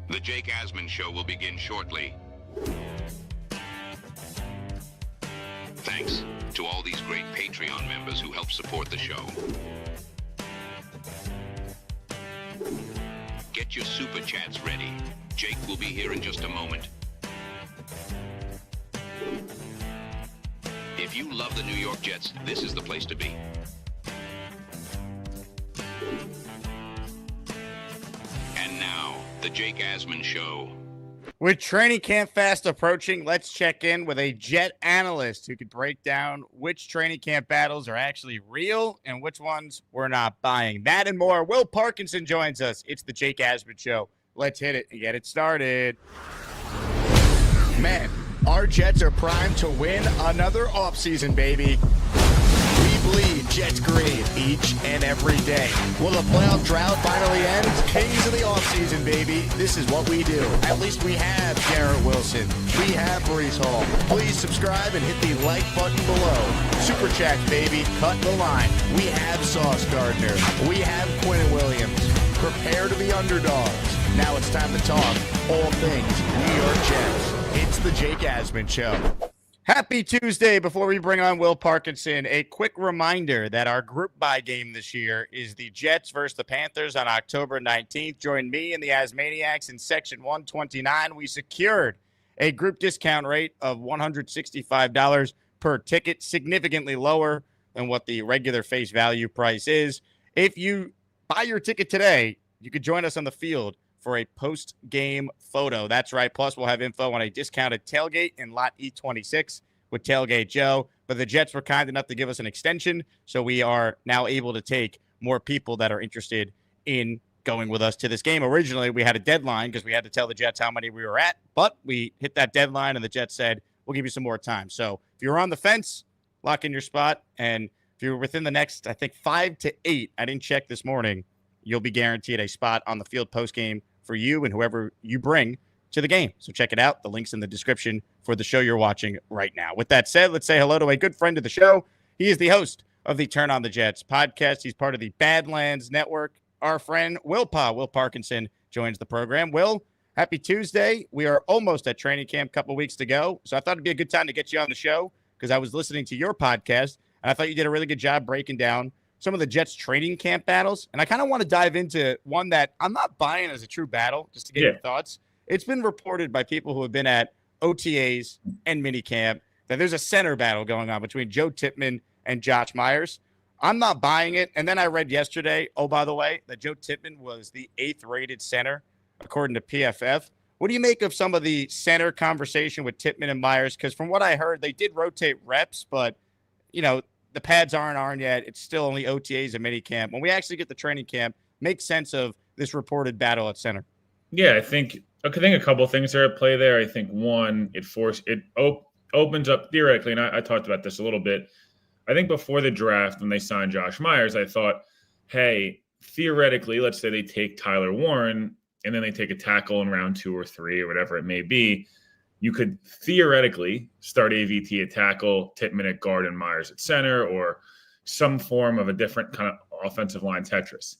The Jake Asman Show will begin shortly. Thanks to all these great Patreon members who help support the show. Get your super chats ready. Jake will be here in just a moment. If you love the New York Jets, this is the place to be. And now, the Jake Asman Show. With training camp fast approaching, let's check in with a Jet analyst who could break down which training camp battles are actually real and which ones we're not buying. That and more. Will Parkinson joins us. It's the Jake Asman Show. Let's hit it and get it started. Man, our Jets are primed to win another offseason, baby. We bleed Jets green each and every day. Will the playoff drought finally end? Kings of the offseason, baby. This is what we do. At least we have Garrett Wilson. We have Breece Hall. Please subscribe and hit the like button below. Super chat, baby. Cut the line. We have Sauce Gardner. We have Quinn Williams. Prepare to be underdogs. Now it's time to talk all things New York Jets. It's the Jake Asman Show. Happy Tuesday. Before we bring on Will Parkinson, a quick reminder that our group buy game this year is the Jets versus the Panthers on October 19th. Join me and the Asmaniacs in Section 129. We secured a group discount rate of $165 per ticket, significantly lower than what the regular face value price is. If you buy your ticket today, you could join us on the field for a post-game photo. That's right. Plus, we'll have info on a discounted tailgate in Lot E26 with Tailgate Joe. But the Jets were kind enough to give us an extension, so we are now able to take more people that are interested in going with us to this game. Originally, we had a deadline because we had to tell the Jets how many we were at, but we hit that deadline, and the Jets said, we'll give you some more time. So if you're on the fence, lock in your spot. And if you're within the next, I think, 5 to 8, I didn't check this morning, you'll be guaranteed a spot on the field post-game for you and whoever you bring to the game. So check it out. The link's in the description for the show you're watching right now. With that said, let's say hello to a good friend of the show. He is the host of the Turn on the Jets podcast. He's part of the Badlands Network. Our friend Will Parkinson joins the program. Will, happy Tuesday. We are almost at training camp, a couple weeks to go. So I thought it'd be a good time to get you on the show because I was listening to your podcast, and I thought you did a really good job breaking down some of the Jets training camp battles. And I kind of want to dive into one that I'm not buying as a true battle, just to get your thoughts. It's been reported by people who have been at OTAs and minicamp that there's a center battle going on between Joe Tippmann and Josh Myers. I'm not buying it. And then I read yesterday, oh, by the way, that Joe Tippmann was the 8th rated center, according to PFF. What do you make of some of the center conversation with Tippmann and Myers? Because from what I heard, they did rotate reps, but, you know, the pads aren't yet. It's still only OTAs and minicamp. When we actually get the training camp, make sense of this reported battle at center. Yeah, I think a couple of things are at play there. I think one, it opens up theoretically, and I talked about this a little bit. I think before the draft, when they signed Josh Myers, I thought, hey, theoretically, let's say they take Tyler Warren and then they take a tackle in round 2 or 3 or whatever it may be. You could theoretically start AVT at tackle, Tippmann at guard, and Myers at center, or some form of a different kind of offensive line Tetris.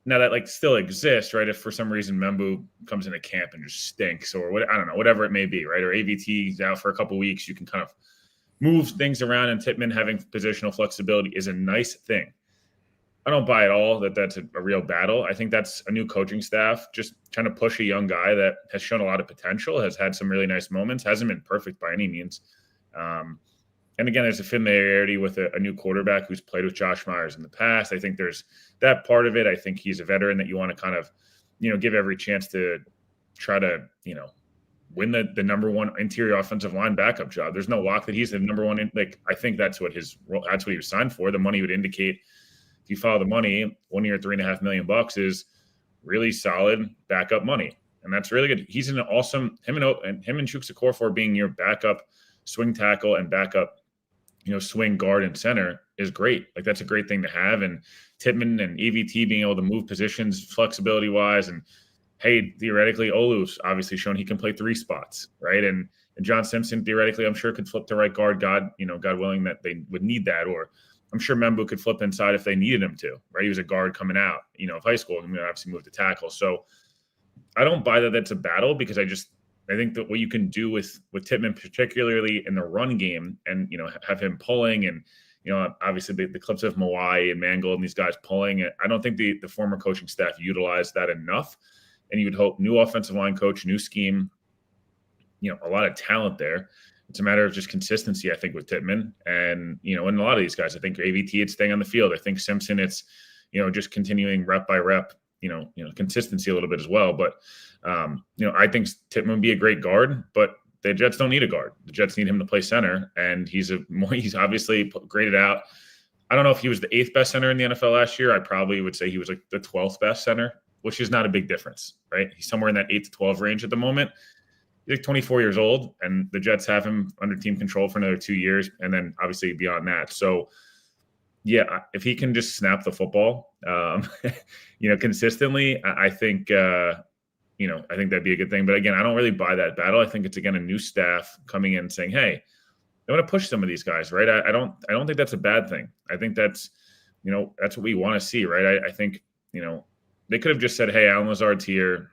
Now that still exists, right? If for some reason Membu comes into camp and just stinks, or what, I don't know, whatever it may be, right? Or AVT is out for a couple of weeks, you can kind of move things around, and Tippmann having positional flexibility is a nice thing. I don't buy at all that that's a real battle. I think that's a new coaching staff just trying to push a young guy that has shown a lot of potential, has had some really nice moments, hasn't been perfect by any means. And again, there's a familiarity with a new quarterback who's played with Josh Myers in the past. I think there's that part of it. I think he's a veteran that you want to kind of, give every chance to try to, win the number one interior offensive line backup job. There's no lock that he's the number one. I think that's what he was signed for. The money would indicate, if you follow the money, 1 year, $3.5 million is really solid backup money. And that's really good. He's an awesome, him and Chukwueze Okorafor being your backup swing tackle and backup, swing guard and center is great. That's a great thing to have. And Tippmann and EVT being able to move positions flexibility wise. And hey, theoretically, Olu's obviously shown he can play 3 spots, right? And John Simpson theoretically, I'm sure, could flip to right guard. God willing that they would need that. Or I'm sure Membu could flip inside if they needed him to, right? He was a guard coming out, of high school, and obviously moved to tackle. So I don't buy that that's a battle, because I think that what you can do with Tittman, particularly in the run game, and have him pulling, and obviously the clips of Mawai and Mangold and these guys pulling, I don't think the former coaching staff utilized that enough. And you would hope new offensive line coach, new scheme, a lot of talent there. It's a matter of just consistency, I think, with Tittman. And, and a lot of these guys, I think AVT, it's staying on the field. I think Simpson, it's, just continuing rep by rep, consistency a little bit as well. But, I think Tittman would be a great guard, but the Jets don't need a guard. The Jets need him to play center. And he's obviously graded out. I don't know if he was the 8th best center in the NFL last year. I probably would say he was like the 12th best center, which is not a big difference, right? He's somewhere in that 8 to 12 range at the moment. He's like 24 years old, and the Jets have him under team control for another 2 years, and then obviously beyond that. So, yeah, if he can just snap the football, consistently, I think, I think that'd be a good thing. But again, I don't really buy that battle. I think it's, again, a new staff coming in saying, hey, I want to push some of these guys, right? I don't think that's a bad thing. I think that's, that's what we want to see, right? I think, they could have just said, hey, Allen Lazard's here.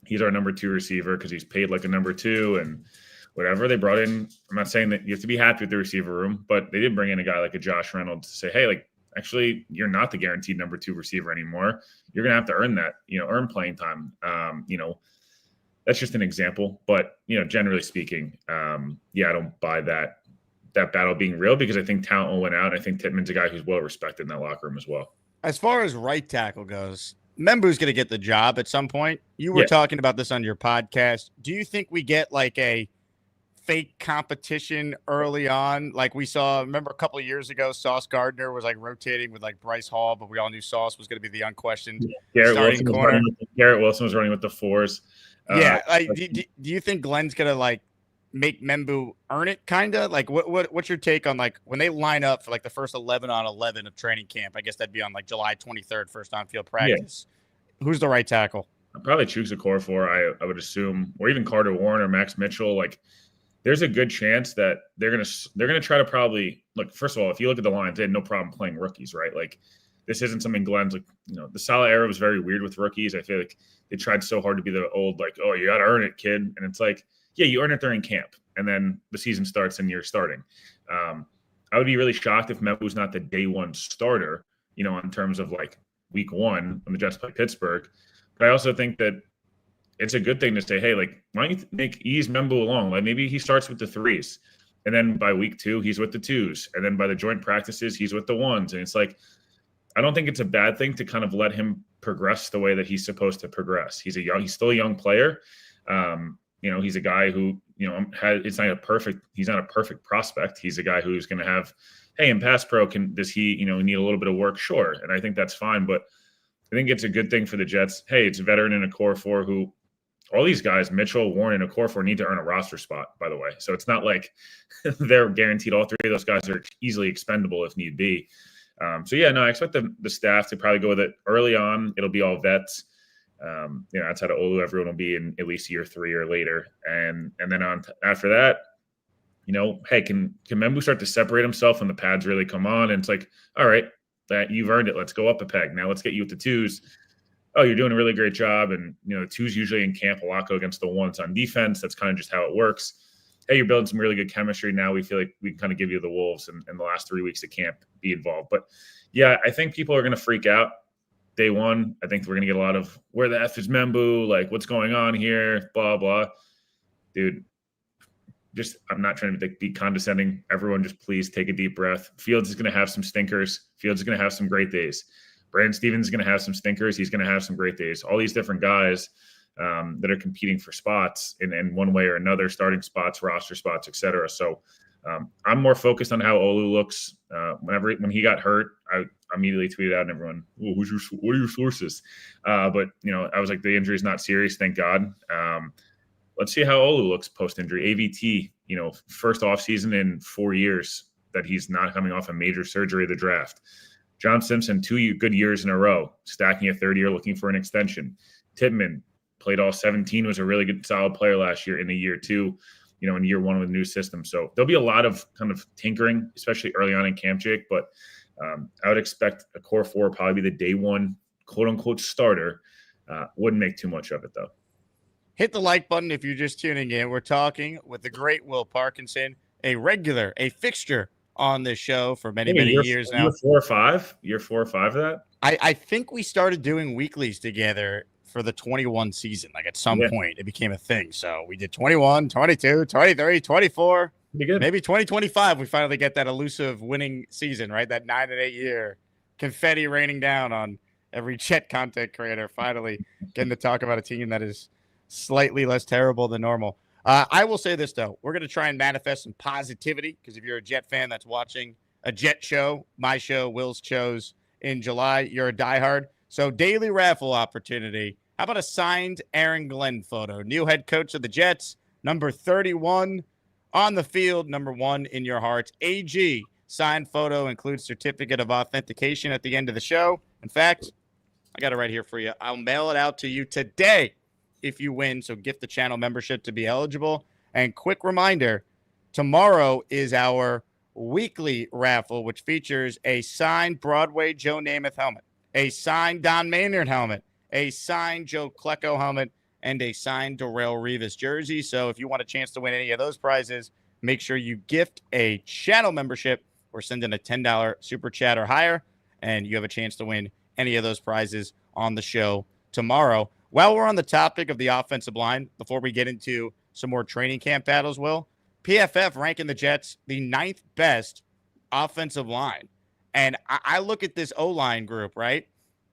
He's our number 2 receiver because he's paid like a number 2 and whatever. They brought in, I'm not saying that you have to be happy with the receiver room, but they did bring in a guy like a Josh Reynolds to say, hey, like, actually, you're not the guaranteed number 2 receiver anymore. You're going to have to earn that, earn playing time. That's just an example. But, generally speaking, I don't buy that battle being real, because I think talent will win out. I think Tittman's a guy who's well respected in that locker room as well. As far as right tackle goes, Membu's going to get the job at some point. You were talking about this on your podcast. Do you think we get like a fake competition early on? Like we saw, remember a couple of years ago, Sauce Gardner was like rotating with like Bryce Hall, but we all knew Sauce was going to be the unquestioned starting corner. Garrett Wilson was running with the 4s. Do you think Glenn's going to like make Membu earn it, kind of? Like what's your take on like when they line up for like the first 11 on 11 of training camp? I guess that'd be on like July 23rd, first on field practice. Yeah. Who's the right tackle? I'd probably choose a core 4, I would assume, or even Carter Warren or Max Mitchell. Like, there's a good chance that they're gonna try to probably look. First of all, if you look at the Lions, they had no problem playing rookies, right? Like, this isn't something Glenn's like. The Saleh era was very weird with rookies. I feel like they tried so hard to be the old like, oh, you got to earn it, kid, and it's like, yeah, you earn it during camp, and then the season starts and you're starting. I would be really shocked if Membu's not the day 1 starter, in terms of like week 1 when the Jets play Pittsburgh. But I also think that it's a good thing to say, hey, like, why don't you ease Membu along? Like, maybe he starts with the 3s, and then by week 2, he's with the 2s, and then by the joint practices, he's with the 1s. And it's like, I don't think it's a bad thing to kind of let him progress the way that he's supposed to progress. He's still a young player. He's a guy who, he's not a perfect prospect. He's a guy who's going to have, hey, in pass pro, does he, need a little bit of work? Sure. And I think that's fine. But I think it's a good thing for the Jets. Hey, it's a veteran in a core 4 who, all these guys, Mitchell, Warren, and a core 4 need to earn a roster spot, by the way. So it's not like they're guaranteed. All 3 of those guys are easily expendable if need be. I expect the staff to probably go with it early on. It'll be all vets. Outside of Olu, everyone will be in at least year 3 or later. And then after that, hey, can Membu start to separate himself when the pads really come on? And it's like, all right, that you've earned it. Let's go up a peg. Now let's get you with the 2s. Oh, you're doing a really great job. And, the 2s usually in camp a lot go against the 1s on defense. That's kind of just how it works. Hey, you're building some really good chemistry. Now we feel like we can kind of give you the Wolves and the last 3 weeks of camp be involved. But, yeah, I think people are going to freak out day 1. I think we're going to get a lot of, where the F is Membu? Like, what's going on here? Blah, blah. Dude, I'm not trying to be condescending. Everyone just please take a deep breath. Fields is going to have some stinkers. Fields is going to have some great days. Brandon Stevens is going to have some stinkers. He's going to have some great days. All these different guys that are competing for spots in one way or another, starting spots, roster spots, et cetera. So I'm more focused on how Olu looks. When he got hurt, I immediately tweeted out and everyone, what are your sources? But I was like, the injury is not serious, thank God. Let's see how Olu looks post-injury. AVT, first offseason in 4 years that he's not coming off a major surgery of the draft. John Simpson, 2 good years in a row, stacking a 3rd year, looking for an extension. Tittman played all 17, was a really good, solid player last year in the year 2, in year 1 with a new system. So there'll be a lot of kind of tinkering, especially early on in camp, Jake. But I would expect a core 4 probably be the day 1, quote unquote, starter. Wouldn't make too much of it, though. Hit the like button if you're just tuning in. We're talking with the great Will Parkinson, a fixture on this show for many years now. You're 4 or 5? You're 4 or 5 of that? I think we started doing weeklies together for the 21 season. Like at some point, it became a thing. So we did 21, 22, 23, 24. Pretty good. Maybe 2025, we finally get that elusive winning season, right? That 9 and 8 year confetti raining down on every Jet content creator. Finally getting to talk about a team that is slightly less terrible than normal. I will say this, though. We're going to try and manifest some positivity because if you're a Jet fan that's watching a Jet show, my show, Will's shows in July, you're a diehard. So daily raffle opportunity. How about a signed Aaron Glenn photo? New head coach of the Jets, number 31 on the field, number 1 in your hearts. AG signed photo includes certificate of authentication at the end of the show. In fact, I got it right here for you. I'll mail it out to you today if you win. So gift the channel membership to be eligible. And quick reminder, tomorrow is our weekly raffle, which features a signed Broadway Joe Namath helmet, a signed Don Maynard helmet, a signed Joe Klecko helmet, and a signed Darrelle Revis jersey. So if you want a chance to win any of those prizes, make sure you gift a channel membership or send in a $10 super chat or higher, and you have a chance to win any of those prizes on the show tomorrow. While we're on the topic of the offensive line, before we get into some more training camp battles, Will, PFF ranking the Jets the 9th best offensive line. And I look at this O-line group, right?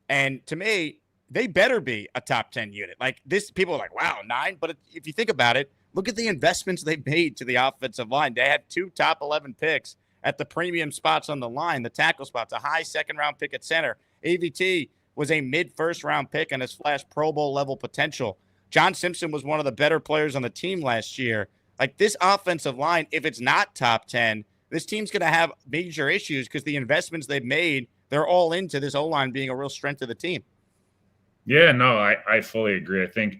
And to me, they better be a top 10 unit. Like this, people are like, wow, 9. But if you think about it, look at the investments they've made to the offensive line. They had 2 top 11 picks at the premium spots on the line, the tackle spots, a high second-round pick at center. AVT was a mid-first-round pick and has flashed Pro Bowl level potential. John Simpson was one of the better players on the team last year. Like this offensive line, if it's not top 10, this team's going to have major issues because the investments they've made, they're all into this O-line being a real strength of the team. Yeah, no, I fully agree. I think,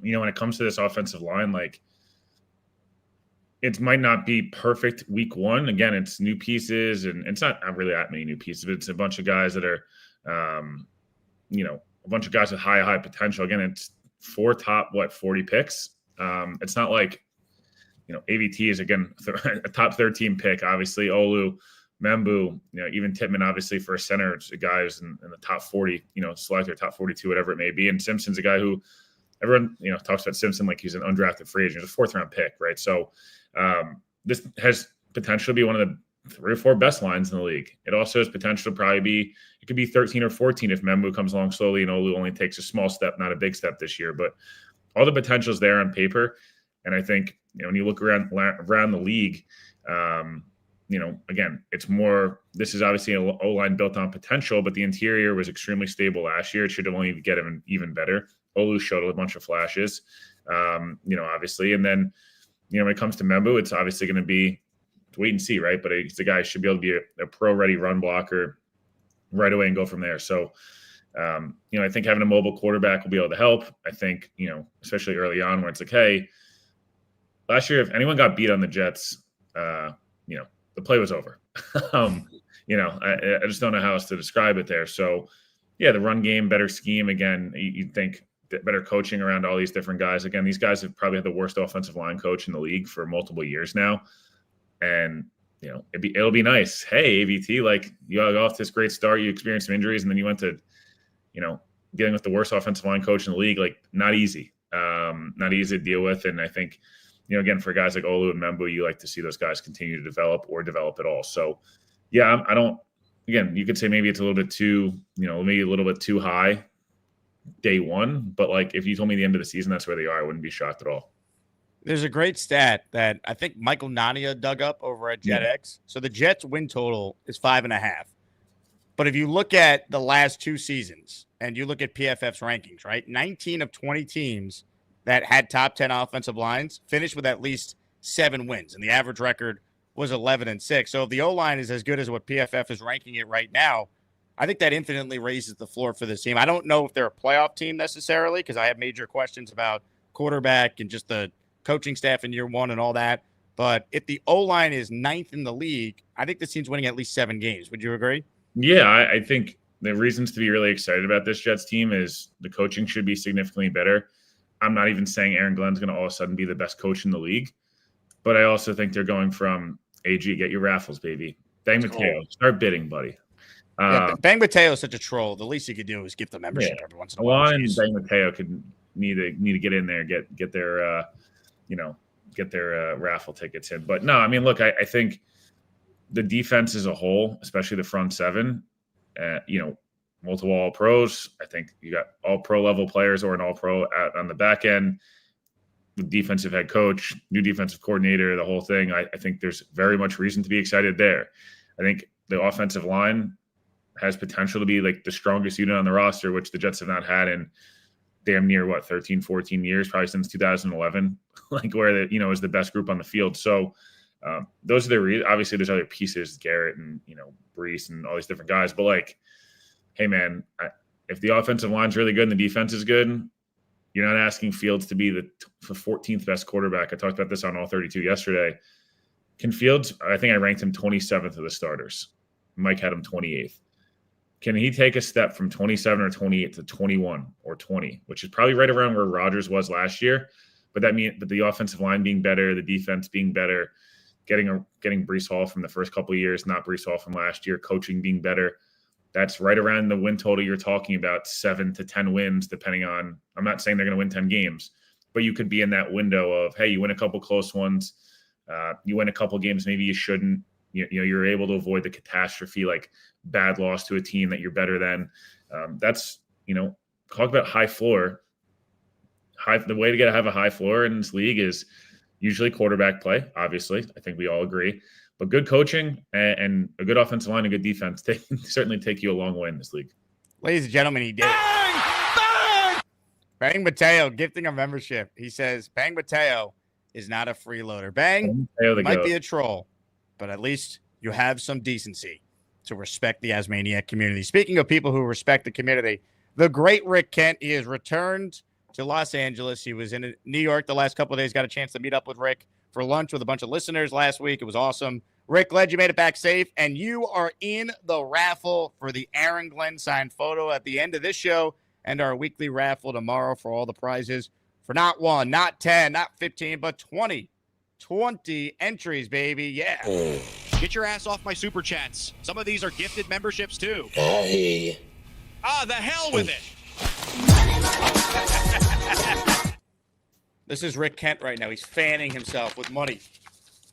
when it comes to this offensive line, like it might not be perfect week 1. Again, it's new pieces, and it's not really that many new pieces, but it's a bunch of guys that are, a bunch of guys with high potential. Again, it's 4 top, 40 picks. It's not like, AVT is, again, a top 13 pick. Obviously, Olu, Membu, even Tittman, obviously, for a center, it's a guy who's in the top 40, selected top 42, whatever it may be. And Simpson's a guy who everyone, talks about Simpson like he's an undrafted free agent. He's a 4th-round pick, right? So this has potential to be one of the 3 or 4 best lines in the league. It also has potential to probably be, it could be 13 or 14 if Membu comes along slowly and Olu only takes a small step, not a big step this year. But all the potential is there on paper. And I think, when you look around the league, again, it's more, this is obviously an O-line built on potential, but the interior was extremely stable last year. It should have only get even better. Olu showed a bunch of flashes, obviously. And then, when it comes to Membu, it's obviously going to be wait and see, right? But he's a guy who should be able to be a pro-ready run blocker right away and go from there. So, I think having a mobile quarterback will be able to help. I think, especially early on where it's like, hey, last year, if anyone got beat on the Jets, the play was over. I just don't know how else to describe it there. So, yeah, the run game, better scheme. Again, you'd think better coaching around all these different guys. Again, these guys have probably had the worst offensive line coach in the league for multiple years now. And, it'll be nice. Hey, AVT, like you got off this great start, you experienced some injuries, and then you went to, dealing with the worst offensive line coach in the league, like not easy to deal with. And I think, again, for guys like Olu and Membu, you like to see those guys continue to develop or develop at all. So, yeah, again, you could say maybe it's a little bit too, maybe a little bit too high day 1. But, like, if you told me the end of the season that's where they are, I wouldn't be shocked at all. There's a great stat that I think Michael Nania dug up over at JetX. So the Jets win total is 5.5. But if you look at the last 2 seasons and you look at PFF's rankings, right, 19 of 20 teams that had top 10 offensive lines finished with at least 7 wins. And the average record was 11-6. So if the O-line is as good as what PFF is ranking it right now, I think that infinitely raises the floor for this team. I don't know if they're a playoff team necessarily because I have major questions about quarterback and just the coaching staff in year 1 and all that. But if the O-line is 9th in the league, I think this team's winning at least 7 games. Would you agree? Yeah, I think, the reasons to be really excited about this Jets team is the coaching should be significantly better. I'm not even saying Aaron Glenn's going to all of a sudden be the best coach in the league, but I also think they're going from AG, get your raffles, baby. Bang Mateo, start bidding, buddy. Bang Mateo is such a troll. The least you could do is give the membership every once in a while. Alon and Bang Mateo could need to get in there, get their raffle tickets in. But no, I mean, look, I think the defense as a whole, especially the front seven, multiple all pros. I think you got all pro level players or an all pro on the back end. The defensive head coach, new defensive coordinator, the whole thing. I think there's very much reason to be excited there. I think the offensive line has potential to be like the strongest unit on the roster, which the Jets have not had in damn near 13, 14 years, probably since 2011, like where is the best group on the field. So those are the reasons. Obviously there's other pieces, Garrett and, Brees and all these different guys, but like, hey man, if the offensive line's really good and the defense is good, you're not asking Fields to be the 14th best quarterback. I talked about this on All 32 yesterday. Can Fields, I think I ranked him 27th of the starters. Mike had him 28th. Can he take a step from 27 or 28 to 21 or 20, which is probably right around where Rodgers was last year? But the offensive line being better, the defense being better, getting Brees Hall from the first couple of years, not Brees Hall from last year, coaching being better. That's right around the win total you're talking about, 7 to 10 wins, depending on. I'm not saying they're going to win 10 games, but you could be in that window of, hey, you win a couple close ones, you win a couple games maybe you shouldn't. You're able to avoid the catastrophe, like bad loss to a team that you're better than. That's, talk about high floor. The way to have a high floor in this league is usually quarterback play, obviously. I think we all agree. But good coaching and a good offensive line and good defense certainly take you a long way in this league. Ladies and gentlemen, he did it. Bang Mateo gifting a membership. He says, Bang Mateo is not a freeloader. Bang might be a troll, but at least you have some decency to respect the AsmanJake community. Speaking of people who respect the community, the great Rick Kent, he has returned to Los Angeles. He was in New York the last couple of days, got a chance to meet up with Rick for lunch with a bunch of listeners last week. It was awesome. Rick, glad you made it back safe, and you are in the raffle for the Aaron Glenn signed photo at the end of this show and our weekly raffle tomorrow for all the prizes for not 1, not 10, not 15, but 20 entries, baby. Yeah. Get your ass off my super chats. Some of these are gifted memberships too. Hey. The hell with it. This is Rick Kent right now. He's fanning himself with money.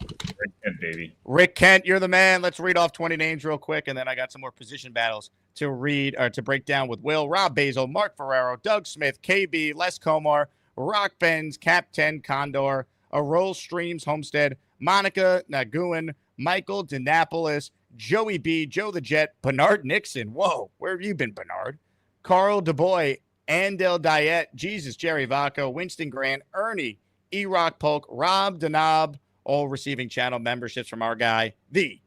Rick Kent, baby. Rick Kent, you're the man. Let's read off 20 names real quick, and then I got some more position battles to read or to break down with Will, Rob Basil, Mark Ferrero, Doug Smith, KB, Les Comar, Rock Benz, Cap 10, Condor, Arol Streams, Homestead, Monica Naguin, Michael Dinapolis, Joey B, Joe the Jet, Bernard Nixon. Whoa, where have you been, Bernard? Carl DeBoy, Andel Diet, Jesus, Jerry Vaco, Winston Grant, Ernie, E-Rock Polk, Rob Denob, all receiving channel memberships from our guy, the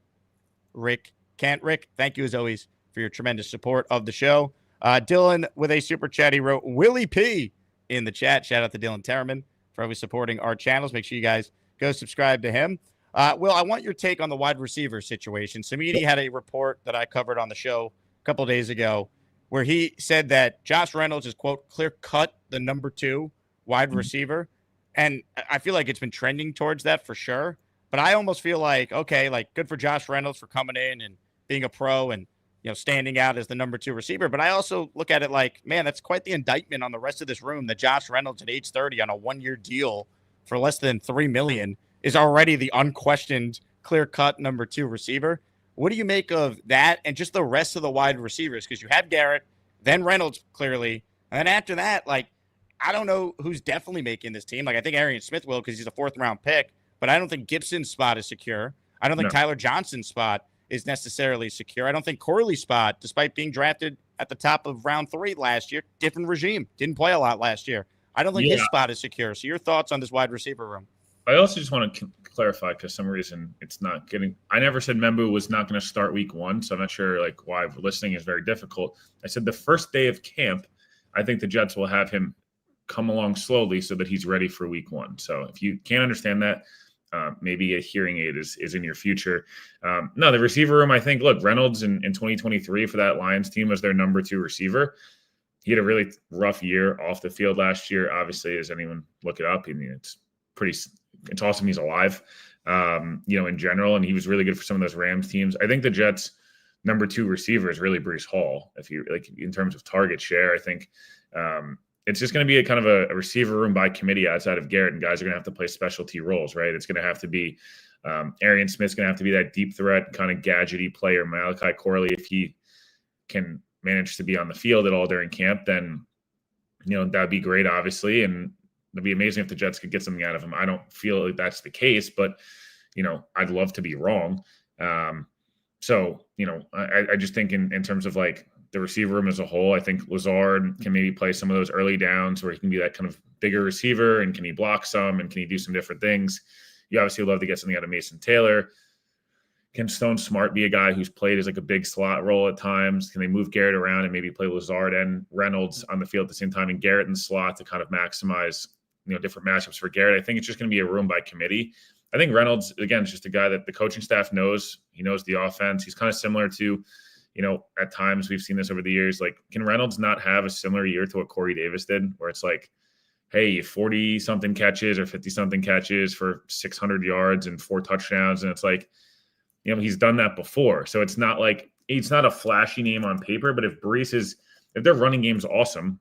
Rick Kent. Rick, thank you as always for your tremendous support of the show. Dylan with a super chat. He wrote Willie P in the chat. Shout out to Dylan Terraman for always supporting our channels. Make sure you guys go subscribe to him. Will, I want your take on the wide receiver situation. Samini had a report that I covered on the show a couple of days ago where he said that Josh Reynolds is, quote, clear-cut the number 2 wide receiver. And I feel like it's been trending towards that for sure. But I almost feel like, okay, like good for Josh Reynolds for coming in and being a pro and, standing out as the number 2 receiver. But I also look at it like, man, that's quite the indictment on the rest of this room that Josh Reynolds at age 30 on a 1-year deal for less than $3 million is already the unquestioned clear-cut number 2 receiver. What do you make of that and just the rest of the wide receivers? Because you have Garrett, then Reynolds clearly, and then after that, like, I don't know who's definitely making this team. Like, I think Arian Smith will because he's a 4th-round pick, but I don't think Gibson's spot is secure. I don't think Tyler Johnson's spot is necessarily secure. I don't think Corley's spot, despite being drafted at the top of round 3 last year, different regime, didn't play a lot last year. I don't think his spot is secure. So your thoughts on this wide receiver room? I also just want to clarify because some reason it's not getting. I never said Membu was not going to start week 1, so I'm not sure like why listening is very difficult. I said the first day of camp, I think the Jets will have him come along slowly so that he's ready for week 1. So if you can't understand that, maybe a hearing aid is in your future. No, the receiver room, I think, look, Reynolds in 2023 for that Lions team was their number 2 receiver. He had a really rough year off the field last year. Obviously, as anyone look it up, I mean, it's awesome he's alive, in general. And he was really good for some of those Rams teams. I think the Jets' number 2 receiver is really Breece Hall. If you like, in terms of target share, I think it's just going to be a kind of a receiver room by committee outside of Garrett, and guys are going to have to play specialty roles, right? It's going to have to be Arian Smith's going to have to be that deep threat kind of gadgety player. Malachi Corley, if he can manage to be on the field at all during camp, then that'd be great, obviously, and it'd be amazing if the Jets could get something out of him. I don't feel like that's the case, but I'd love to be wrong. So I just think in terms of like the receiver room as a whole, I think Lazard can maybe play some of those early downs where he can be that kind of bigger receiver, and can he block some, and can he do some different things? You obviously would love to get something out of Mason Taylor. Can Stone Smart be a guy who's played as like a big slot role at times? Can they move Garrett around and maybe play Lazard and Reynolds on the field at the same time, and Garrett in the slot to kind of maximize, different matchups for Garrett? I think it's just going to be a room by committee. I think Reynolds, again, is just a guy that the coaching staff knows. He knows the offense. He's kind of similar to, at times we've seen this over the years. Like, can Reynolds not have a similar year to what Corey Davis did, where it's like, hey, 40-something catches or 50-something catches for 600 yards and 4 touchdowns. And it's like, he's done that before. So it's not like, it's not a flashy name on paper, but if their running game's awesome,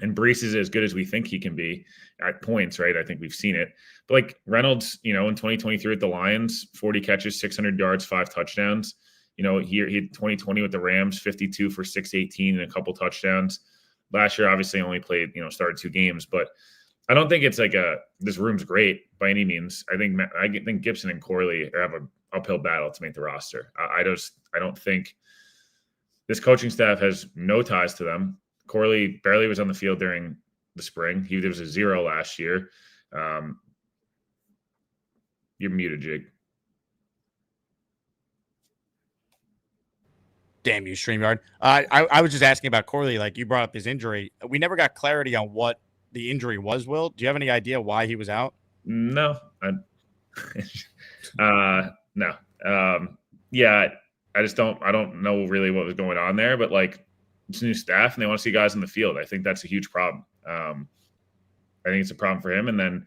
and Breece is as good as we think he can be at points, right? I think we've seen it. But like Reynolds, in 2023 at the Lions, 40 catches, 600 yards, 5 touchdowns. He had 2020 with the Rams, 52 for 618 and a couple touchdowns. Last year, obviously, only played, started 2 games. But I don't think it's like this room's great by any means. I think Gibson and Corley have an uphill battle to make the roster. I don't think this coaching staff has no ties to them. Corley barely was on the field during the spring. There was a 0 last year. You're muted, Jake. Damn you, StreamYard. I was just asking about Corley. Like, you brought up his injury. We never got clarity on what the injury was, Will. Do you have any idea why he was out? No. No. Yeah, I don't know really what was going on there, but like, it's new staff and they want to see guys in the field. I think that's a huge problem. I think it's a problem for him. And then,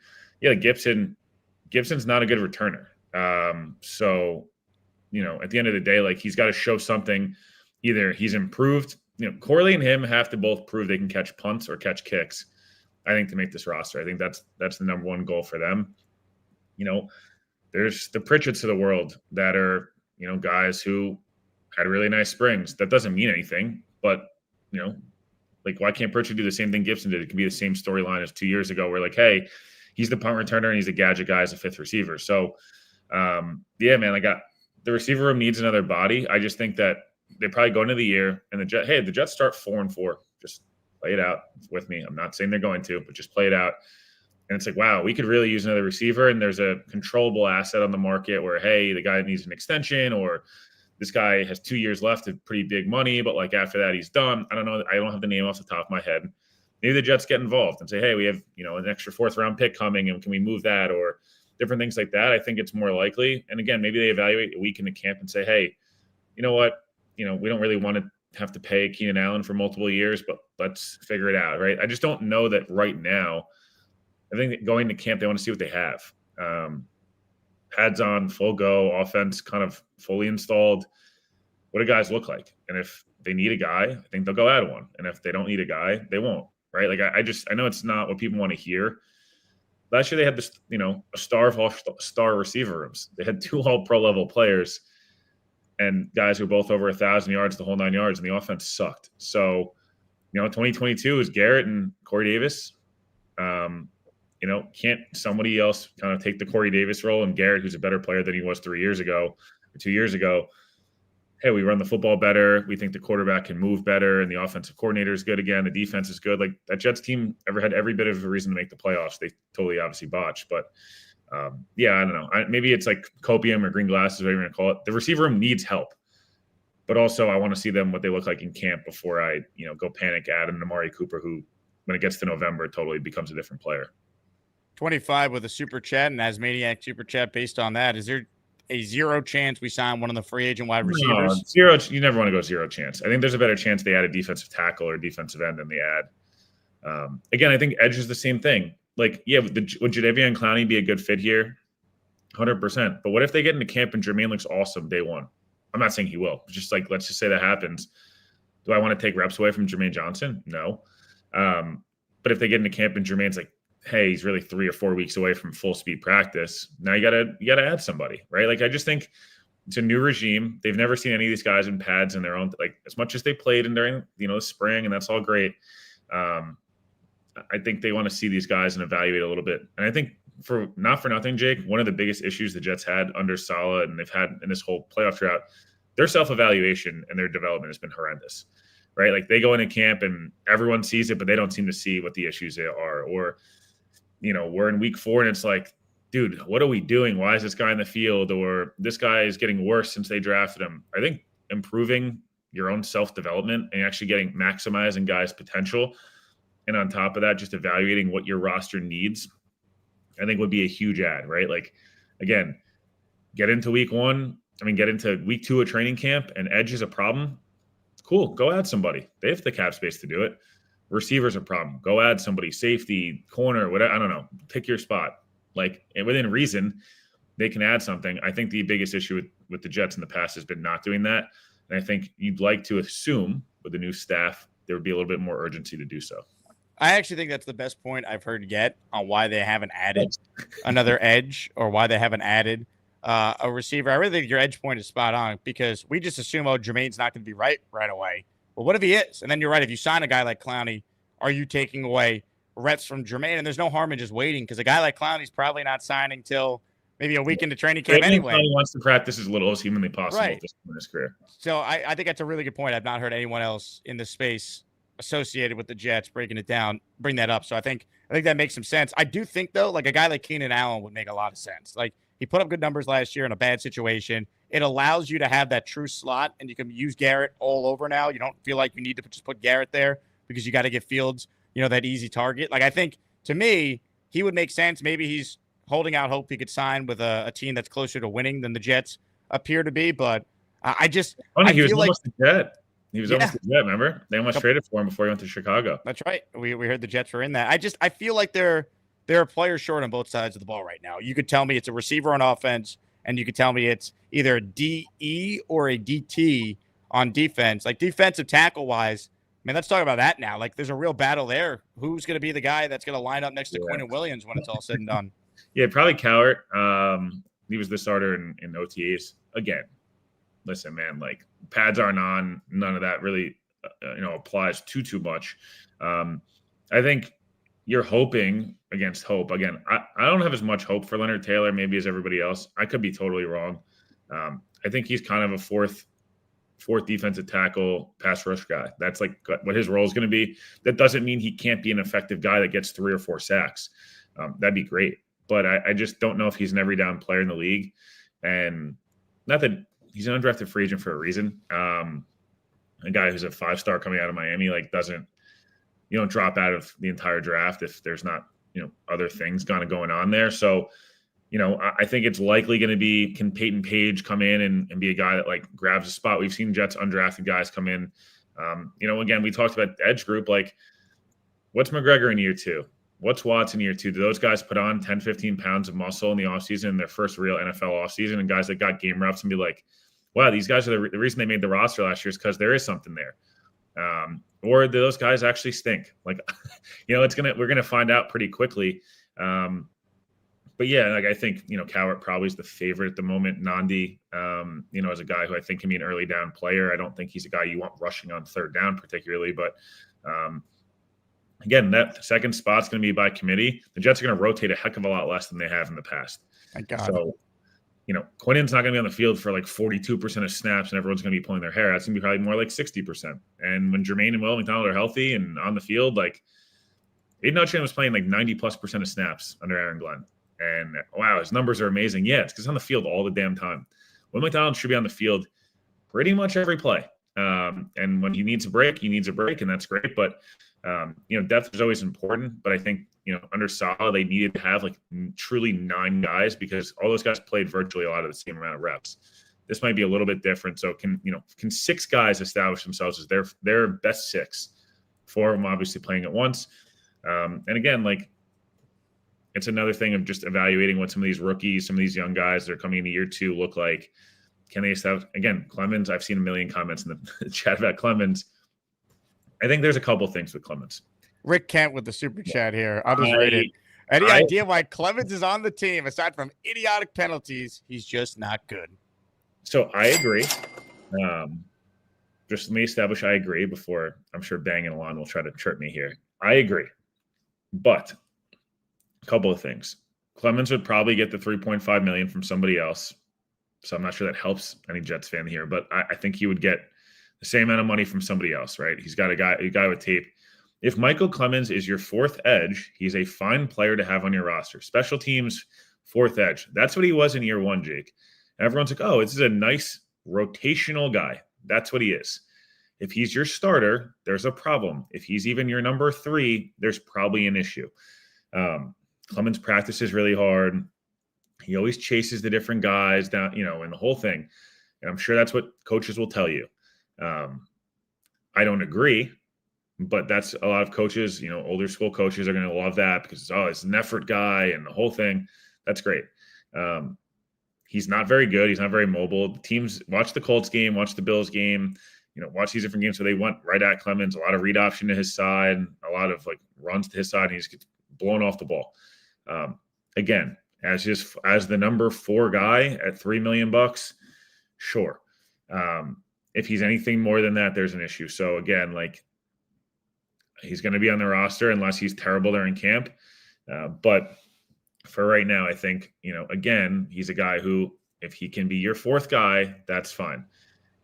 Gibson's not a good returner. So, at the end of the day, like, he's got to show something. Either he's improved, Corley and him have to both prove they can catch punts or catch kicks, I think, to make this roster. I think that's the number one goal for them. There's the Pritchards of the world that are, guys who had really nice springs. That doesn't mean anything, but, like, why can't Pritchard do the same thing Gibson did? It could be the same storyline as 2 years ago where, like, hey, he's the punt returner and he's a gadget guy as a 5th receiver. So, yeah, man, the receiver room needs another body. I just think that they probably go into the year and the Jets start 4-4. Just play it out with me. I'm not saying they're going to, but just play it out. And it's like, wow, we could really use another receiver. And there's a controllable asset on the market where, hey, the guy needs an extension, or this guy has 2 years left of pretty big money, but like after that, he's done. I don't know. I don't have the name off the top of my head. Maybe the Jets get involved and say, hey, we have, an extra 4th round pick coming, and can we move that, or different things like that. I think it's more likely. And again, maybe they evaluate a week in the camp and say, hey, you know what? We don't really want to have to pay Keenan Allen for multiple years, but let's figure it out, right? I just don't know that right now. I think that going to camp, they want to see what they have. Pads on, full go, offense kind of fully installed. What do guys look like? And if they need a guy, I think they'll go add one. And if they don't need a guy, they won't, right? Like, I know it's not what people want to hear. Last year they had this, a star of all star receiver rooms. They had 2 all-pro level players and guys who were both over 1,000 yards, the whole 9 yards, and the offense sucked. So, 2022 is Garrett and Corey Davis. Can't somebody else kind of take the Corey Davis role, and Garrett, who's a better player than he was 3 years ago or 2 years ago? Hey, we run the football better. We think the quarterback can move better, and the offensive coordinator is good again. The defense is good. Like, that Jets team ever had every bit of a reason to make the playoffs. They totally obviously botched, but yeah, I don't know. Maybe it's like copium or green glasses, whatever you're going to call it. The receiver room needs help, but also I want to see them what they look like in camp before I, go panic add an Amari Cooper, who, when it gets to November, totally becomes a different player. 25 with a super chat and Asmaniac super chat based on that. Is there a 0 chance we sign one of the free agent wide receivers? No, zero. You never want to go 0 chance. I think there's a better chance they add a defensive tackle or defensive end than they add. Again, I think edge is the same thing. Like, yeah, would Jadeveon Clowney be a good fit here? 100%. But what if they get into camp and Jermaine looks awesome day one? I'm not saying he will. Just like, let's just say that happens. Do I want to take reps away from Jermaine Johnson? No. But if they get into camp and Jermaine's like, hey, he's really 3 or 4 weeks away from full speed practice, now you gotta add somebody, right? Like, I just think it's a new regime. They've never seen any of these guys in pads in their own, like, as much as they played in during, the spring, and that's all great. I think they want to see these guys and evaluate a little bit. And I think not for nothing, Jake, one of the biggest issues the Jets had under Saleh and they've had in this whole playoff drought, their self-evaluation and their development has been horrendous, right? Like, they go into camp and everyone sees it, but they don't seem to see what the issues are. Or, we're in week 4 and it's like, dude, what are we doing? Why is this guy in the field? Or this guy is getting worse since they drafted him. I think improving your own self-development and actually maximizing guys' potential, and on top of that, just evaluating what your roster needs, I think would be a huge add, right? Like, again, get into week 2 of training camp and edge is a problem. Cool. Go add somebody. They have the cap space to do it. Receiver's a problem. Go add somebody. Safety, corner, whatever. I don't know. Pick your spot. Like, and within reason, they can add something. I think the biggest issue with the Jets in the past has been not doing that. And I think you'd like to assume with the new staff, there would be a little bit more urgency to do so. I actually think that's the best point I've heard yet on why they haven't added another edge or why they haven't added a receiver. I really think your edge point is spot on because we just assume, Jermaine's not going to be right away. Well, what if he is? And then you're right. If you sign a guy like Clowney, are you taking away reps from Jermaine? And there's no harm in just waiting because a guy like Clowney's probably not signing till maybe a week into training camp anyway. He wants to practice as little as humanly possible at this point in his career. So I think that's a really good point. I've not heard anyone else in the space associated with the Jets breaking it down, bring that up. So I think that makes some sense. I do think, though, like a guy like Keenan Allen would make a lot of sense. Like, he put up good numbers last year in a bad situation. It allows you to have that true slot, and you can use Garrett all over now. You don't feel like you need to just put Garrett there because you got to get Fields, that easy target. Like, I think, to me, he would make sense. Maybe he's holding out hope he could sign with a team that's closer to winning than the Jets appear to be. But I just – he was almost a Jet. He was almost a Jet, remember? They almost traded for him before he went to Chicago. That's right. We heard the Jets were in that. I feel like there are players short on both sides of the ball right now. You could tell me it's a receiver on offense, and you could tell me it's either a DE or a DT on defense. Like, defensive tackle-wise, let's talk about that now. Like, there's a real battle there. Who's going to be the guy that's going to line up next to Quinnen Williams when it's all said and done? Yeah, probably Cowart. He was the starter in OTAs. Again, listen, man, like, pads aren't on. None of that really, applies too much. I think you're hoping against hope. Again, I don't have as much hope for Leonard Taylor maybe as everybody else. I could be totally wrong. I think he's kind of a fourth defensive tackle pass rush guy. That's like what his role is going to be. That doesn't mean he can't be an effective guy that gets 3 or 4 sacks. That'd be great. But I just don't know if he's an every down player in the league. And not that he's an undrafted free agent for a reason. A guy who's a 5-star coming out of Miami, like, you don't drop out of the entire draft if there's not, other things kind of going on there. So, I think it's likely going to be, can Peyton Page come in and be a guy that, like, grabs a spot? We've seen Jets undrafted guys come in. Again, we talked about the edge group. Like, what's McGregor in year 2? What's Watts in year 2? Do those guys put on 10, 15 pounds of muscle in the offseason, in their first real NFL offseason, and guys that got game reps and be like, wow, these guys are the reason they made the roster last year is because there is something there. Or do those guys actually stink? Like, we're going to find out pretty quickly. But yeah, like, I think, Cowart probably is the favorite at the moment. Nandi, is a guy who I think can be an early down player. I don't think he's a guy you want rushing on 3rd down particularly, but again, that second spot's going to be by committee. The Jets are going to rotate a heck of a lot less than they have in the past. Thank God. So, Quinnen's not going to be on the field for like 42% of snaps and everyone's going to be pulling their hair. That's going to be probably more like 60%. And when Jermaine and Will McDonald are healthy and on the field, like, Aiden Hutchinson was playing like 90+% of snaps under Aaron Glenn. And wow, his numbers are amazing. Yeah, it's because he's on the field all the damn time. Will McDonald should be on the field pretty much every play. And when he needs a break, and that's great. But Depth is always important, but I think, under Saleh, they needed to have like truly 9 guys because all those guys played virtually a lot of the same amount of reps. This might be a little bit different. So can 6 guys establish themselves as their best 6? 4 of them obviously playing at once. And again, like, it's another thing of just evaluating what some of these rookies, some of these young guys that are coming into year 2 look like. Can they establish? Again, Clemens, I've seen a million comments in the chat about Clemens. I think there's a couple things with Clemens. Rick Kent with the super chat here. I'll just read it. Any idea why Clemens is on the team? Aside from idiotic penalties, he's just not good. So I agree. Just let me establish I agree before I'm sure Bang and Alon will try to chirp me here. I agree. But a couple of things. Clemens would probably get the $3.5 million from somebody else. So I'm not sure that helps any Jets fan here, but I think he would get the same amount of money from somebody else, right? He's got a guy with tape. If Michael Clemens is your 4th edge, he's a fine player to have on your roster. Special teams, 4th edge. That's what he was in year 1, Jake. Everyone's like, oh, this is a nice rotational guy. That's what he is. If he's your starter, there's a problem. If he's even your number 3, there's probably an issue. Clemens practices really hard. He always chases the different guys down, and the whole thing. And I'm sure that's what coaches will tell you. I don't agree, but that's a lot of coaches, older school coaches are going to love that because it's an effort guy and the whole thing. That's great. He's not very good. He's not very mobile. The teams watch the Colts game, watch the Bills game, watch these different games. So they went right at Clemens, a lot of read option to his side, a lot of like runs to his side, and he just gets blown off the ball. Again, as the number 4 guy at $3 million, sure. If he's anything more than that, there's an issue. So again, like, he's going to be on the roster unless he's terrible during camp. But for right now, I think, again, he's a guy who, if he can be your 4th guy, that's fine.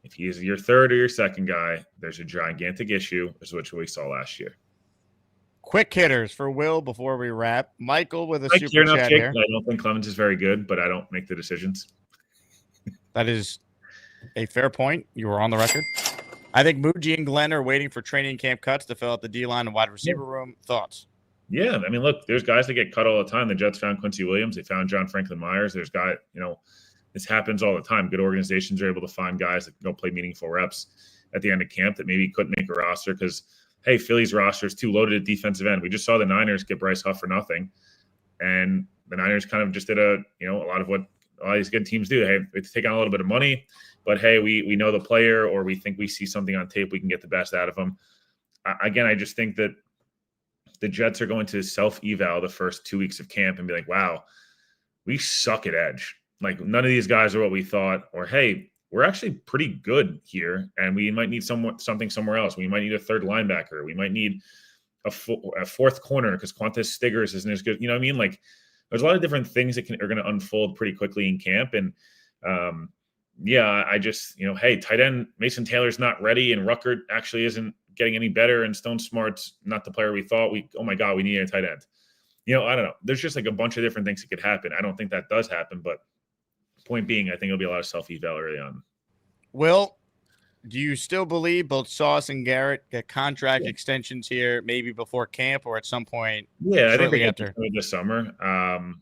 If he is your 3rd or your 2nd guy, there's a gigantic issue, which we saw last year. Quick hitters for Will before we wrap. Michael with a Like, super chat here. I don't think Clemens is very good, but I don't make the decisions. That is a fair point. You were on the record. I think Muji and Glenn are waiting for training camp cuts to fill out the D-line and wide receiver room. Thoughts? Yeah, I mean, look, there's guys that get cut all the time. The Jets found Quincy Williams. They found John Franklin Myers. There's guys, this happens all the time. Good organizations are able to find guys that can go play meaningful reps at the end of camp that maybe couldn't make a roster because, hey, Philly's roster is too loaded at defensive end. We just saw the Niners get Bryce Huff for nothing. And the Niners kind of just did a lot of what all these good teams do. Hey, they take on a little bit of money, but hey, we know the player, or we think we see something on tape, we can get the best out of them. Again, I just think that the Jets are going to self-eval the first 2 weeks of camp and be like, wow, we suck at edge. Like, none of these guys are what we thought. Or, hey, we're actually pretty good here, and we might need something somewhere else. We might need a 3rd linebacker. We might need a 4th corner because Qantas Stiggers isn't as good. You know what I mean? Like, there's a lot of different things that are going to unfold pretty quickly in camp. And, I just, hey, tight end Mason Taylor's not ready, and Ruckert actually isn't getting any better, and Stone Smart's not the player we thought. Oh my God, we need a tight end. I don't know. There's just like a bunch of different things that could happen. I don't think that does happen, but point being, I think it'll be a lot of self-eval early on. Will, do you still believe both Sauce and Garrett get contract extensions here, maybe before camp or at some point? Yeah, I think they get this summer.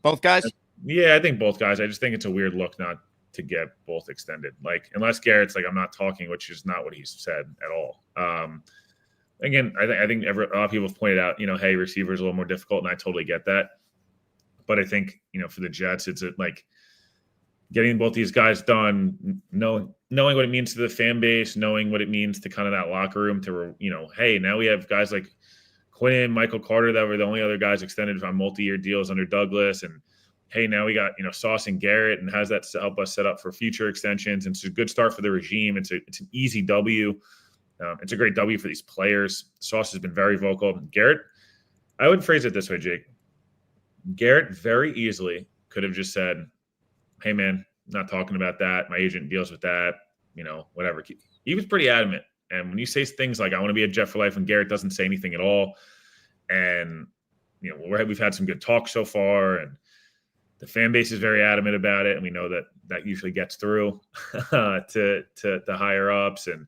Both guys? Yeah, I think both guys. I just think it's a weird look not to get both extended. Like, unless Garrett's like, I'm not talking, which is not what he's said at all. Again, I think a lot of people have pointed out, hey, receiver is a little more difficult, and I totally get that. But I think, for the Jets, it's like getting both these guys done, knowing what it means to the fan base, knowing what it means to kind of that locker room to, hey, now we have guys like Quinn, Michael Carter that were the only other guys extended on multi-year deals under Douglas. And, hey, now we got, Sauce and Garrett, and has that help us set up for future extensions. And it's a good start for the regime. It's an easy W. It's a great W for these players. Sauce has been very vocal. Garrett, I would phrase it this way, Jake. Garrett very easily could have just said, hey, man, not talking about that. My agent deals with that, whatever. He was pretty adamant. And when you say things like, I want to be a Jet for life, and Garrett doesn't say anything at all, and, we've had some good talk so far, and the fan base is very adamant about it, and we know that usually gets through to the higher ups, and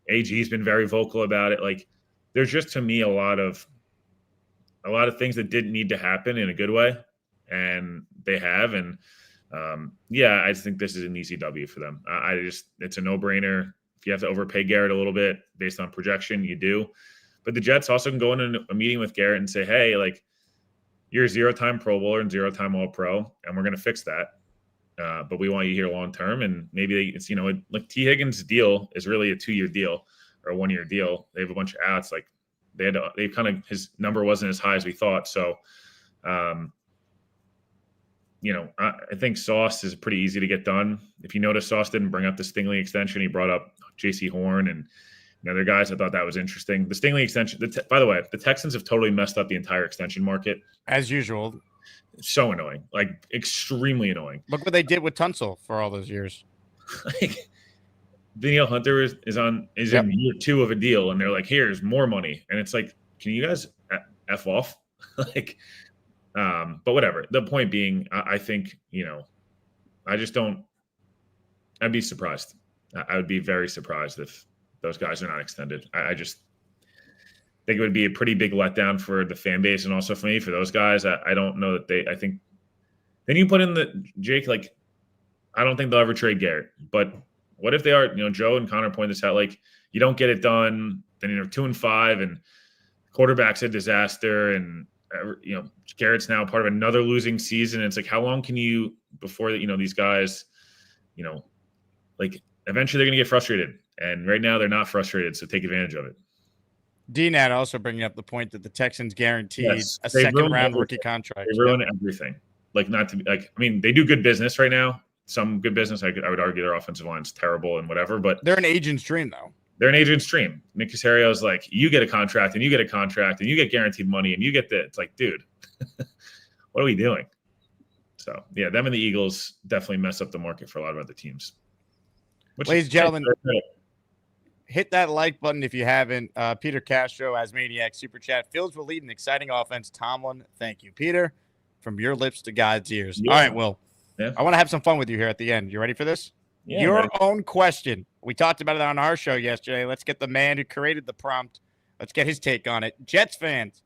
AG's been very vocal about it. Like, there's just, to me, a lot of things that didn't need to happen in a good way, and they have. And yeah, I just think this is an easy W for them. It's a no-brainer. If you have to overpay Garrett a little bit based on projection, you do. But the Jets also can go in a meeting with Garrett and say, hey, like, you're a 0-time Pro Bowler and 0-time All-Pro, and we're going to fix that. But we want you here long-term. And maybe it's, like T. Higgins' deal is really a 2-year deal or a 1-year deal. They have a bunch of outs. Like, his number wasn't as high as we thought. So, I think Sauce is pretty easy to get done. If you notice, Sauce didn't bring up the Stingley extension. He brought up J.C. Horn and other guys. I thought that was interesting. The Stingley extension, by the way, the Texans have totally messed up the entire extension market. As usual. So annoying, like extremely annoying. Look what they did with Tunsil for all those years. Like, Danielle Hunter is in year 2 of a deal, and they're like, here's more money. And it's like, can you guys F off? Like, but whatever. The point being, I think, I just don't, I'd be surprised. I would be very surprised if those guys are not extended. I just think it would be a pretty big letdown for the fan base, and also for me, for those guys. I don't know that I think then you put in the Jake, like, I don't think they'll ever trade Garrett, but what if they are, Joe and Connor point this out, like, you don't get it done, then you're 2-5 and quarterback's a disaster, and Garrett's now part of another losing season. It's like, how long can you, before these guys, like, eventually they're going to get frustrated, and right now they're not frustrated, so take advantage of it. DNAT also bringing up the point that the Texans guaranteed a second-round rookie contract. They ruin everything. Like, not to be like, I mean, they do good business right now. Some good business. I would argue their offensive line's terrible and whatever, but they're an agent's dream, though. They're an agent's dream. Nick Caserio's like, you get a contract, and you get a contract, and you get guaranteed money, and you get the. It's like, dude, what are we doing? So yeah, them and the Eagles definitely mess up the market for a lot of other teams. Ladies and gentlemen, hit that like button if you haven't. Peter Castro, Asmaniac Super Chat. Fields will lead an exciting offense. Tomlin, thank you, Peter. From your lips to God's ears. Yeah. All right, Will. Yeah. I want to have some fun with you here at the end. You ready for this? Yeah, your own question. We talked about it on our show yesterday. Let's get the man who created the prompt. Let's get his take on it. Jets fans,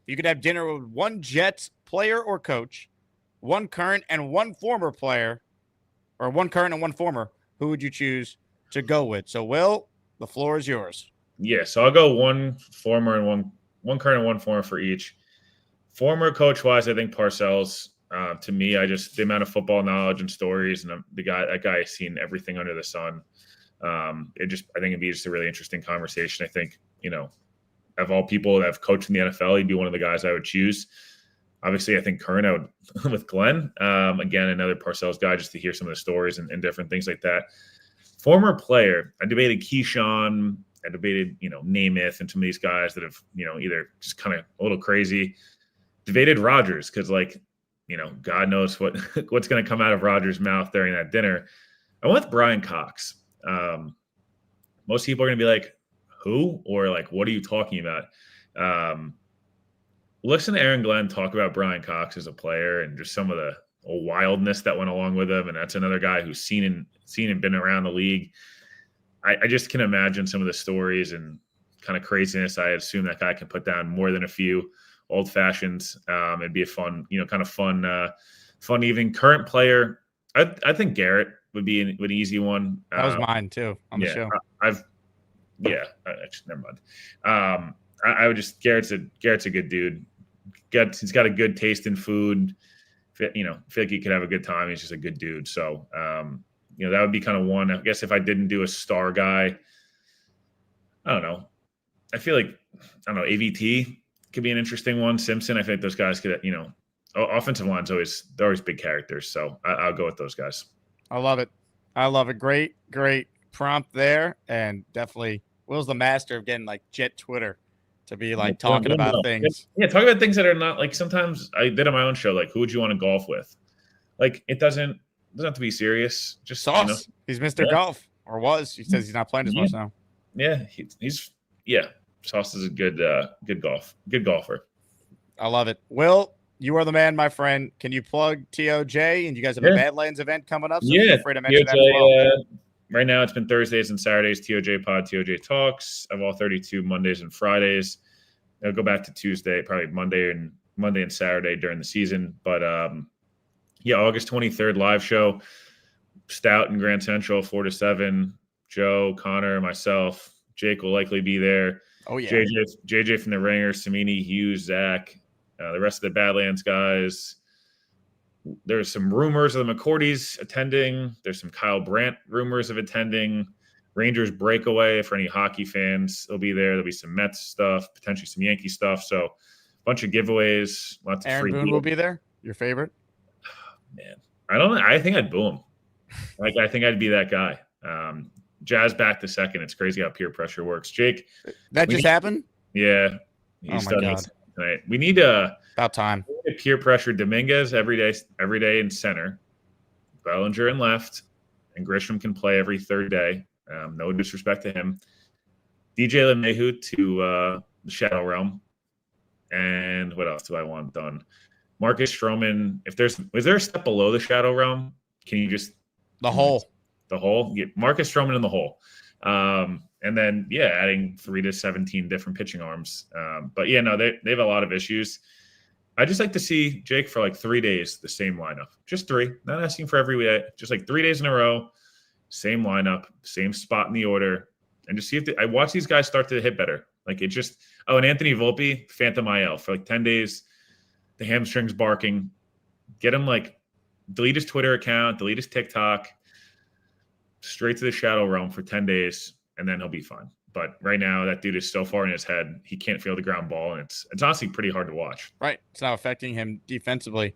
if you could have dinner with one Jets player or coach, one current and one former player, or one current and one former, who would you choose to go with? So, Will, the floor is yours. Yeah, so I'll go one former and one current and one former for each. Former coach-wise, I think Parcells. To me, the amount of football knowledge and stories, and that guy has seen everything under the sun. I think it'd be just a really interesting conversation. I think, of all people that have coached in the NFL, he'd be one of the guys I would choose. Obviously, I think current, I would with Glenn. Again, another Parcells guy, just to hear some of the stories and different things like that. Former player, I debated Keyshawn, I debated, Namath, and some of these guys that have, either just kind of a little crazy. Debated Rodgers, because God knows what's going to come out of Rodgers' mouth during that dinner. I went with Brian Cox. Most people are going to be like, who? Or like, what are you talking about? Listen to Aaron Glenn talk about Brian Cox as a player and just some of the wildness that went along with him. And that's another guy who's seen and been around the league. I just can imagine some of the stories and kind of craziness. I assume that guy can put down more than a few old fashions. It'd be a fun, kind of fun evening. Current player, I think Garrett would be an easy one. That was mine too on the show. Actually, never mind. I would just Garrett's a good dude. He's got a good taste in food. Feel like he could have a good time. He's just a good dude. So that would be kind of one. I guess if I didn't do a star guy, I don't know. I feel like AVT could be an interesting one. Simpson, I think those guys could, offensive line's they're always big characters. So I'll go with those guys. I love it. Great prompt there. And definitely Will's the master of getting like Jet Twitter to be like talking about things. Yeah. Talking about things that are not like, sometimes I did on my own show, like, who would you want to golf with? Like, it doesn't have to be serious. Just Sauce. He's Mr. Golf, or was. He says he's not playing as much now. Yeah. Sauce is a good golfer. I love it. Will, you are the man, my friend. Can you plug TOJ? And you guys have a Badlands event coming up, so feel free to mention that as well. right now it's been Thursdays and Saturdays, TOJ Pod, TOJ Talks. I've all 32 Mondays and Fridays. I'll go back to Tuesday, probably Monday and Saturday during the season. But yeah, August 23rd live show, Stout and Grand Central, 4 to 7. Joe, Connor, myself, Jake will likely be there. Oh yeah, JJ from the Ringer, Samini, Hughes, Zach, the rest of the Badlands guys. There's some rumors of the McCourties attending. There's some Kyle Brandt rumors of attending. Rangers breakaway for any hockey fans. They'll be there. There'll be some Mets stuff, potentially some Yankee stuff. So a bunch of giveaways, lots of Aaron free. Boone will be there. Your favorite? Man, I don't know. I think I'd boo him. I think I'd be that guy. Jazz back to second. It's crazy how peer pressure works. Jake, that just happened? Yeah. Oh my God. Tonight. We need about time. Peer pressure Dominguez every day in center. Bellinger in left, and Grisham can play every third day. No disrespect to him. DJ LeMahieu to the Shadow Realm. And what else do I want done? Marcus Stroman. Is there a step below the Shadow Realm? Can you just the hole? The hole. Get Marcus Stroman in the hole. And then adding 3 to 17 different pitching arms. But they have a lot of issues. I just like to see Jake for like 3 days, the same lineup. Just 3. Not asking for every week. Just like 3 days in a row, same lineup, same spot in the order, and just see if I watch these guys start to hit better. Like it just and Anthony Volpe, Phantom IL for like 10 days. The hamstrings barking. Get him delete his Twitter account, delete his TikTok, straight to the Shadow Realm for 10 days, and then he'll be fine. But right now, that dude is so far in his head, he can't feel the ground ball, and it's honestly pretty hard to watch. Right. It's now affecting him defensively.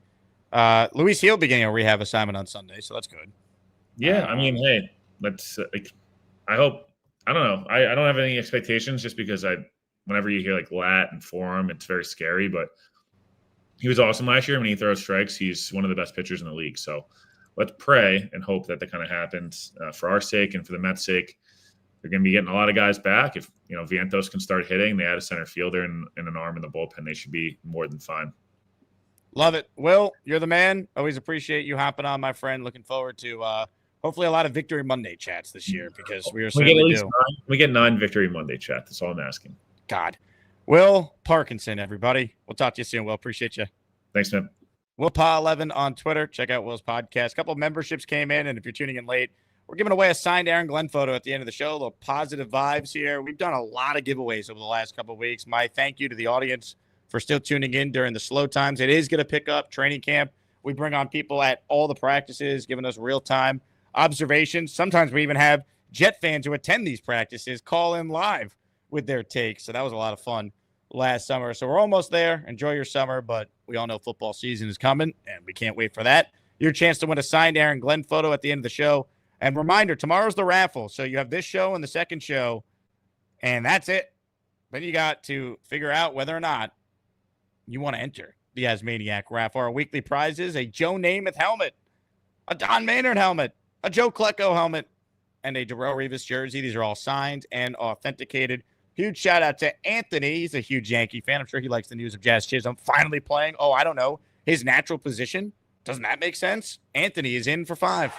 Luis Heel beginning a rehab assignment on Sunday, so that's good. Yeah, I mean, hey, let's I hope – I don't know. I don't have any expectations just because whenever you hear lat and forearm, it's very scary. But he was awesome last year. When he throws strikes, he's one of the best pitchers in the league. So let's pray and hope that kind of happens for our sake and for the Mets' sake. They're going to be getting a lot of guys back. If Vientos can start hitting, they add a center fielder and an arm in the bullpen, they should be more than fine. Love it. Will, you're the man. Always appreciate you hopping on, my friend. Looking forward to hopefully a lot of Victory Monday chats this year because we get 9 Victory Monday chat. That's all I'm asking. God. Will Parkinson, everybody. We'll talk to you soon. Will, appreciate you. Thanks, man. Will Pa 11 on Twitter. Check out Will's podcast. A couple of memberships came in, and if you're tuning in late, we're giving away a signed Aaron Glenn photo at the end of the show. A little positive vibes here. We've done a lot of giveaways over the last couple of weeks. My thank you to the audience for still tuning in during the slow times. It is going to pick up training camp. We bring on people at all the practices, giving us real-time observations. Sometimes we even have Jet fans who attend these practices call in live with their takes. So that was a lot of fun last summer. So we're almost there. Enjoy your summer, but we all know football season is coming, and we can't wait for that. Your chance to win a signed Aaron Glenn photo at the end of the show. And reminder, tomorrow's the raffle. So you have this show and the second show, and that's it. Then you got to figure out whether or not you want to enter the Asmaniac raffle. Our weekly prizes: a Joe Namath helmet, a Don Maynard helmet, a Joe Klecko helmet, and a Darrell Revis jersey. These are all signed and authenticated. Huge shout out to Anthony. He's a huge Yankee fan. I'm sure he likes the news of Jazz Chisholm finally playing. Oh, I don't know. His natural position. Doesn't that make sense? Anthony is in for 5.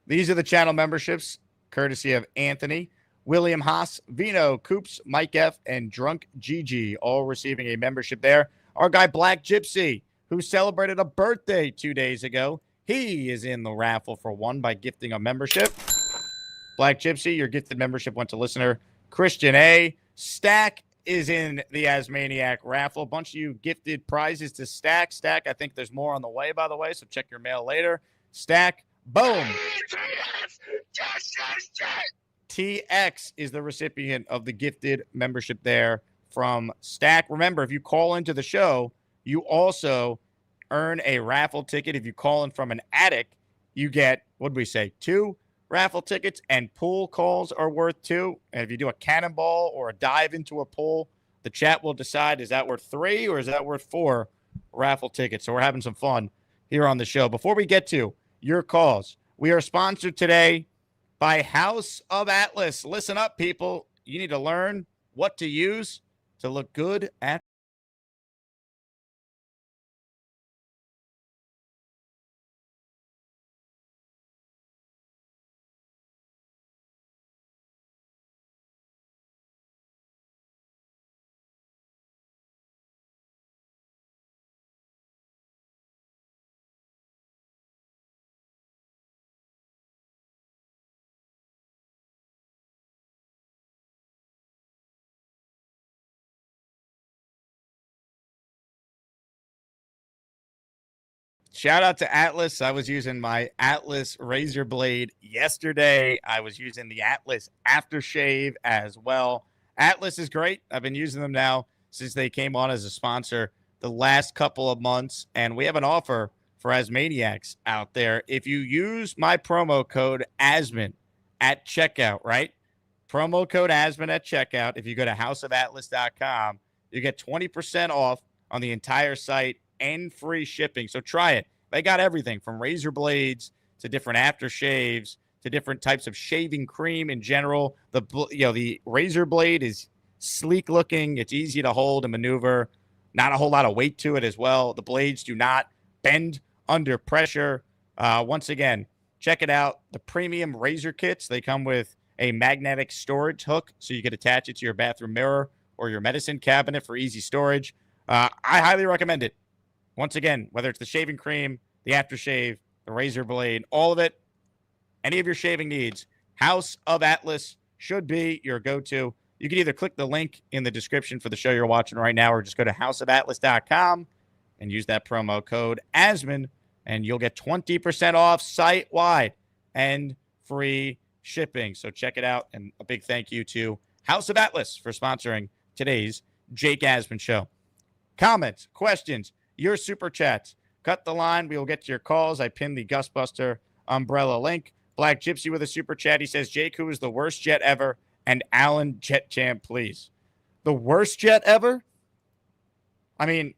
These are the channel memberships, courtesy of Anthony, William Haas, Vino, Coops, Mike F., and Drunk GG, all receiving a membership there. Our guy Black Gypsy, who celebrated a birthday 2 days ago, he is in the raffle for 1 by gifting a membership. Black Gypsy, your gifted membership went to listener Christian A. Stack is in the Asmaniac raffle. A bunch of you gifted prizes to Stack. Stack, I think there's more on the way, by the way, so check your mail later. Stack, boom. TX is the recipient of the gifted membership there from Stack. Remember, if you call into the show, you also earn a raffle ticket. If you call in from an attic, you get, what did we say, 2 raffle tickets, and pool calls are worth 2. And if you do a cannonball or a dive into a pool, the chat will decide, is that worth 3 or is that worth 4 raffle tickets? So we're having some fun here on the show. Before we get to your calls, we are sponsored today by House of Atlas. Listen up, people. You need to learn what to use to look good at Shout out to Atlas. I was using my Atlas razor blade yesterday. I was using the Atlas aftershave as well. Atlas is great. I've been using them now since they came on as a sponsor the last couple of months. And we have an offer for Asmaniacs out there. If you use my promo code Asman at checkout, right? Promo code Asman at checkout. If you go to houseofatlas.com, you get 20% off on the entire site and free shipping. So try it. They got everything from razor blades to different aftershaves to different types of shaving cream in general. The razor blade is sleek looking. It's easy to hold and maneuver. Not a whole lot of weight to it as well. The blades do not bend under pressure. Once again, check it out. The premium razor kits, they come with a magnetic storage hook so you can attach it to your bathroom mirror or your medicine cabinet for easy storage. I highly recommend it. Once again, whether it's the shaving cream, the aftershave, the razor blade, all of it, any of your shaving needs, House of Atlas should be your go-to. You can either click the link in the description for the show you're watching right now or just go to houseofatlas.com and use that promo code Asman, and you'll get 20% off site-wide and free shipping. So check it out, and a big thank you to House of Atlas for sponsoring today's Jake Asman Show. Comments, questions, your super chats. Cut the line. We will get to your calls. I pinned the Gustbuster umbrella link. Black Gypsy with a super chat. He says, Jake, who is the worst Jet ever? And Alan Jet Champ, please. The worst Jet ever? I mean,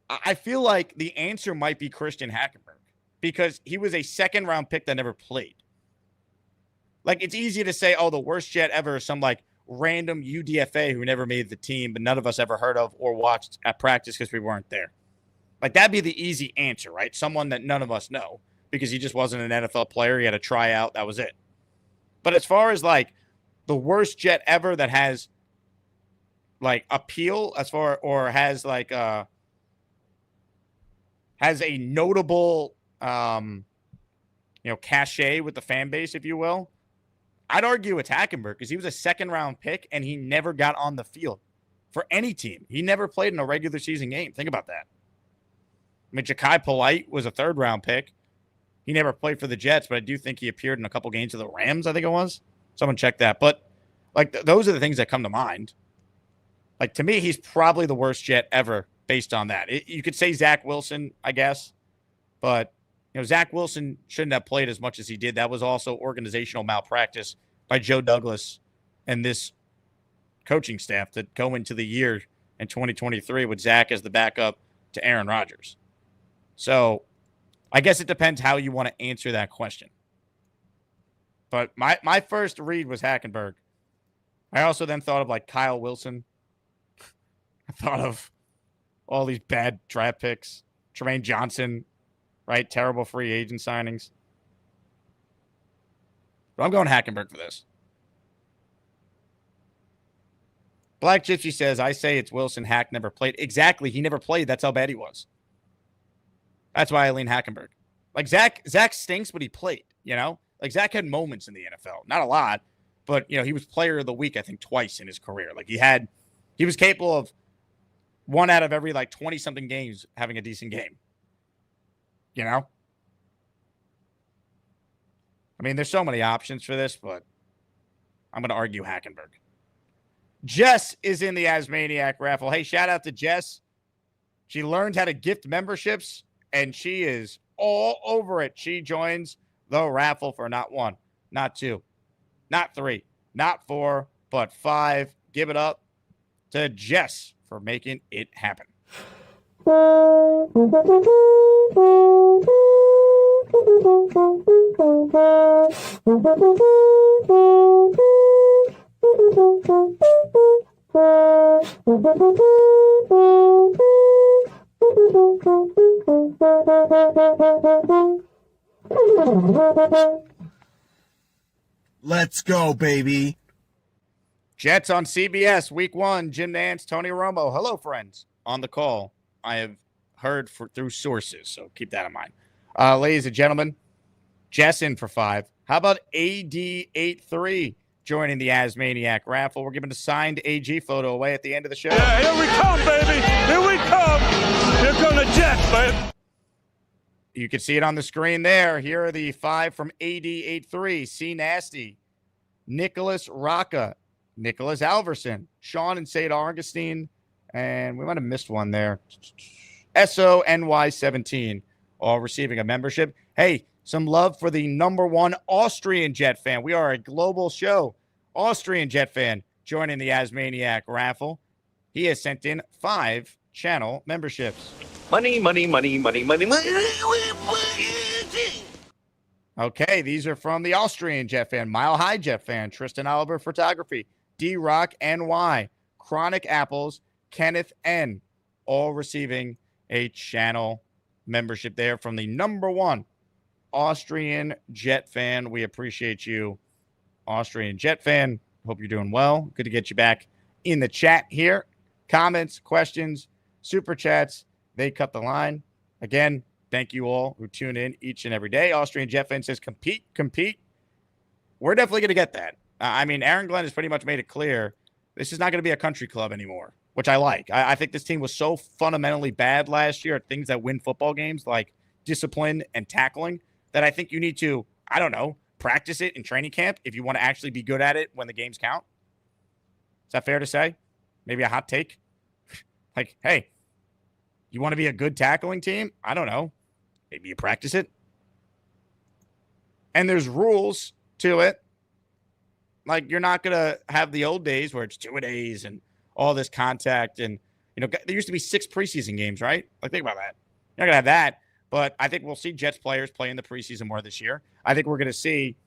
I feel like the answer might be Christian Hackenberg because he was a second-round pick that never played. Like, it's easy to say, oh, the worst Jet ever is some, like, random UDFA who never made the team, but none of us ever heard of or watched at practice because we weren't there. Like, that'd be the easy answer, right? Someone that none of us know because he just wasn't an NFL player. He had a tryout. That was it. But as far as, like, the worst Jet ever that has, like, appeal or has, like, has a notable, cachet with the fan base, if you will, I'd argue it's Hackenberg because he was a second-round pick and he never got on the field for any team. He never played in a regular season game. Think about that. I mean, Ja'Kai Polite was a third-round pick. He never played for the Jets, but I do think he appeared in a couple games of the Rams, I think it was. Someone check that. But, like, those are the things that come to mind. Like, to me, he's probably the worst Jet ever based on that. You could say Zach Wilson, I guess. But, Zach Wilson shouldn't have played as much as he did. That was also organizational malpractice by Joe Douglas and this coaching staff that go into the year in 2023 with Zach as the backup to Aaron Rodgers. So I guess it depends how you want to answer that question. But my first read was Hackenberg. I also then thought of, like, Kyle Wilson. I thought of all these bad draft picks. Tremaine Johnson, right? Terrible free agent signings. But I'm going Hackenberg for this. Black Gypsy says, I say it's Wilson. Hack never played. Exactly. He never played. That's how bad he was. That's why I lean Hackenberg. Like, Zach stinks, but he played, Like, Zach had moments in the NFL. Not a lot, but, he was player of the week, I think, twice in his career. Like, he was capable of one out of every, like, 20-something games having a decent game. I mean, there's so many options for this, but I'm going to argue Hackenberg. Jess is in the Asmaniac raffle. Hey, shout out to Jess. She learned how to gift memberships, and she is all over it. She joins the raffle for not one, not two, not three, not four, but 5. Give it up to Jess for making it happen. Let's go, baby. Jets on CBS, week 1, Jim Nantz, Tony Romo. Hello, friends. On the call, I have heard through sources, so keep that in mind. Ladies and gentlemen, Jess in for 5. How about AD83 joining the Asmaniac raffle? We're giving a signed AG photo away at the end of the show. Yeah, here we come, baby. Here we come. Here come the Jets. saying? You can see it on the screen there. Here are the 5 from AD83, C Nasty, Nicholas Rocca, Nicholas Alverson, Sean and St. Augustine, and we might have missed one there. SONY17, all receiving a membership. Hey, some love for the #1 Austrian Jet fan. We are a global show. Austrian Jet fan joining the AsmanJake raffle. He has sent in 5 channel memberships. Money. Okay, these are from the Austrian Jet fan, Mile High Jet fan, Tristan Oliver Photography, D-Rock NY, Chronic Apples, Kenneth N, all receiving a channel membership there from the #1 Austrian Jet fan. We appreciate you, Austrian Jet fan. Hope you're doing well. Good to get you back in the chat here. Comments, questions, super chats, they cut the line. Again, thank you all who tune in each and every day. Austrian Jet fan says, compete. We're definitely going to get that. I mean, Aaron Glenn has pretty much made it clear this is not going to be a country club anymore, which I like. I think this team was so fundamentally bad last year at things that win football games, like discipline and tackling, that I think you need to, I don't know, practice it in training camp if you want to actually be good at it when the games count. Is that fair to say? Maybe a hot take? Like, hey, you want to be a good tackling team? I don't know. Maybe you practice it. And there's rules to it. Like, you're not going to have the old days where it's 2-a-days and all this contact. And, you know, there used to be 6 preseason games, right? Like, think about that. You're not going to have that. But I think we'll see Jets players play in the preseason more this year. I think we're going to see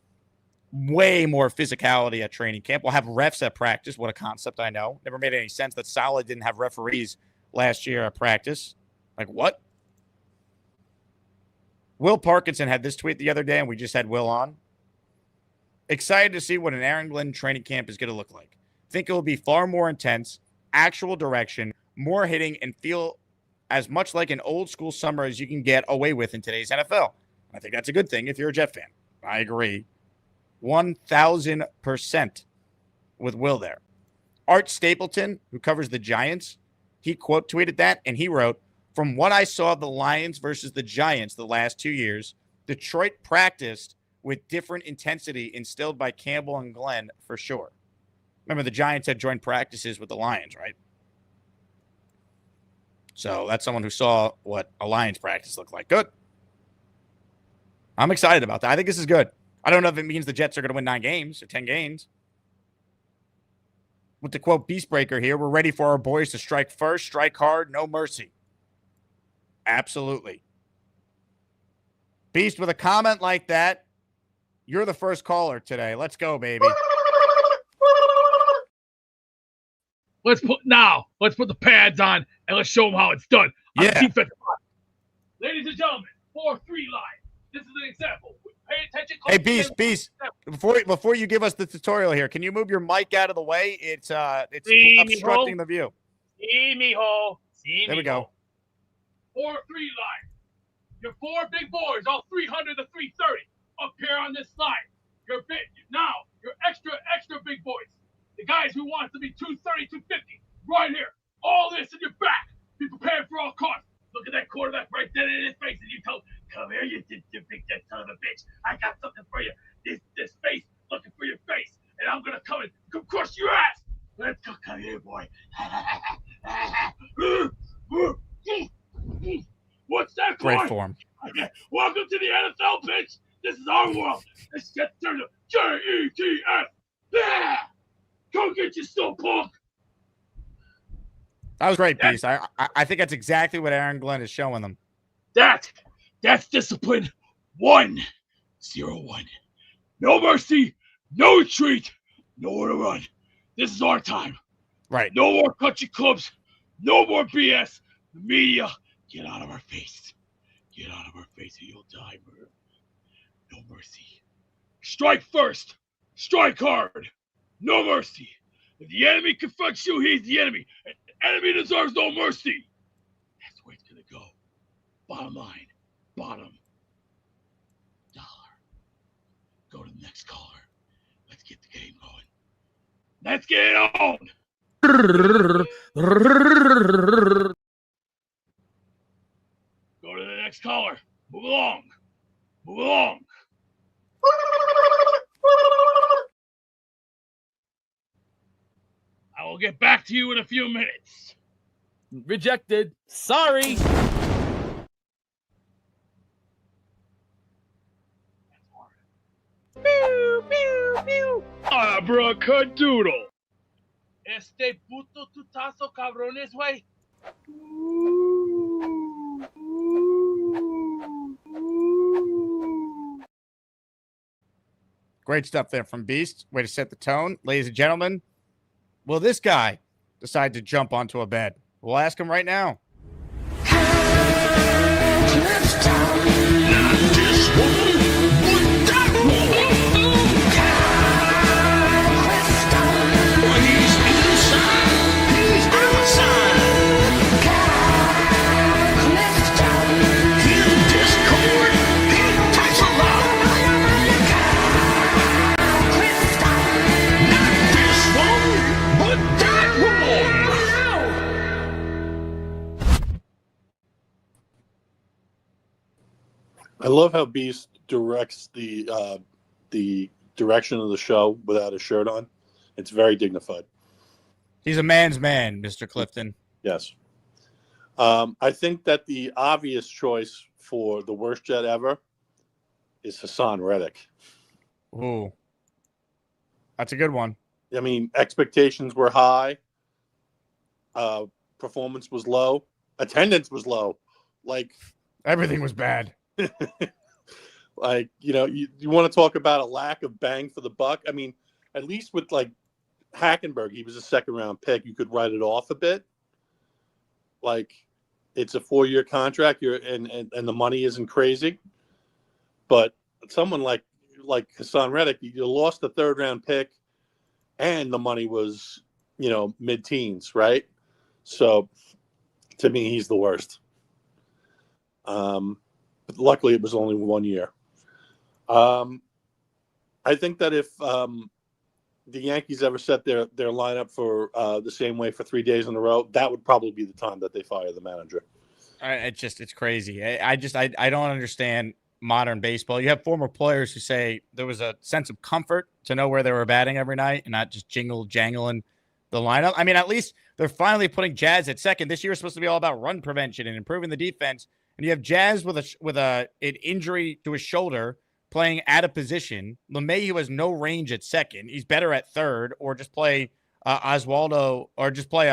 way more physicality at training camp. We'll have refs at practice. What a concept, I know. Never made any sense that Saleh didn't have referees last year at practice. Like, what? Will Parkinson had this tweet the other day, and we just had Will on. Excited to see what an Aaron Glenn training camp is going to look like. Think it will be far more intense, actual direction, more hitting, and feel as much like an old school summer as you can get away with in today's NFL. I think that's a good thing if you're a Jet fan. I agree 1,000% with Will there. Art Stapleton, who covers the Giants, he quote tweeted that, and he wrote, "From what I saw of the Lions versus the Giants the last 2 years, Detroit practiced with different intensity instilled by Campbell and Glenn for sure." Remember, the Giants had joint practices with the Lions, right? So that's someone who saw what a Lions practice looked like. Good. I'm excited about that. I think this is good. I don't know if it means the Jets are going to win 9 games or 10 games. With the quote Beastbreaker here, we're ready for our boys to strike first, strike hard, no mercy. Absolutely. Beast, with a comment like that, you're the first caller today. Let's go, baby. Let's put the pads on and let's show them how it's done. Yeah. Ladies and gentlemen, 4-3 line. This is an example. Pay attention. Hey, Beast. Before you give us the tutorial here, can you move your mic out of the way? It's obstructing the view. See me, ho. There we go. 4-3 line. Your 4 big boys, all 300 to 330, up here on this slide. You're extra big boys. The guys who want to be 230, 250, right here. All this in your back. Be prepared for all costs. Look at that quarterback right there in his face, and you tell him, "Come here, you big dead son of a bitch. I got something for you. This face looking for your face, and I'm gonna come crush your ass. Let's go, come here, boy." What's that? Great form. Welcome to the NFL, bitch. This is our world. Let's get turned up. JETS. Yeah. Go get your still punk. That was great, Beast. I think that's exactly what Aaron Glenn is showing them. That's discipline 1-0-1. No mercy, no retreat, nowhere to run. This is our time. Right. No more country clubs, no more BS. The media, get out of our face. Get out of our face or you'll die, bro. No mercy. Strike first. Strike hard. No mercy. If the enemy confronts you, he's the enemy. And the enemy deserves no mercy. That's where it's going to go. Bottom line. Bottom dollar. Go to the next caller. Let's get the game going. Let's get it on. Go to the next caller. Move along. Move along. I will get back to you in a few minutes. Rejected. Sorry. Pew, pew, pew. Abracadoodle. Este puto tutazo cabrones, güey. Great stuff there from Beast. Way to set the tone. Ladies and gentlemen, will this guy decide to jump onto a bed? We'll ask him right now. I love how Beast directs the direction of the show without a shirt on. It's very dignified. He's a man's man, Mr. Clifton. Yes. I think that the obvious choice for the worst Jet ever is Hassan Reddick. Ooh. That's a good one. I mean, expectations were high. Performance was low. Attendance was low. Like, everything was bad. Like, you want to talk about a lack of bang for the buck. I mean, at least with like Hackenberg, he was a second-round pick. You could write it off a bit. Like, it's a 4-year contract, and the money isn't crazy. But someone like Hassan Reddick, you lost the 3rd-round pick, and the money was, mid-teens, right? So, to me, he's the worst. But luckily, it was only 1 year. I think that if the Yankees ever set their lineup for the same way for 3 days in a row, that would probably be the time that they fire the manager. It's crazy. I don't understand modern baseball. You have former players who say there was a sense of comfort to know where they were batting every night and not just jangling the lineup. I mean, at least they're finally putting Jazz at second. This year is supposed to be all about run prevention and improving the defense. And you have Jazz with an injury to his shoulder playing out of position. LeMahieu has no range at second. He's better at third, or just play Oswaldo, or just play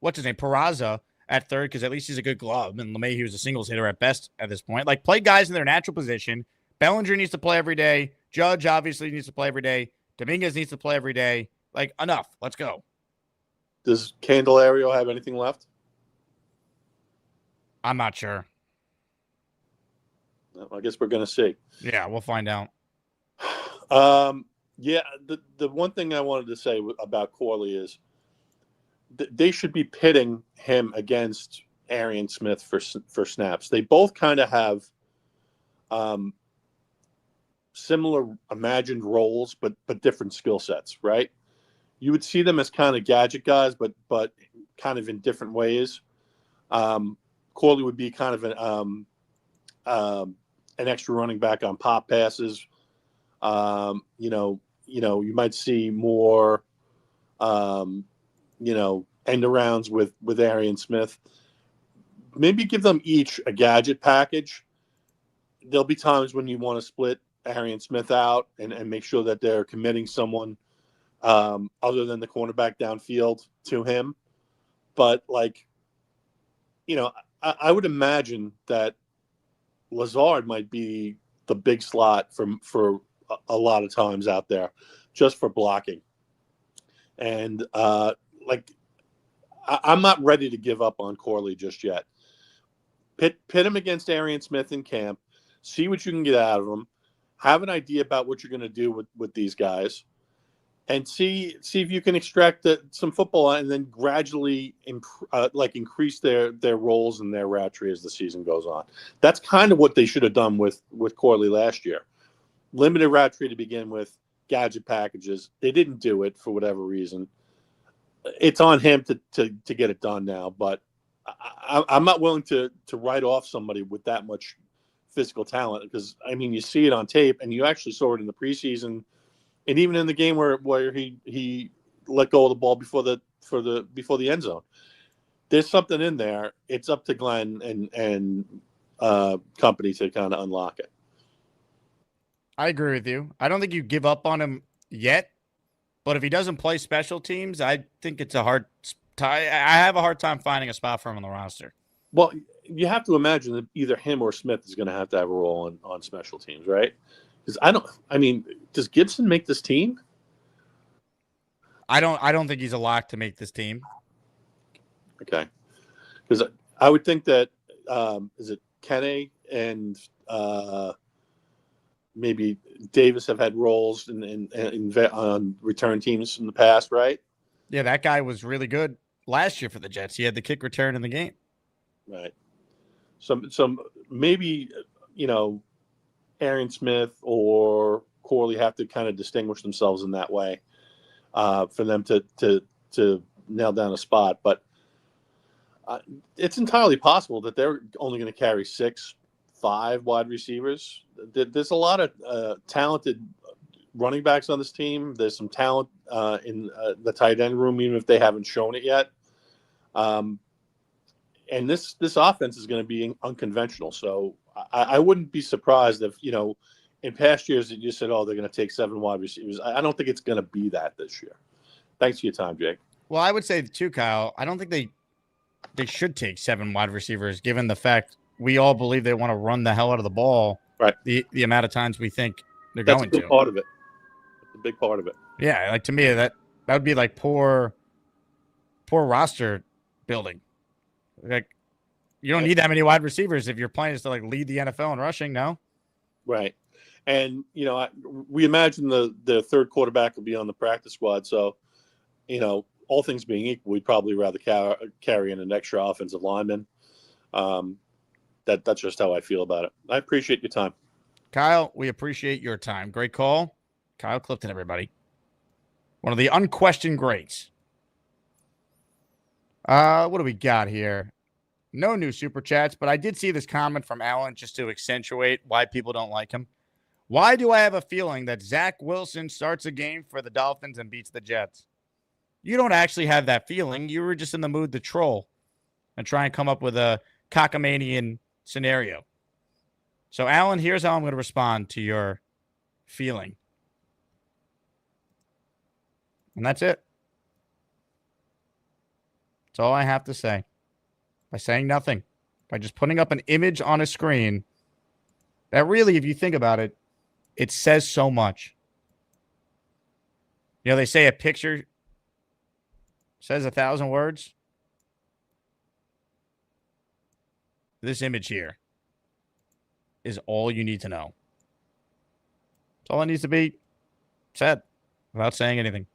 Peraza at third, because at least he's a good glove. And LeMahieu is a singles hitter at best at this point. Like, play guys in their natural position. Bellinger needs to play every day. Judge obviously needs to play every day. Dominguez needs to play every day. Like, enough. Let's go. Does Candelario have anything left? I'm not sure. I guess we're going to see. Yeah, we'll find out. Yeah, the one thing I wanted to say about Corley is they should be pitting him against Arian Smith for snaps. They both kind of have similar imagined roles, but different skill sets, right? You would see them as kind of gadget guys, but kind of in different ways. Corley would be kind of an extra running back on pop passes. You might see more, end arounds with Arian Smith. Maybe give them each a gadget package. There'll be times when you want to split Arian Smith out and make sure that they're committing someone other than the cornerback downfield to him. But I would imagine that Lazard might be the big slot for a lot of times out there, just for blocking. And I'm not ready to give up on Corley just yet. Pit him against Arian Smith in camp. See what you can get out of him. Have an idea about what you're going to do with these guys, and see if you can extract some football and then gradually increase their roles and their route tree as the season goes on. That's kind of what they should have done with Corley last year. Limited route tree to begin with, gadget packages. They didn't do it for whatever reason. It's on him to get it done now, but I'm not willing to write off somebody with that much physical talent because I mean you see it on tape and you actually saw it in the preseason and even in the game where he let go of the ball before the end zone. There's something in there. It's up to Glenn and company to kind of unlock it. I agree with you. I don't think you give up on him yet, but if he doesn't play special teams, I think it's a hard I have a hard time finding a spot for him on the roster. Well, you have to imagine that either him or Smith is going to have a role on special teams, right? Because does Gibson make this team? I don't think he's a lock to make this team. Okay, because I would think that is it Kenne and maybe Davis have had roles on return teams in the past, right? Yeah, that guy was really good last year for the Jets. He had the kick return in the game. Right. Some maybe Aaron Smith or Corley have to kind of distinguish themselves in that way for them to nail down a spot. But it's entirely possible that they're only going to carry 6-5 wide receivers. There's a lot of talented running backs on this team. There's some talent in the tight end room, even if they haven't shown it yet. And this offense is going to be unconventional. So I wouldn't be surprised if, in past years that you said, oh, they're going to take 7 wide receivers. I don't think it's going to be that this year. Thanks for your time, Jake. Well, I would say too, Kyle, I don't think they should take 7 wide receivers, given the fact we all believe they want to run the hell out of the ball. Right. The amount of times we think they're That's going a big to. part of it. That's a big part of it. Yeah, like to me that would be like poor roster building. Like you don't need that many wide receivers if your plan is to like lead the NFL in rushing. No. Right. And, we imagine the third quarterback will be on the practice squad. So, all things being equal, we'd probably rather carry in an extra offensive lineman. That's just how I feel about it. I appreciate your time. Kyle, we appreciate your time. Great call. Kyle Clifton, everybody. One of the unquestioned greats. What do we got here? No new super chats, but I did see this comment from Alan just to accentuate why people don't like him. Why do I have a feeling that Zach Wilson starts a game for the Dolphins and beats the Jets? You don't actually have that feeling. You were just in the mood to troll and try and come up with a cockamanian scenario. So, Alan, here's how I'm going to respond to your feeling. And that's it. That's all I have to say. By saying nothing. By just putting up an image on a screen that really, if you think about it, it says so much. They say a picture says 1,000 words. This image here is all you need to know. It's all it needs to be said without saying anything.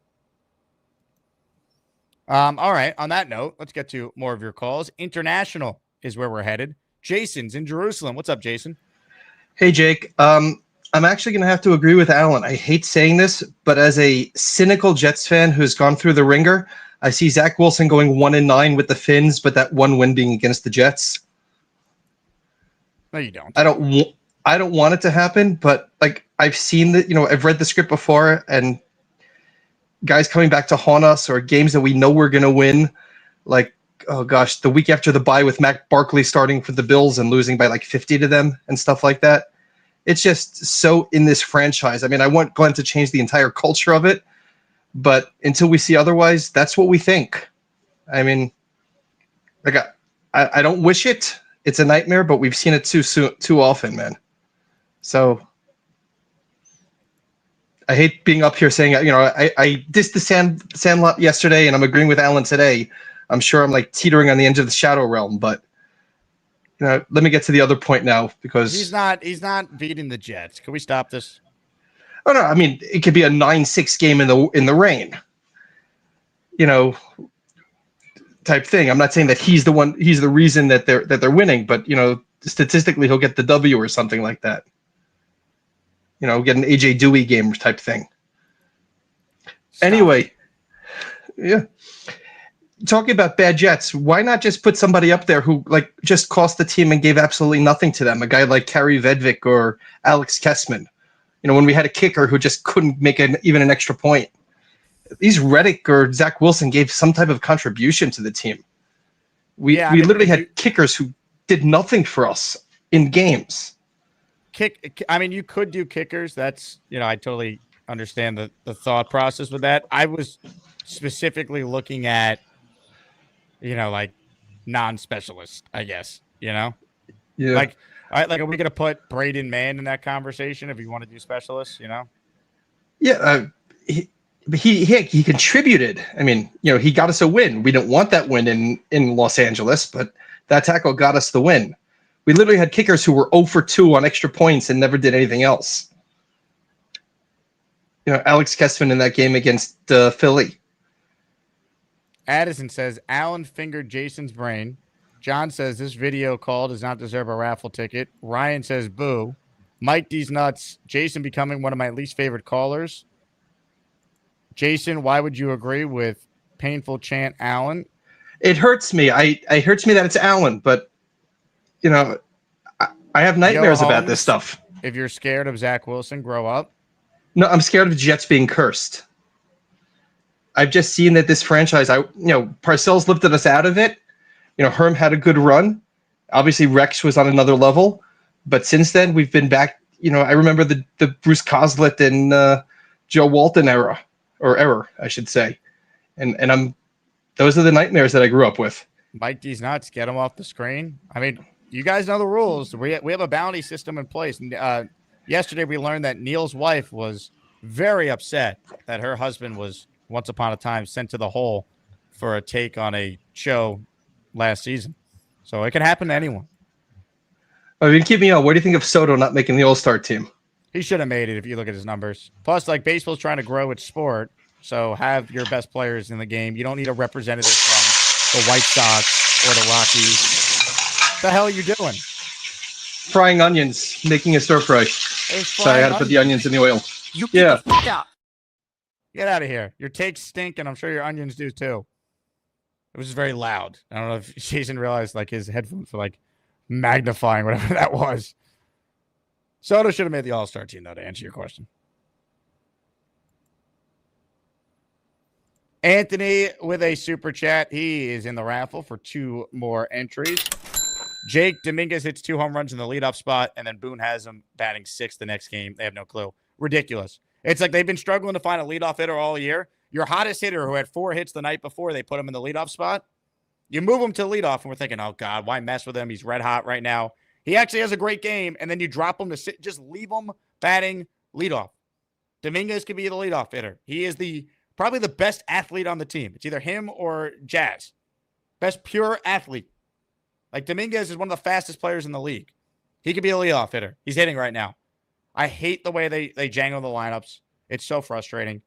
All right. On that note, let's get to more of your calls. International is where we're headed. Jason's in Jerusalem. What's up, Jason? Hey, Jake. I'm actually going to have to agree with Alan. I hate saying this, but as a cynical Jets fan who's gone through the ringer, I see Zach Wilson going 1-9 with the Finns, but that one win being against the Jets. No, you don't. I don't want it to happen, but like I've seen that, I've read the script before, and guys coming back to haunt us or games that we know we're going to win. Like, oh gosh, the week after the bye with Mac Barkley starting for the Bills and losing by like 50 to them and stuff like that. It's just so in this franchise. I mean, I want Glenn to change the entire culture of it, but until we see otherwise, that's what we think. I mean, like I don't wish it. It's a nightmare, but we've seen it too often, man. So I hate being up here saying, I dissed the Sandlot yesterday, and I'm agreeing with Alan today. I'm sure I'm like teetering on the edge of the shadow realm, but let me get to the other point now because he's not beating the Jets. Can we stop this? Oh no, I mean it could be a 9-6 game in the rain, type thing. I'm not saying that he's the reason that they're winning, but statistically he'll get the W or something like that. Get an AJ Dewey game type thing. Stop. Anyway, yeah. talking about bad Jets, why not just put somebody up there who like just cost the team and gave absolutely nothing to them? A guy like Kari Vedvik or Alex Kessman. You know, when we had a kicker who just couldn't make even an extra point. These Reddick or Zach Wilson gave some type of contribution to the team. We literally had kickers who did nothing for us in games. I mean, you could do kickers. That's, I totally understand the thought process with that. I was specifically looking at, like non-specialist, I guess, Yeah. Like, are we going to put Braden Mann in that conversation if you want to do specialists, Yeah. He contributed. I mean, he got us a win. We didn't want that win in Los Angeles, but that tackle got us the win. We literally had kickers who were 0 for 2 on extra points and never did anything else. Alex Kessman in that game against Philly. Addison says, Allen fingered Jason's brain. John says, this video call does not deserve a raffle ticket. Ryan says, boo. Mike D's nuts. Jason becoming one of my least favorite callers. Jason, why would you agree with painful chant Allen? It hurts me. It hurts me that it's Allen, but I have nightmares about this stuff. If you're scared of Zach Wilson, grow up. No, I'm scared of the Jets being cursed. I've just seen that this franchise, Parcells lifted us out of it. Herm had a good run. Obviously, Rex was on another level. But since then, we've been back. I remember the Bruce Coslett and Joe Walton era, or error, I should say. And those are the nightmares that I grew up with. Mike D's nuts. Get him off the screen. I mean, you guys know the rules. We have a bounty system in place. Yesterday, we learned that Neil's wife was very upset that her husband was once upon a time sent to the hole for a take on a show last season. So it can happen to anyone. I mean, keep me on. What do you think of Soto not making the All-Star team? He should have made it if you look at his numbers. Plus, baseball's trying to grow its sport. So have your best players in the game. You don't need a representative from the White Sox or the Rockies. What the hell are you doing? Frying onions, making a stir fry. Sorry, I had to put the onions in the oil. You get the fuck out. Get out of here. Your takes stink, and I'm sure your onions do too. It was very loud. I don't know if Jason realized his headphones were magnifying whatever that was. Soto should have made the All-Star team, though, to answer your question. Anthony with a super chat. He is in the raffle for 2 more entries. Jake Dominguez hits 2 home runs in the leadoff spot, and then Boone has him batting 6th the next game. They have no clue. Ridiculous. It's like they've been struggling to find a leadoff hitter all year. Your hottest hitter who had 4 hits the night before, they put him in the leadoff spot. You move him to leadoff, and we're thinking, oh, God, why mess with him? He's red hot right now. He actually has a great game, and then you drop him to sit. Just leave him batting leadoff. Dominguez could be the leadoff hitter. He is probably the best athlete on the team. It's either him or Jazz. Best pure athlete. Dominguez is one of the fastest players in the league. He could be a leadoff hitter. He's hitting right now. I hate the way they jangle the lineups. It's so frustrating.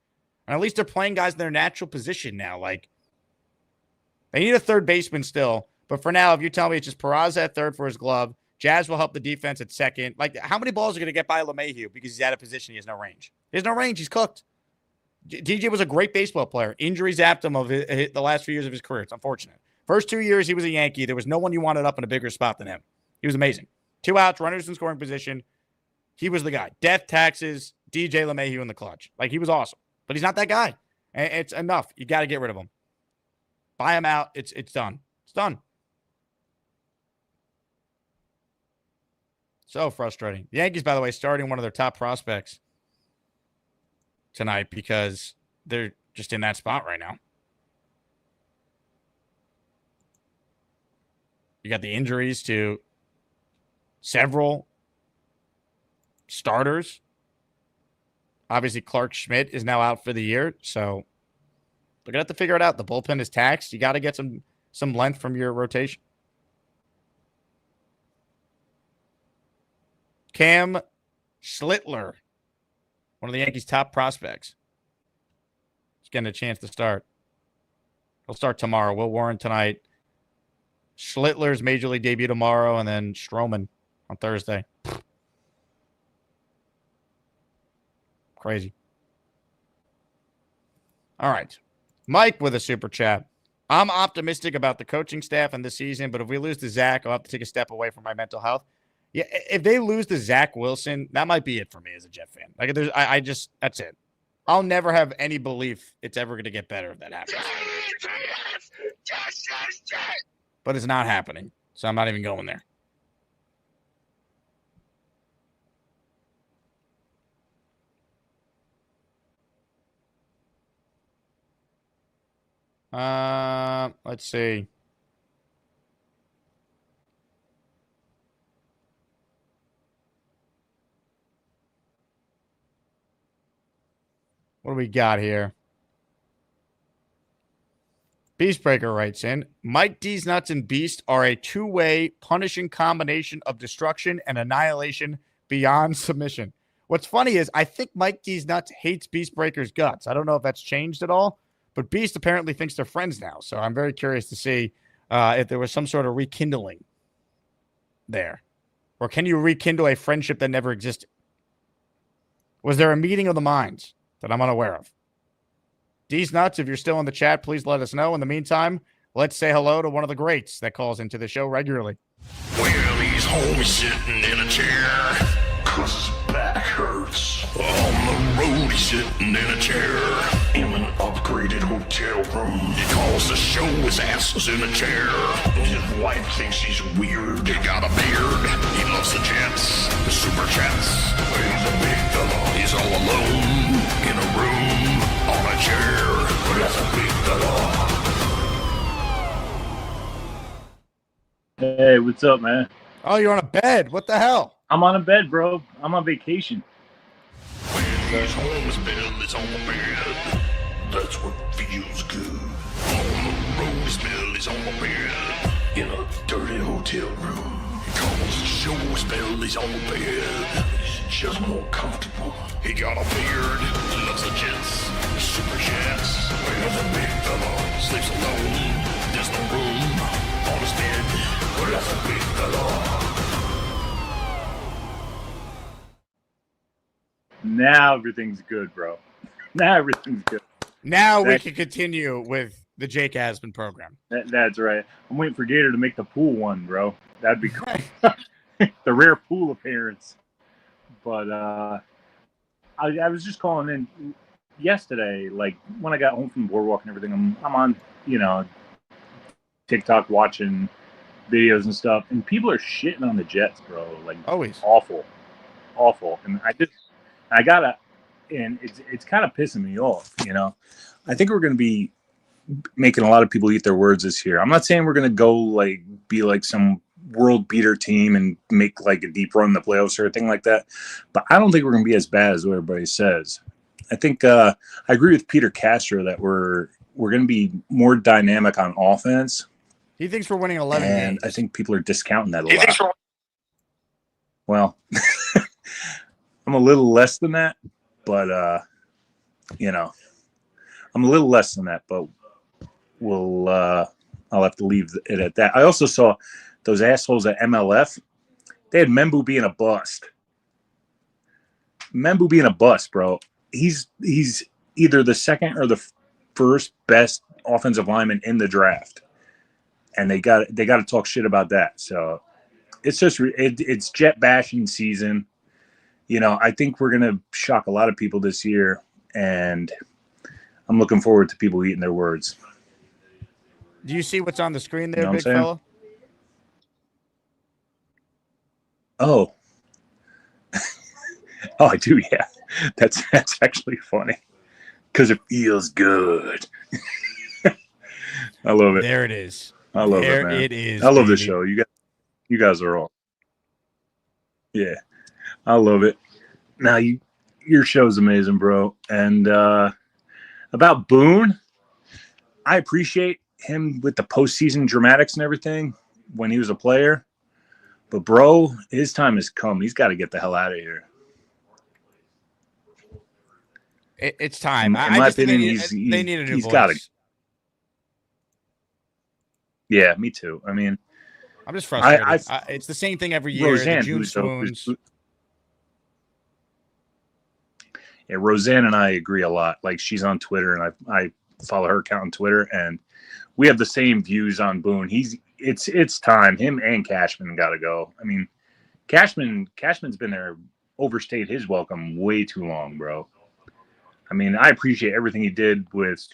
And at least they're playing guys in their natural position now. They need a third baseman still. But for now, if you tell me it's just Peraza at third for his glove, Jazz will help the defense at second. How many balls are going to get by LeMahieu because he's out of position? He has no range. He has no range. He's cooked. DJ was a great baseball player. Injuries zapped him of the last few years of his career. It's unfortunate. First 2 years, he was a Yankee. There was no one you wanted up in a bigger spot than him. He was amazing. 2 outs, runners in scoring position. He was the guy. Death, taxes, DJ LeMahieu in the clutch. He was awesome. But he's not that guy. And it's enough. You got to get rid of him. Buy him out. It's done. It's done. So frustrating. The Yankees, by the way, starting one of their top prospects tonight because they're just in that spot right now. You got the injuries to several starters. Obviously, Clark Schmidt is now out for the year, so they're going to have to figure it out. The bullpen is taxed. You got to get some length from your rotation. Cam Schlittler, one of the Yankees' top prospects. He's getting a chance to start. He'll start tomorrow. Will Warren tonight. Schlittler's major league debut tomorrow, and then Stroman on Thursday. Crazy. All right. Mike with a super chat. I'm optimistic about the coaching staff and the season, but if we lose to Zach, I'll have to take a step away from my mental health. Yeah, if they lose to Zach Wilson, that might be it for me as a Jet fan. Like, I just that's it. I'll never have any belief it's ever going to get better if that happens. But it's not happening, so I'm not even going there. Let's see. What do we got here? Beastbreaker writes in, Mike D's Nuts and Beast are a two-way punishing combination of destruction and annihilation beyond submission. What's funny is I think Mike D's Nuts hates Beastbreaker's guts. I don't know if that's changed at all, but Beast apparently thinks they're friends now. So I'm very curious to see if there was some sort of rekindling there. Or can you rekindle a friendship that never existed? Was there a meeting of the minds that I'm unaware of? D's Nuts, if you're still in the chat, please let us know. In the meantime, let's say hello to one of the greats that calls into the show regularly. Well, he's home sitting in a chair, 'cause his back hurts. On the road, he's sitting in a chair, in an upgraded hotel room. He calls the show his ass is in a chair. His wife thinks he's weird. He got a beard. He loves the Jets, the Super Jets. He's a big fella. He's all alone in a room on a chair. That's a big fella. Hey, what's up, man? Oh, you're on a bed. What the hell? I'm on a bed, bro. I'm on vacation. His home is built, it's on the bed. That's what feels good. On the road, his bill is on the bed. In a dirty hotel room. He calls the show his bill, he's on the bed. He's just more comfortable. He got a beard, he loves the Jets, the Super Jets. He's a big fella, sleeps alone. There's no room on his bed. But that's a big fella. Now everything's good, bro. Now everything's good. Now we can continue with the Jake Asman program. That's right. I'm waiting for Gator to make the pool one, bro. That'd be cool. The rare pool appearance. But I was just calling in yesterday, like when I got home from the boardwalk and everything. I'm on, TikTok watching videos and stuff, and people are shitting on the Jets, bro. Like always, awful. And and it's kind of pissing me off. I think we're going to be making a lot of people eat their words this year. I'm not saying we're going to go be like some world beater team and make like a deep run in the playoffs or anything like that, but I don't think we're going to be as bad as what everybody says. I think I agree with Peter Castro that we're going to be more dynamic on offense. He thinks we're winning 11 and games. I think people are discounting that a lot. Well, I'm a little less than that, but I'm a little less than that, but I'll have to leave it at that. I also saw those assholes at MLF. They had Membu being a bust. Membu being a bust, bro. He's either the second or the first best offensive lineman in the draft, and they got to talk shit about that. So it's just it's Jet bashing season. I think we're gonna shock a lot of people this year, and I'm looking forward to people eating their words. Do you see what's on the screen there, You know big fella? Oh. Oh, I do, yeah. That's actually funny. Because it feels good. I love it. There it is. I love there it, man. It is. I love baby. the show. You guys are all. Yeah. I love it. Now your show's amazing, bro. And about Boone, I appreciate him with the postseason dramatics and everything when he was a player. But, bro, his time has come. He's got to get the hell out of here. It's time. In my opinion, they need a new he's voice. got to. Yeah, me too. I mean, I'm just frustrated. It's the same thing every year. Roseanne, the June swoons. Yeah, Roseanne and I agree a lot. Like, she's on Twitter, and I follow her account on Twitter, and we have the same views on Boone. It's time. Him and Cashman got to go. I mean, Cashman's been there, overstayed his welcome way too long, bro. I mean, I appreciate everything he did with,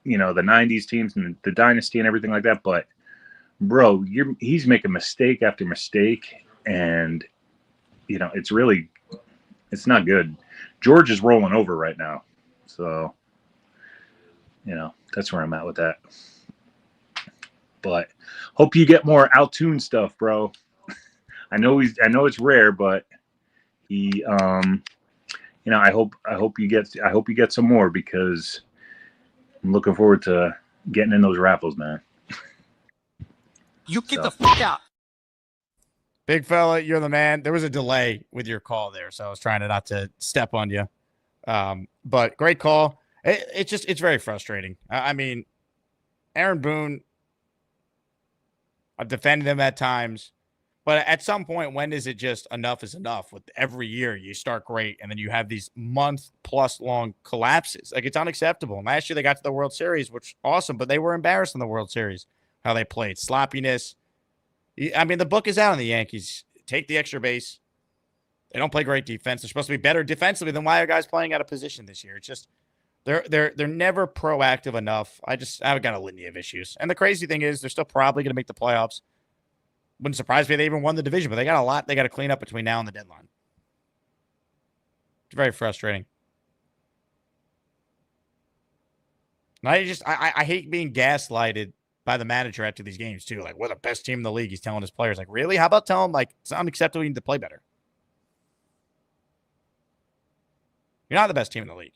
the 90s teams and the dynasty and everything like that. But, bro, he's making mistake after mistake. And, it's not good. George is rolling over right now. So, that's where I'm at with that. But hope you get more Altoon stuff, bro. I know it's rare, but he, I hope you get some more, because I'm looking forward to getting in those raffles, man. You get the fuck out. Big fella, you're the man. There was a delay with your call there, so I was trying not to step on you. But great call. It's very frustrating. I mean, Aaron Boone, I've defended him at times, but at some point, when is it just enough is enough? With every year, you start great, and then you have these month-plus long collapses. Like, it's unacceptable. Last year, they got to the World Series, which awesome, but they were embarrassed in the World Series, how they played. Sloppiness. I mean, the book is out on the Yankees. Take the extra base. They don't play great defense. They're supposed to be better defensively. Then why are guys playing out of position this year? It's just they're never proactive enough. I've got a litany of issues. And the crazy thing is, they're still probably going to make the playoffs. Wouldn't surprise me if they even won the division, but they got a lot they got to clean up between now and the deadline. It's very frustrating. And I hate being gaslighted by the manager after these games too. Like, we're the best team in the league. He's telling his players, like, really? How about tell him, like, it's unacceptable, you need to play better? You're not the best team in the league.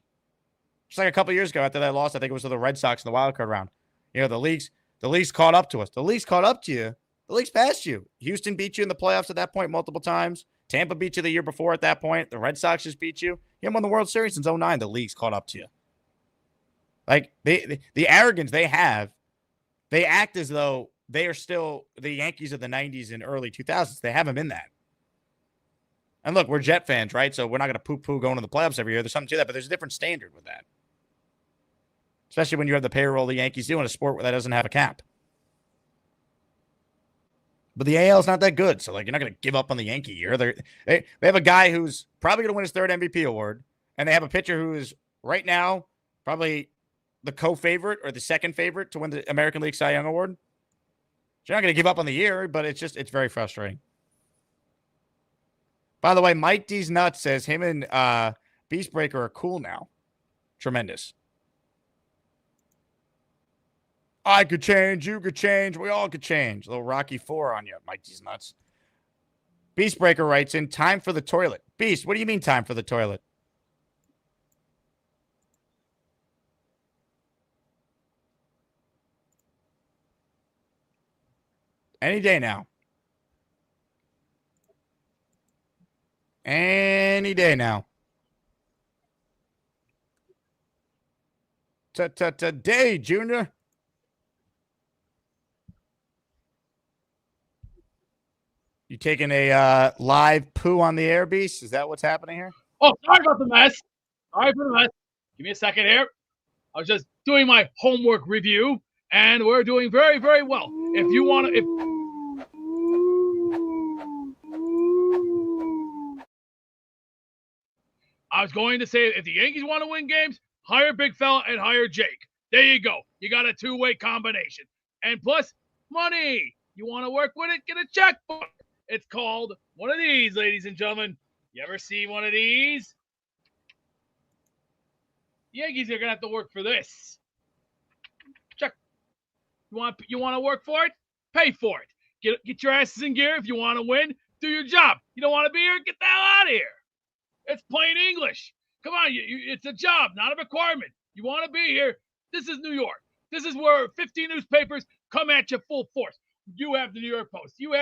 Just like a couple years ago after that loss, I think it was to the Red Sox in the wild card round. The league's caught up to us. The league's caught up to you. The league's past you. Houston beat you in the playoffs at that point multiple times. Tampa beat you the year before at that point. The Red Sox just beat you. You haven't won the World Series since 2009. The league's caught up to you. Like, the arrogance they have, they act as though they are still the Yankees of the 90s and early 2000s. They haven't been that. And look, we're Jet fans, right? So we're not going to poo-poo going to the playoffs every year. There's something to that, but there's a different standard with that. Especially when you have the payroll the Yankees do in a sport that doesn't have a cap. But the AL is not that good, so, like, you're not going to give up on the Yankee year. They have a guy who's probably going to win his third MVP award, and they have a pitcher who is right now probably the co-favorite or the second favorite to win the American League Cy Young Award. So you're not going to give up on the year, but it's very frustrating. By the way, Mike D's Nuts says him and Beastbreaker are cool now. Tremendous. I could change, you could change, we all could change. A little Rocky 4 on you, Mike D's Nuts. Beastbreaker writes in, time for the toilet. Beast, what do you mean time for the toilet? Any day now. Any day now. Today, Junior. You taking a live poo on the air, Beast? Is that what's happening here? Oh, sorry about the mess. Sorry for the mess. Give me a second here. I was just doing my homework review, and we're doing very, very well. If you want to... I was going to say, if the Yankees want to win games, hire Big Fella and hire Jake. There you go. You got a two-way combination. And plus, money. You want to work with it? Get a checkbook. It's called one of these, ladies and gentlemen. You ever see one of these? The Yankees are going to have to work for this. Check. You want to work for it? Pay for it. Get your asses in gear if you want to win. Do your job. You don't want to be here? Get the hell out of here. It's plain English. Come on, it's a job, not a requirement. You want to be here? This is New York. This is where 50 newspapers come at you full force. You have the New York Post. You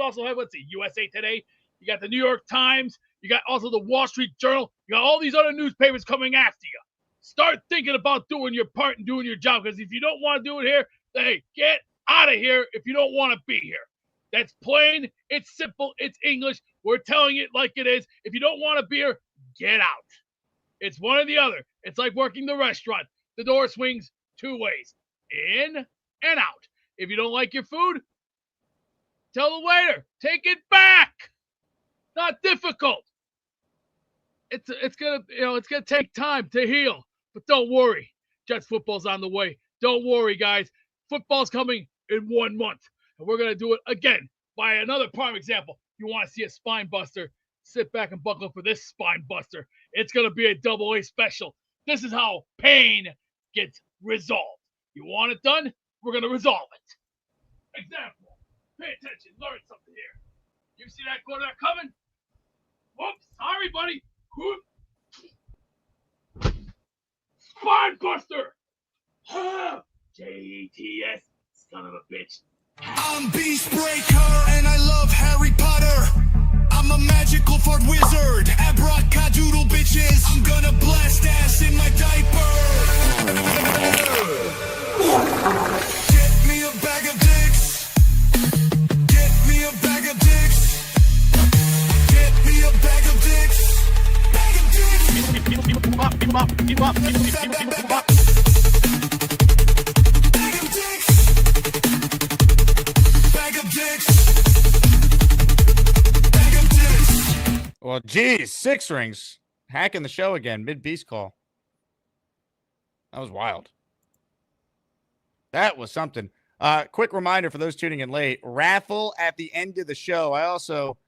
also have, let's see, USA Today. You got the New York Times. You got also the Wall Street Journal. You got all these other newspapers coming after you. Start thinking about doing your part and doing your job, because if you don't want to do it here, hey, get out of here if you don't want to be here. That's plain. It's simple. It's English. We're telling it like it is. If you don't want a beer, get out. It's one or the other. It's like working the restaurant. The door swings two ways. in and out. If you don't like your food, tell the waiter, take it back. Not difficult. It's gonna take time to heal, but don't worry. Jets football's on the way. Don't worry, guys. Football's coming in 1 month, and we're gonna do it again. By another prime example, you want to see a spine buster? Sit back and buckle for this spine buster. It's gonna be a double A special. This is how pain gets resolved. You want it done? We're gonna resolve it. Example. Pay attention. Learn something here. You see that quarterback coming? Whoops. Sorry, buddy. Spine buster. JTS. Son of a bitch. I'm Beast Breaker and I love Harry Potter. I'm a magical fart wizard. Abracadabra, bitches. I'm gonna blast ass in my diaper. Get me a bag of dicks. Get me a bag of dicks. Get me a bag of dicks. Bag of dicks. Keep him up. Well, geez, 6 rings. Hacking the show again, mid-beast call. That was wild. That was something. Quick reminder for those tuning in late. Raffle at the end of the show. I also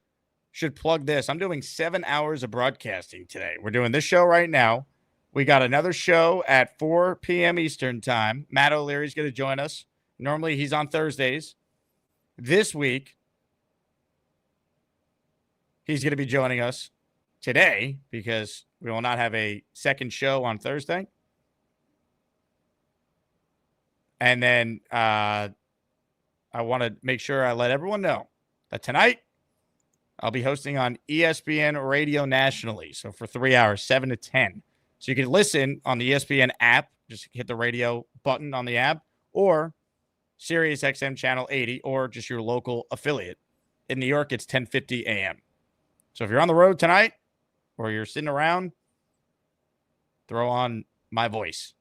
should plug this. I'm doing 7 hours of broadcasting today. We're doing this show right now. We got another show at 4 p.m. Eastern time. Matt O'Leary's going to join us. Normally, he's on Thursdays. This week, he's going to be joining us today because we will not have a second show on Thursday. And then I want to make sure I let everyone know that tonight I'll be hosting on ESPN Radio nationally. So for 3 hours, 7 to 10. So you can listen on the ESPN app. Just hit the radio button on the app, or Sirius XM channel 80, or just your local affiliate. In New York, it's 10:50 a.m. So if you're on the road tonight or you're sitting around, throw on my voice.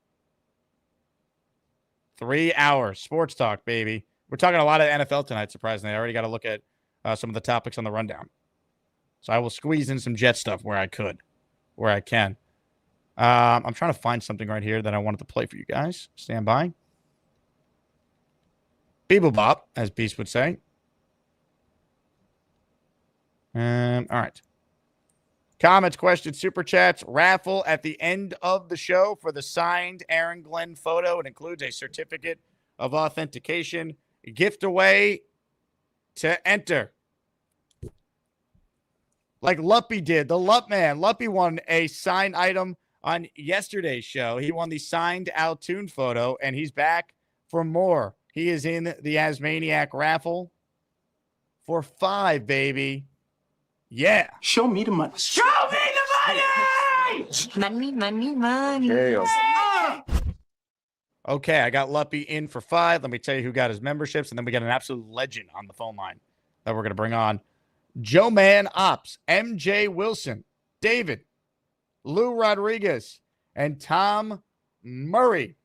3 hours. Sports talk, baby. We're talking a lot of NFL tonight, surprisingly. I already got to look at some of the topics on the rundown. So I will squeeze in some Jet stuff where I can. I'm trying to find something right here that I wanted to play for you guys. Stand by. Beeble bop, as Beast would say. All right. Comments, questions, super chats, raffle at the end of the show for the signed Aaron Glenn photo. It includes a certificate of authentication. Gift away to enter. Like Luppy did. The Lupp man. Luppy won a signed item on yesterday's show. He won the signed Altoon photo, and he's back for more. He is in the Asmaniac raffle for 5, baby. Yeah. Show me the money. Show me the money! Money. Okay, I got Luppy in for 5. Let me tell you who got his memberships, and then we got an absolute legend on the phone line that we're going to bring on. Joe Man Ops, MJ Wilson, David, Lou Rodriguez, and Tom Murray,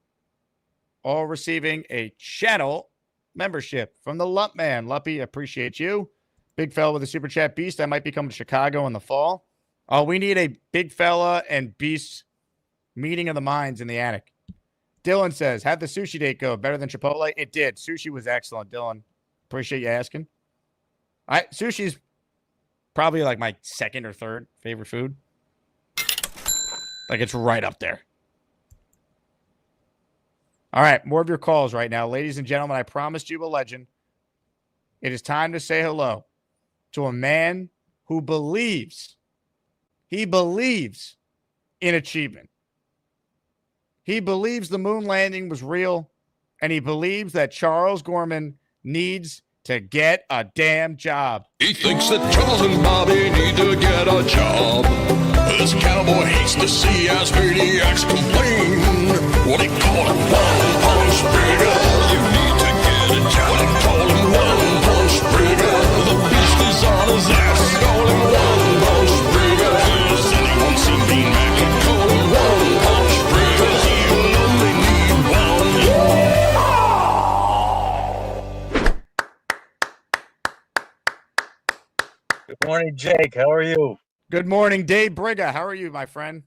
all receiving a channel membership from the Lupp Man. Luppy, appreciate you. Big fella with a super chat. Beast, I might be coming to Chicago in the fall. Oh, we need a big fella and Beast meeting of the minds in the attic. Dylan says, how'd the sushi date go? Better than Chipotle? It did. Sushi was excellent, Dylan. Appreciate you asking. Sushi's probably like my second or third favorite food. Like, it's right up there. All right, more of your calls right now. Ladies and gentlemen, I promised you a legend. It is time to say hello to a man who believes in achievement. He believes the moon landing was real, and he believes that Charles Gorman needs to get a damn job. He thinks that Charles and Bobby need to get a job. This cowboy hates to see Asmaniacs complain. What he call him, one punch bigger. You need to get a job. What he call him, one punch bigger. The beast is on his ass. Call him one punch bigger. Does anyone see Bean Mac and call him one punch bigger? You only need one. Good morning, Jake. How are you? Good morning, Dave Briga. How are you, my friend?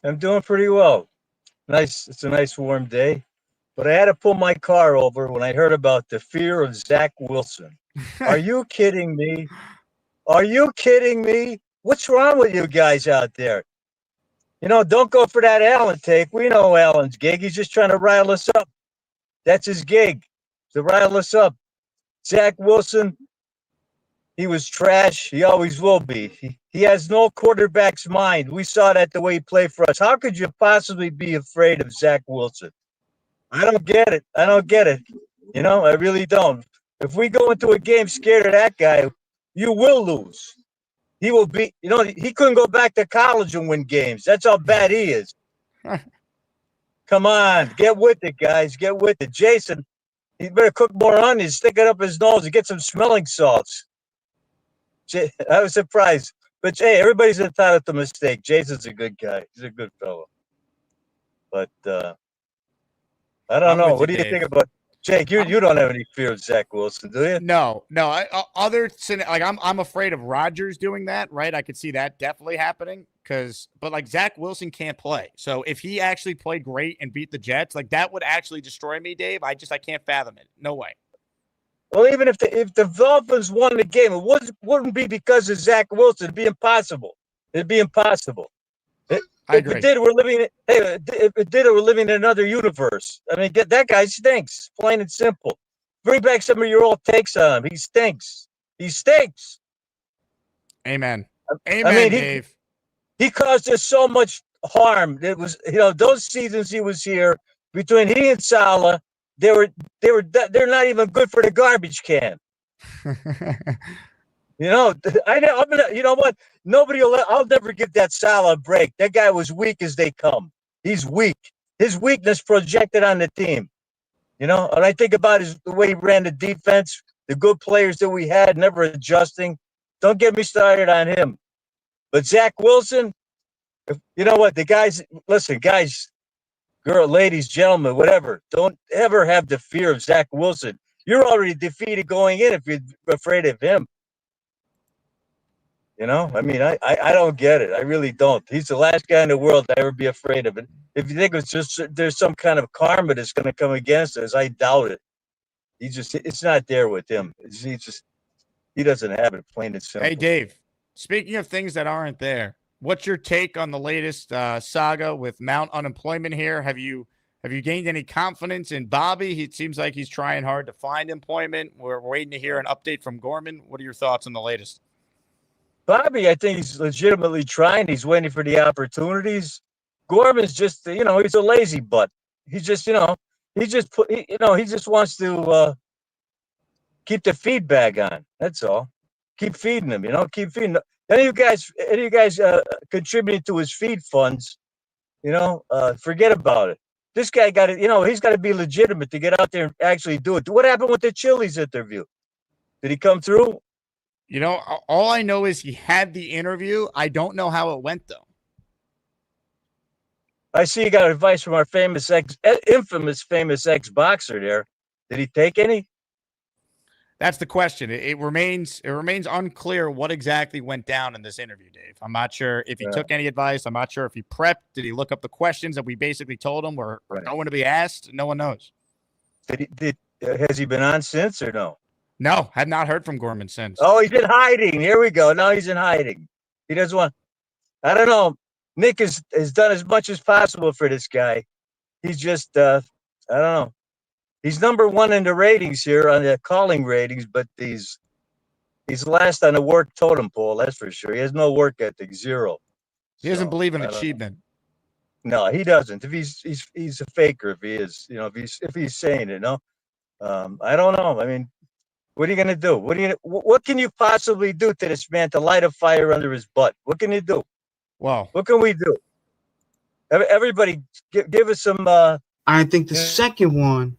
I'm doing pretty well. Nice. It's a nice warm day, but I had to pull my car over when I heard about the fear of Zach Wilson. Are you kidding me? Are you kidding me? What's wrong with you guys out there? Don't go for that Allen take. We know Allen's gig. He's just trying to rile us up. That's his gig, to rile us up. Zach Wilson, he was trash. He always will be. He has no quarterback's mind. We saw that the way he played for us. How could you possibly be afraid of Zach Wilson? I don't get it. I don't get it. I really don't. If we go into a game scared of that guy, you will lose. He will be, he couldn't go back to college and win games. That's how bad he is. Come on, get with it, guys. Get with it. Jason, he better cook more onions, stick it up his nose, and get some smelling salts. I was surprised. But, hey, everybody's entitled to mistake. Jason's a good guy. He's a good fellow. But I don't know. What do you think about Jake? You don't have any fear of Zach Wilson, do you? No. I'm afraid of Rodgers doing that, right? I could see that definitely happening but Zach Wilson can't play. So if he actually played great and beat the Jets, that would actually destroy me, Dave. I can't fathom it. No way. Well, even if the Dolphins won the game, it wouldn't be because of Zach Wilson. It'd be impossible. It'd be impossible. I agree. If it did, we're living in another universe. I mean, that guy stinks, plain and simple. Bring back some of your old takes on him. He stinks. He stinks. Amen. Amen, Dave. He caused us so much harm. It was, those seasons he was here, between he and Salah, they're not even good for the garbage can. You know what? I'll never give that Salah a break. That guy was weak as they come. He's weak. His weakness projected on the team. And I think about the way he ran the defense, the good players that we had, never adjusting. Don't get me started on him. But Zach Wilson, you know what? The guys, listen, guys, ladies, gentlemen, whatever. Don't ever have the fear of Zach Wilson. You're already defeated going in if you're afraid of him. I mean, I don't get it. I really don't. He's the last guy in the world to ever be afraid of it. If you think it's just there's some kind of karma that's going to come against us, I doubt it. It's not there with him. He doesn't have it, plain and simple. Hey, Dave, speaking of things that aren't there, what's your take on the latest saga with Mount unemployment here? Have you gained any confidence in Bobby? It seems like he's trying hard to find employment. We're waiting to hear an update from Gorman. What are your thoughts on the latest? Bobby, I think he's legitimately trying. He's waiting for the opportunities. Gorman's just, he's a lazy butt. He just wants to keep the feedback on. That's all. Keep feeding him, keep feeding him. Any of you guys contributing to his feed funds, forget about it. This guy got to, he's got to be legitimate to get out there and actually do it. What happened with the Chili's interview? Did he come through? All I know is he had the interview. I don't know how it went, though. I see you got advice from our infamous ex-boxer there. Did he take any? That's the question. It remains unclear what exactly went down in this interview, Dave. I'm not sure if he took any advice. I'm not sure if he prepped. Did he look up the questions that we basically told him were going to be asked? No one knows. Has he been on since or no? No, have not heard from Gorman since. Oh, he's in hiding. Here we go. Now he's in hiding. He doesn't want. I don't know. Nick has done as much as possible for this guy. He's just, I don't know. He's number one in the ratings here on the calling ratings, but he's last on the work totem pole. That's for sure. He has no work ethic, zero. He doesn't believe in achievement. No, he doesn't. If he's a faker, if he is, if he's saying it, no. I don't know. I mean, what are you gonna do? What can you possibly do to this man to light a fire under his butt? What can you do? Wow. What can we do? Everybody, give us some. I think the second one.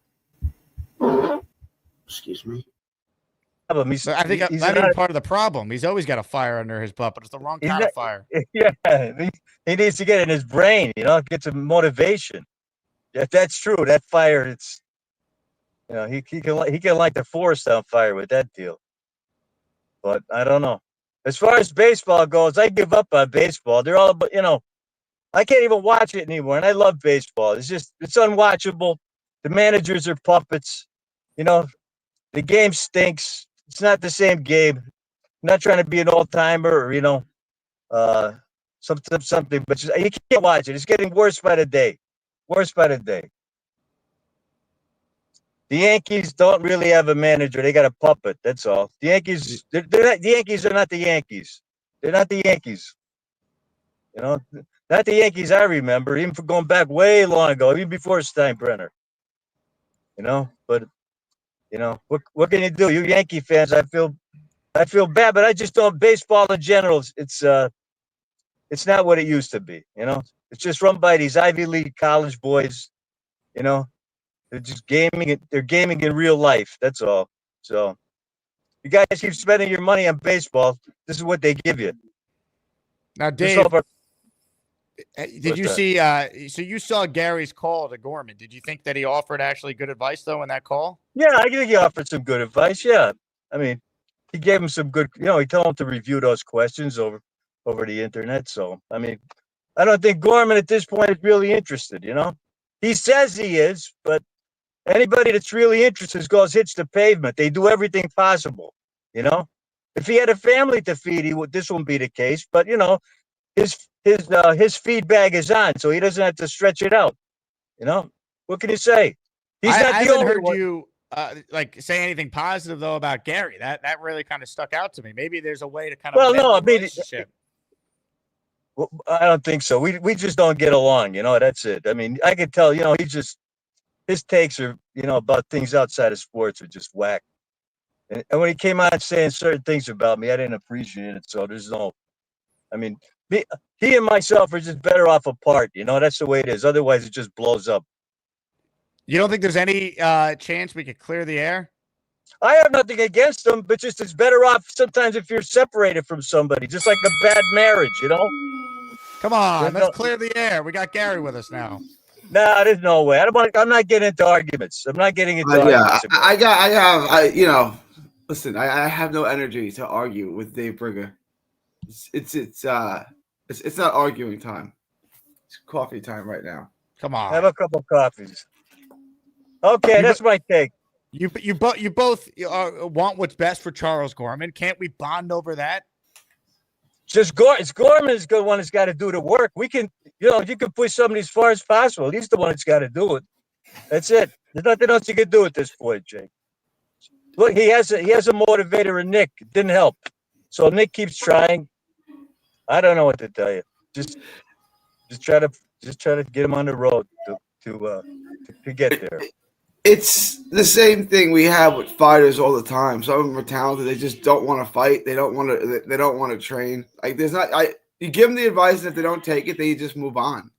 Excuse me. I think that's even part of the problem. He's always got a fire under his butt, but it's the wrong kind of fire. Yeah, he needs to get in his brain. Get some motivation. Yeah, that's true. That fire, it's. He can light the forest on fire with that deal. But I don't know. As far as baseball goes, I give up on baseball. They're all about, I can't even watch it anymore. And I love baseball. It's unwatchable. The managers are puppets. The game stinks. It's not the same game. I'm not trying to be an old timer or, uh, something, but you can't watch it. It's getting worse by the day. Worse by the day. The Yankees don't really have a manager. They got a puppet. That's all. The Yankees, they're not, the Yankees are not the Yankees. They're not the Yankees. Not the Yankees I remember, even for going back way long ago, even before Steinbrenner. But what can you do? You Yankee fans, I feel bad, but I just don't. Baseball in general, it's not what it used to be. It's just run by these Ivy League college boys. They're just gaming it. They're gaming in real life. That's all. So you guys keep spending your money on baseball. This is what they give you. Now, Dave, did you see? So you saw Gary's call to Gorman. Did you think that he offered actually good advice though in that call? Yeah, I think he offered some good advice. Yeah, I mean, he gave him some good. He told him to review those questions over the internet. So I mean, I don't think Gorman at this point is really interested. He says he is, but anybody that's really interested hits the pavement. They do everything possible. If he had a family to feed, this wouldn't be the case. But his feed bag is on, so he doesn't have to stretch it out. What can you say? He's not I the haven't only heard one. you say anything positive though about Gary. That really kind of stuck out to me. Maybe there's a way to kind of mend the relationship. I don't think so. We just don't get along. That's it. I mean, I could tell. His takes are about things outside of sports are just whack. And when he came out saying certain things about me, I didn't appreciate it. So there's no. I mean, he and myself are just better off apart. That's the way it is. Otherwise, it just blows up. You don't think there's any chance we could clear the air? I have nothing against them, but just it's better off sometimes if you're separated from somebody, just like a bad marriage, Come on, let's clear the air. We got Gary with us now. No, there's no way. I'm not getting into arguments. I'm not getting into arguments. Listen, I have no energy to argue with Dave Brigger. It's not arguing time. It's coffee time right now. Come on, have a couple coffees. Okay, that's my take. You both want what's best for Charles Gorman. Can't we bond over that? Just Gorman is the one that's got to do the work. We can, you can push somebody as far as possible. He's the one that's got to do it. That's it. There's nothing else you can do at this point, Jake. Look, he has a motivator in Nick. It didn't help. So Nick keeps trying. I don't know what to tell you. Just try to get him on the road to get there. It's the same thing we have with fighters all the time. Some of them are talented; they just don't want to fight. They don't want to train. Like you give them the advice, and if they don't take it, then you just move on.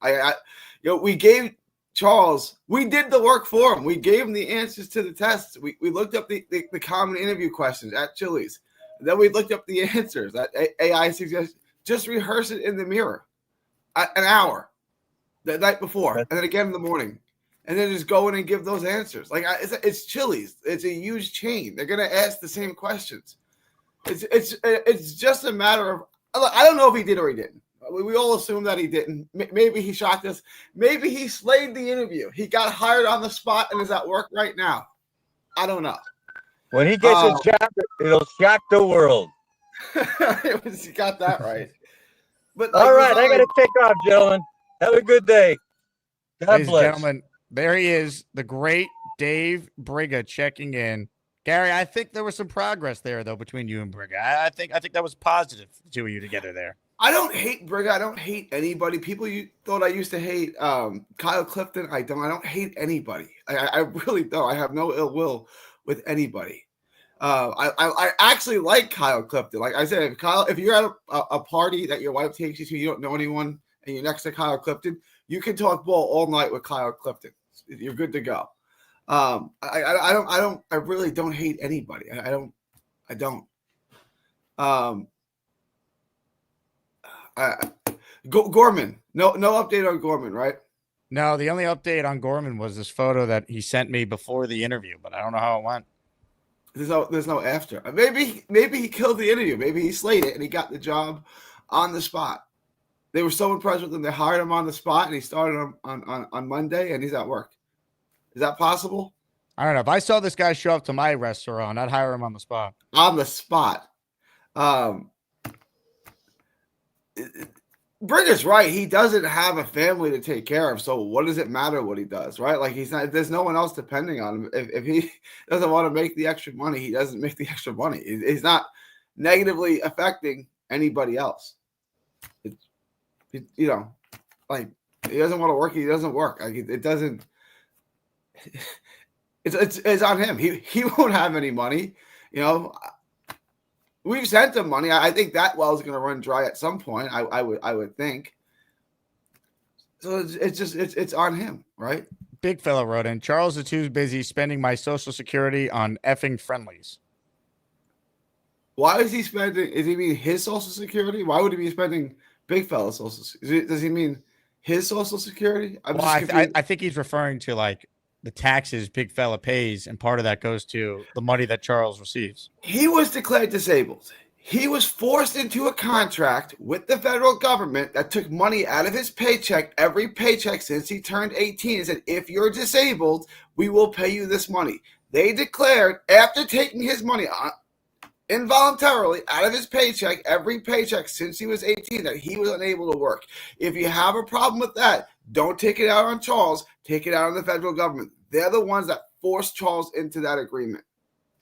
We gave Charles. We did the work for him. We gave him the answers to the tests. We looked up the common interview questions at Chili's. Then we looked up the answers that AI suggests. Just rehearse it in the mirror, an hour, the night before, and then again in the morning. And then just go in and give those answers. Like it's Chili's. It's a huge chain. They're gonna ask the same questions. It's just a matter of. I don't know if he did or he didn't. We all assume that he didn't. Maybe he shocked us. Maybe he slayed the interview. He got hired on the spot and is at work right now. I don't know. When he gets a job, it'll shock the world. He got that right. But all right, I got to take off, gentlemen. Have a good day. God Ladies bless. and gentlemen, there he is, the great Dave Brigger checking in. Gary, I think there was some progress there, though, between you and Brigger. I think that was positive, the two of you together there. I don't hate Brigger. I don't hate anybody. People you thought I used to hate Kyle Clifton. I don't hate anybody. I really don't. I have no ill will with anybody. I actually like Kyle Clifton. Like I said, if you're at a party that your wife takes you to, you don't know anyone, and you're next to Kyle Clifton, you can talk ball all night with Kyle Clifton. You're good to go. I really don't hate anybody. I don't. Gorman. No update on Gorman, right? No, the only update on Gorman was this photo that he sent me before the interview, but I don't know how it went. There's no after. Maybe he killed the interview. Maybe he slayed it and he got the job on the spot. They were so impressed with him, they hired him on the spot, and he started on Monday, and he's at work. Is that possible? I don't know. If I saw this guy show up to my restaurant, I'd hire him on the spot. On the spot. Bringer's right. He doesn't have a family to take care of, so what does it matter what he does, right? Like, he's not. There's no one else depending on him. If he doesn't want to make the extra money, he doesn't make the extra money. He's not negatively affecting anybody else. Like, he doesn't want to work. He doesn't work. Like, it doesn't. It's on him. He won't have any money. We've sent him money. I think that well is going to run dry at some point. I would think. So it's on him, right? Big fella wrote in, Charles is too busy spending my Social Security on effing friendlies. Why is he spending? Does he mean his Social Security? Why would he be spending big fella's Social Security? Does he mean his Social Security? I think he's referring to like the taxes big fella pays, and part of that goes to the money that Charles receives. He was declared disabled. He was forced into a contract with the federal government that took money out of his paycheck, every paycheck since he turned 18, and said, if you're disabled, we will pay you this money. They declared, after taking his money involuntarily out of his paycheck, every paycheck since he was 18, that he was unable to work. If you have a problem with that, don't take it out on Charles. Take it out on the federal government. They're the ones that forced Charles into that agreement.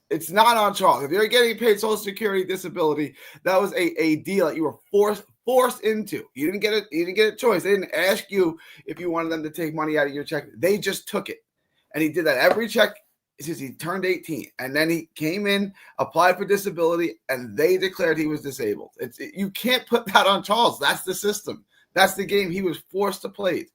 It's not on Charles. If you're getting paid Social Security disability, that was a deal that you were forced into. You didn't get it. You didn't get a choice. They didn't ask you if you wanted them to take money out of your check. They just took it, and he did that every check since he turned 18. And then he came in, applied for disability, and they declared he was disabled. You can't put that on Charles. That's the system. That's the game he was forced to play.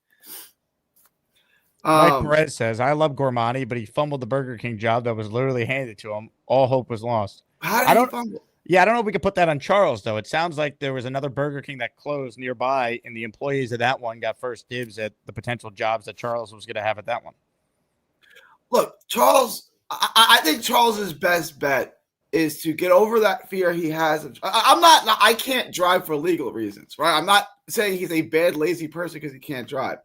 Mike Perez says, I love Gormani, but he fumbled the Burger King job that was literally handed to him. All hope was lost. How did he fumble? Yeah, I don't know if we could put that on Charles, though. It sounds like there was another Burger King that closed nearby, and the employees of that one got first dibs at the potential jobs that Charles was going to have at that one. Look, Charles, I think Charles's best bet is to get over that fear he has. I can't drive for legal reasons, right? I'm not saying he's a bad, lazy person because he can't drive.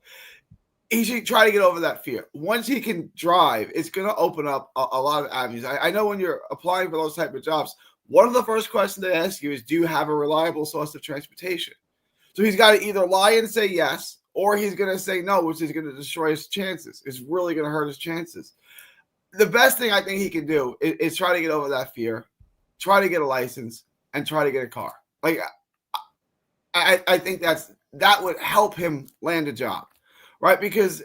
He should try to get over that fear. Once he can drive, it's going to open up a lot of avenues. I know when you're applying for those type of jobs, one of the first questions they ask you is, do you have a reliable source of transportation? So he's got to either lie and say yes, or he's going to say no, which is going to destroy his chances. It's really going to hurt his chances. The best thing I think he can do is try to get over that fear, try to get a license, and try to get a car. Like, I think that would help him land a job. Right, because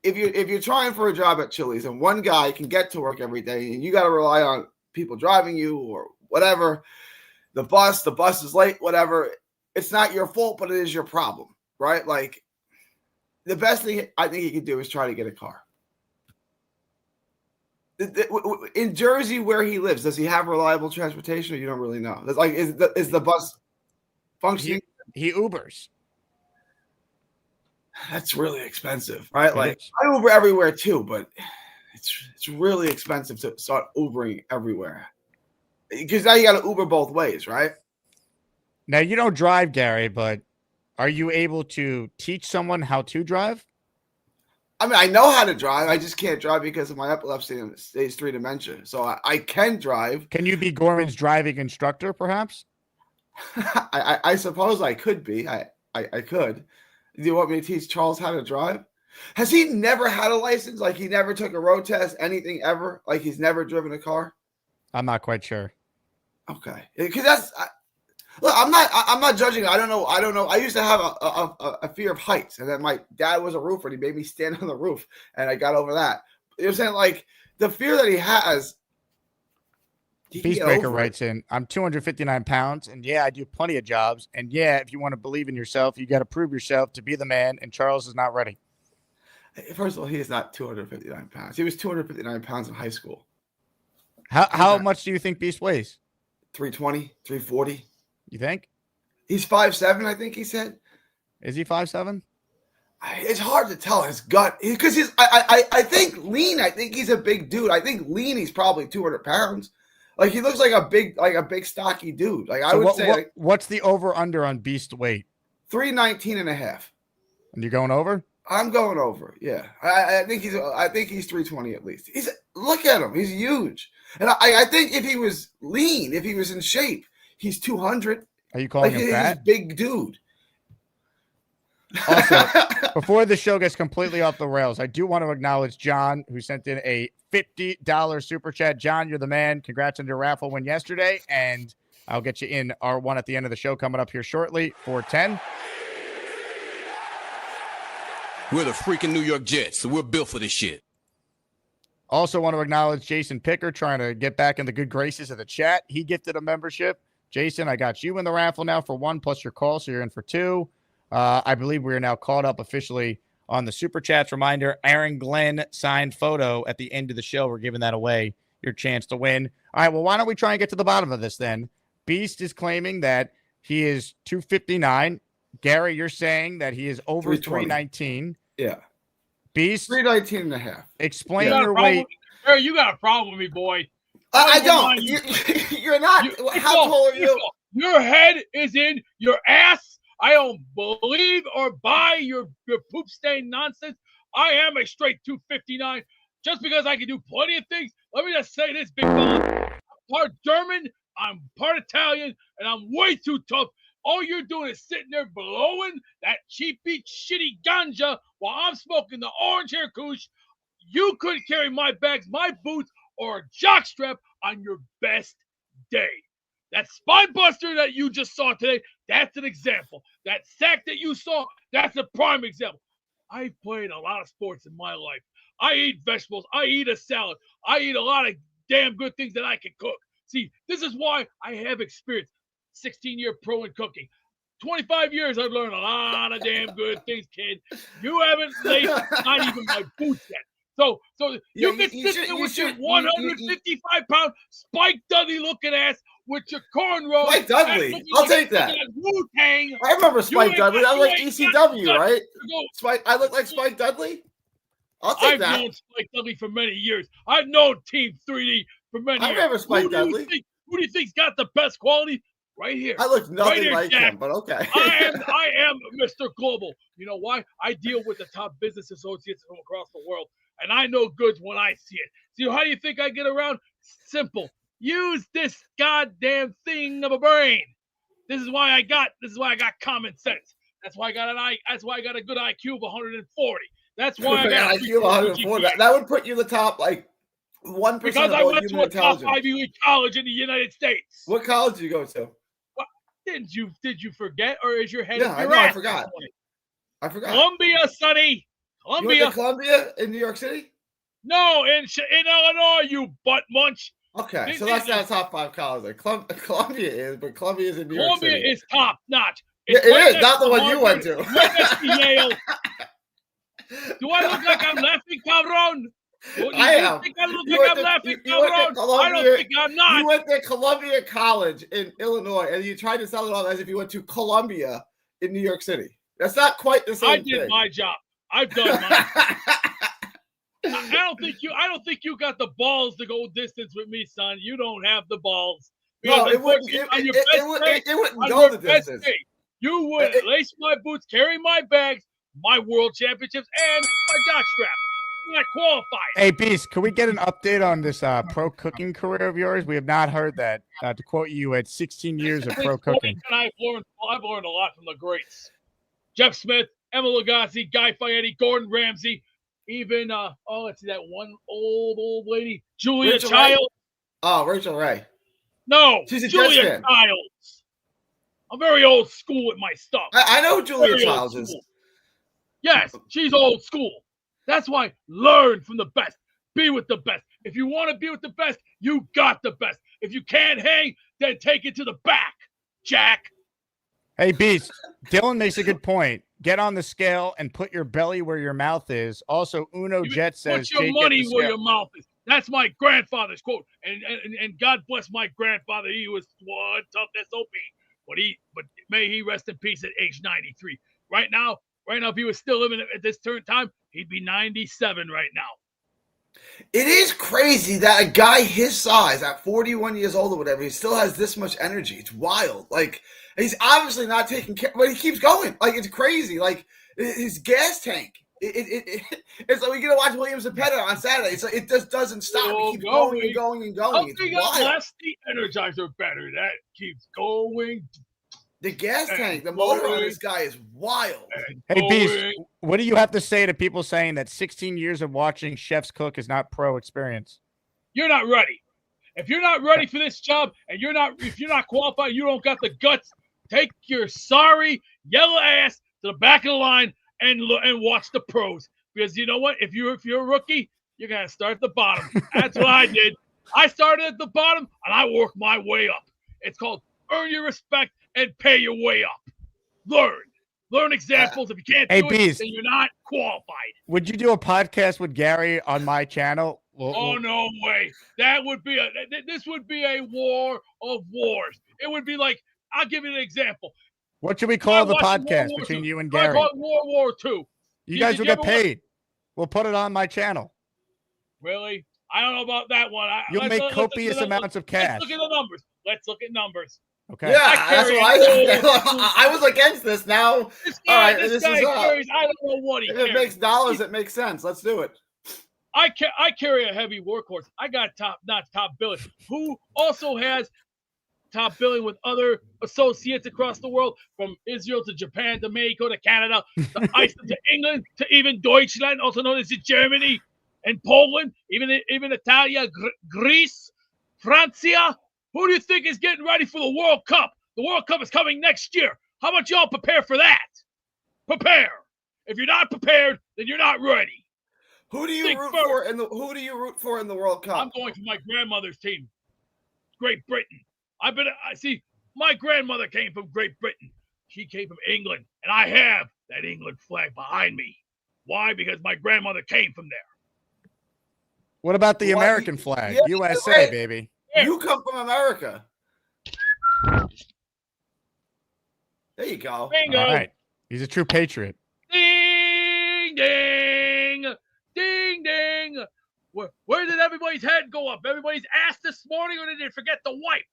if you're trying for a job at Chili's and one guy can get to work every day and you got to rely on people driving you or whatever, the bus is late, whatever, it's not your fault, but it is your problem, right? Like, the best thing I think he could do is try to get a car. In Jersey, where he lives, does he have reliable transportation, or you don't really know? It's like, is the bus functioning? He Ubers. That's really expensive, right? Like, I Uber everywhere too, but it's really expensive to start Ubering everywhere because now you got to Uber both ways, right? Now, you don't drive, Gary, but are you able to teach someone how to drive? I mean, I know how to drive. I just can't drive because of my epilepsy and stage 3 dementia. So I can drive. Can you be Gorman's driving instructor, perhaps? I suppose I could be. I could. Do you want me to teach Charles how to drive? Has he never had a license? Like, he never took a road test, anything ever? Like, he's never driven a car? I'm not quite sure. Okay. Because look, I'm not judging. I don't know. I used to have a fear of heights, and then my dad was a roofer, and he made me stand on the roof, and I got over that. You know what I'm saying? Like, the fear that he has. Beastbreaker writes in, I'm 259 pounds, and yeah, I do plenty of jobs. And yeah, if you want to believe in yourself, you got to prove yourself to be the man, and Charles is not ready. First of all, he is not 259 pounds. He was 259 pounds in high school. How much do you think Beast weighs? 320, 340. You think? He's 5'7", I think he said. Is he 5'7"? It's hard to tell his gut because I think lean. I think he's a big dude. I think lean. He's probably 200 pounds. Like he looks like a big stocky dude. Like I So would say, what's the over under on Beast weight? 319.5. And you're going over? I'm going over. Yeah, I think he's 320 at least. Look at him. He's huge. And I think if he was lean, if he was in shape, he's 200. Are you calling him he's fat? a big dude. Also, before the show gets completely off the rails, I do want to acknowledge John, who sent in a $50 super chat. John, you're the man. Congrats on your raffle win yesterday, and I'll get you in R1 at the end of the show coming up here shortly, 410. We're the freaking New York Jets, so we're built for this shit. Also want to acknowledge Jason Picker trying to get back in the good graces of the chat. He gifted a membership. Jason, I got you in the raffle now for 1 plus your call, so you're in for 2. I believe we are now caught up officially on the super chats. Reminder, Aaron Glenn signed photo at the end of the show. We're giving that away, your chance to win. All right, well, why don't we try and get to the bottom of this then? Beast is claiming that he is 259. Gary, you're saying that he is over 319. Yeah. Beast? 319.5. Explain your weight. Hey, you got a problem with me, boy. I don't. You're not. How tall are you? Your head is in your ass. I don't believe or buy your poop stain nonsense. I am a straight 259. Just because I can do plenty of things, let me just say this, big fella. I'm part German, I'm part Italian, and I'm way too tough. All you're doing is sitting there blowing that cheap beat shitty ganja while I'm smoking the orange hair kush. You couldn't carry my bags, my boots, or a jockstrap on your best day. That spine buster that you just saw today, that's an example. That sack that you saw, that's a prime example. I've played a lot of sports in my life. I eat vegetables. I eat a salad. I eat a lot of damn good things that I can cook. See, this is why I have experience. 16-year pro in cooking. 25 years, I've learned a lot of damn good things, kid. You haven't laced not even my boots yet. So you can sit there with your 155-pound Spike Dudley looking ass with your cornrows. Spike Dudley, I'll take that. Wu-Tang. I remember Spike Dudley. I was like ECW, right? Spike. I look like Spike Dudley. I'll take that. I've known Spike Dudley for many years. I've known Team 3D for many years. I remember Spike Dudley. Who do you think's got the best quality? Right here. I look nothing right here, like Jack. him, but okay. I am Mr. Global. You know why? I deal with the top business associates from across the world, and I know goods when I see it. So how do you think I get around? Simple. Use this goddamn thing of a brain. This is why I got common sense. That's why I got a good IQ of 140. That's why I got IQ of 140. That would put you in the top 1% because of I all went to human a top intelligence. Ivy League college in the United States. What college did you go to? Did you forget, or is your head? Yeah, I know. I forgot. Columbia, Sonny. Columbia. You went to Columbia in New York City? No, in Illinois, you butt munch. Okay, so that's not top 5 college. Columbia is, but Columbia is in New York City. Columbia is top notch. It is not the one you went to. Right next to Yale. Do I look like I'm laughing, cabron? I am. Think I look like I'm laughing, cabron? I don't think I'm not. You went to Columbia College in Illinois, and you tried to sell it off as if you went to Columbia in New York City. That's not quite the same thing. I did my job. I've done mine. I don't think you got the balls to go distance with me, son. You don't have the balls. No, it wouldn't go the distance. You would lace my boots, carry my bags, my world championships, and my jockstrap. Not qualified. Hey, Beast, can we get an update on this pro cooking career of yours? We have not heard that. To quote you, had 16 years of pro cooking. I've learned a lot from the greats. Jeff Smith, Emma Lagasse, Guy Fieri, Gordon Ramsay, even let's see, that one old lady, Julia Rachel Childs. Ray? Oh, Rachel Ray. No, she's a Julia Jets fan. Childs. I'm very old school with my stuff. I know who Julia Childs is. Yes, she's old school. That's why learn from the best. Be with the best. If you want to be with the best, you got the best. If you can't hang, then take it to the back, Jack. Hey, Beast, Dylan makes a good point. Get on the scale and put your belly where your mouth is. Also, Uno Jet says, put your money where your mouth is. That's my grandfather's quote. And God bless my grandfather. He was one tough SOB. But may he rest in peace at age 93. Right now, if he was still living at this time, he'd be 97 right now. It is crazy that a guy his size at 41 years old or whatever, he still has this much energy. It's wild. Like, he's obviously not taking care, but he keeps going. Like, it's crazy. Like, his gas tank. It's like we get to watch Williams and Pettit on Saturday. It's like it just doesn't stop. It keeps going and going and going. It's wild. Less the Energizer better. That keeps going. The gas tank, the motor on this guy is wild. Hey, Beast, what do you have to say to people saying that 16 years of watching chefs cook is not pro experience? You're not ready. If you're not ready for this job and if you're not qualified, you don't got the guts, take your sorry yellow ass to the back of the line and watch the pros. Because you know what? If you're a rookie, you're gonna start at the bottom. That's what I did. I started at the bottom and I worked my way up. It's called earn your respect and pay your way up. Learn examples. If you can't do it, then you're not qualified. Would you do a podcast with Gary on my channel? Oh, no way. This would be a war of wars. It would be like, I'll give you an example. What should we call the podcast between you and Gary? I call it World War II. You guys will get paid. We'll put it on my channel. Really? I don't know about that one. You'll make copious amounts of cash. Let's look at the numbers. Let's look at numbers. Okay. Yeah, that's what I was against this. Now, all right, this is carries, I don't know what if it makes dollars, it makes sense. Let's do it. I carry a heavy workhorse. I got top billing, who also has top billing with other associates across the world, from Israel to Japan to Mexico to Canada to Iceland to England to even Deutschland, also known as Germany and Poland, even Italia, Greece, Francia. Who do you think is getting ready for the World Cup? The World Cup is coming next year. How about y'all prepare for that? Prepare. If you're not prepared, then you're not ready. Who do you root for in the World Cup? I'm going for my grandmother's team, Great Britain. See, my grandmother came from Great Britain. She came from England, and I have that England flag behind me. Why? Because my grandmother came from there. What about the American flag? Yeah, USA, baby. You come from America. There you go. Bingo. All right. He's a true patriot. Ding, ding. Ding, ding. Where did everybody's head go up? Everybody's ass this morning, or did they forget to wipe?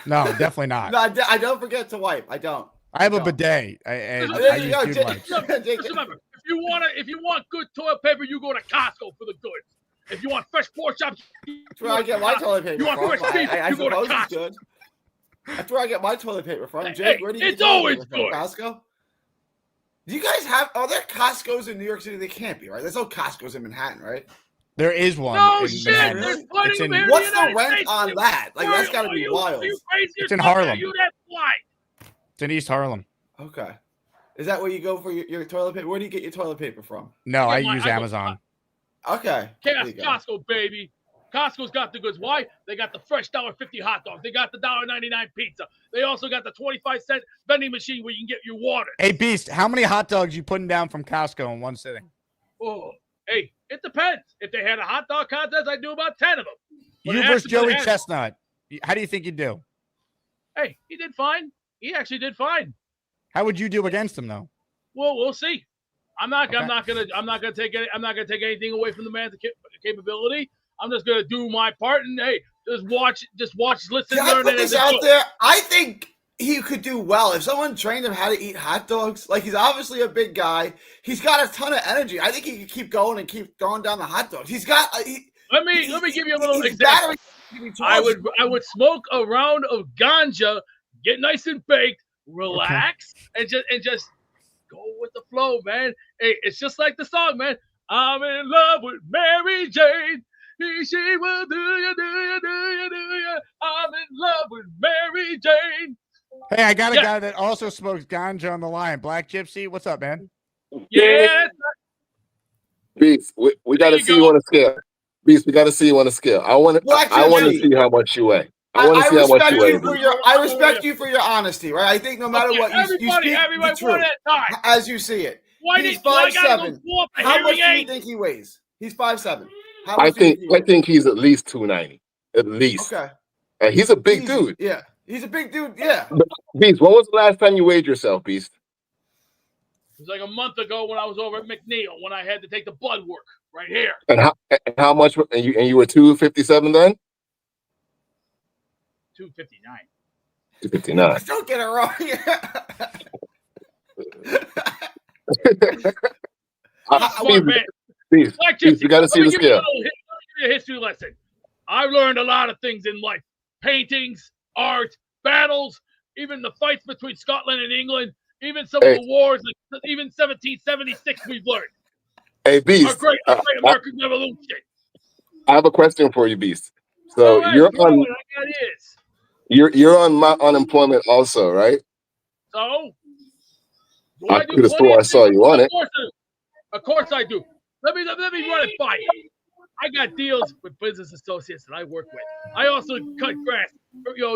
No, definitely not. No, I don't forget to wipe. I don't. I have a bidet. I use dude wipes. Just remember, if you want good toilet paper, you go to Costco for the goods. If you want fresh pork chops, that's where I get my toilet paper. You want fresh beef, you go to Costco. Good. That's where I get my toilet paper from. Jake, where do you get it's always good. Costco? Do you guys have? Are there Costco's in New York City? They can't be, right? There's no Costco's in Manhattan, right? There is one. No in shit. Manhattan. There's plenty of them. What's the rent on that? Like, that's got to be wild. It's in Harlem. You that fly? It's in East Harlem. Okay. Is that where you go for your toilet paper? Where do you get your toilet paper from? No, I use Amazon. Okay. Costco, baby. Costco's got the goods. Why? They got the fresh $1.50 hot dog. They got the $1.99 pizza. They also got the 25-cent vending machine where you can get your water. Hey, Beast, how many hot dogs you putting down from Costco in one sitting? Oh, hey, it depends. If they had a hot dog contest, I'd do about 10 of them. But You versus Joey Chestnut. How do you think you'd do? Hey, he did fine. He actually did fine. How would you do against him, though? Well, we'll see. I'm not gonna take anything away from the man's capability. I'm just gonna do my part and hey, just watch, listen, Can learn. I put this out there? I think he could do well if someone trained him how to eat hot dogs. Like, he's obviously a big guy. He's got a ton of energy. I think he could keep going and keep throwing down the hot dogs. He's got. Let me give you a little example. I would smoke a round of ganja, get nice and baked, relax, and just go with the flow, man. Hey, it's just like the song, man. I'm in love with Mary Jane. She will do you. I'm in love with Mary Jane. Hey, I got a guy that also smokes ganja on the line. Black Gypsy, what's up, man? Yeah. Beast, we got to see you on a scale. Beast, we got to see you on a scale. I want to see how much you weigh. I want to see how much you weigh. I respect you for your honesty, right? I think no matter what, you speak the truth as you see it. He's 5'7". How much do you think he weighs? He's 5'7". I think he's at least 290. At least. Okay. And he's a big dude. Yeah. He's a big dude. Yeah. Beast, when was the last time you weighed yourself, Beast? It was like a month ago when I was over at McNeil when I had to take the blood work. right here. And how much? And you were 257 then? 259. 259. Don't get it wrong. Smart man. Please, you got to see the scale. Let me give you a history lesson. I've learned a lot of things in life: paintings, art, battles, even the fights between Scotland and England, even some of the wars, even 1776. We've learned. Hey, Beast. Our great American Revolution. I have a question for you, Beast. So you're on my unemployment also, right? So I could have sworn I saw you on it. Of course I do. Let me run it by you. I got deals with business associates that I work with. I also cut grass,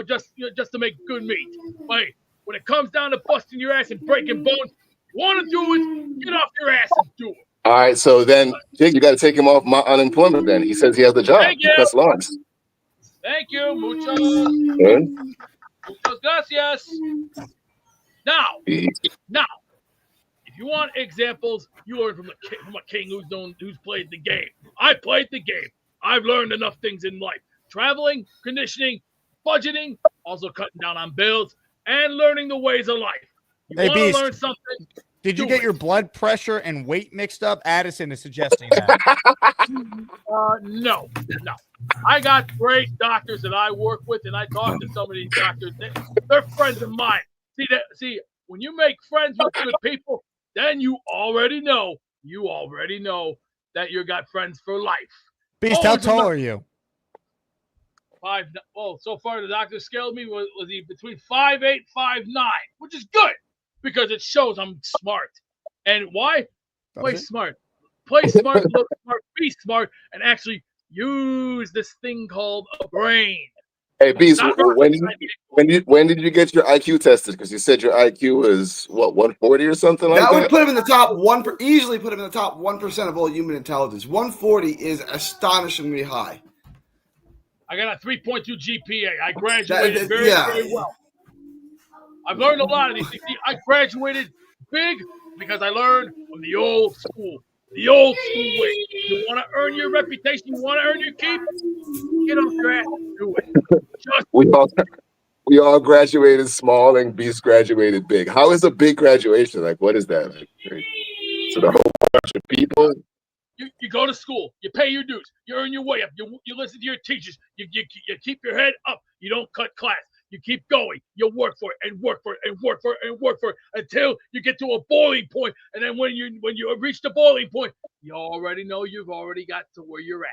just to make good meat. But when it comes down to busting your ass and breaking bones, you want to do it, get off your ass and do it. All right, so then, Jake, you got to take him off my unemployment then. He says he has the job. Thank you. That's Lawrence. Thank you. Muchas gracias. Now, if you want examples, you learn from a king who's played the game. I played the game. I've learned enough things in life. Traveling, conditioning, budgeting, also cutting down on bills, and learning the ways of life. You want to learn something? Did you get your blood pressure and weight mixed up? Addison is suggesting that. No. I got great doctors that I work with, and I talk to some of these doctors. They're friends of mine. See, when you make friends with good people, then you already know that you got friends for life. Beast, how tall are you? 5. Well, so far the doctor scaled me was between 5'8", 5'9", which is good because it shows I'm smart. And why? Play smart, look smart, be smart, and actually use this thing called a brain. Hey, Beast, when did you get your IQ tested? Because you said your IQ is, 140 or something like that? That would put him in the top 1%, easily put him in the top 1% of all human intelligence. 140 is astonishingly high. I got a 3.2 GPA. I graduated very well. I've learned a lot of these things. I graduated big because I learned from the old school. The old school way. You want to earn your reputation? You want to earn your keep? Get off your ass and do it. We all graduated small and Beast graduated big. How is a big graduation? Like, what is that? Like, so the whole bunch of people? You go to school. You pay your dues. You earn your way up. You listen to your teachers. You keep your head up. You don't cut class. You keep going. You work for it and work for it and work for it and work for it until you get to a boiling point. And then when you reach the boiling point, you already know you've already got to where you're at.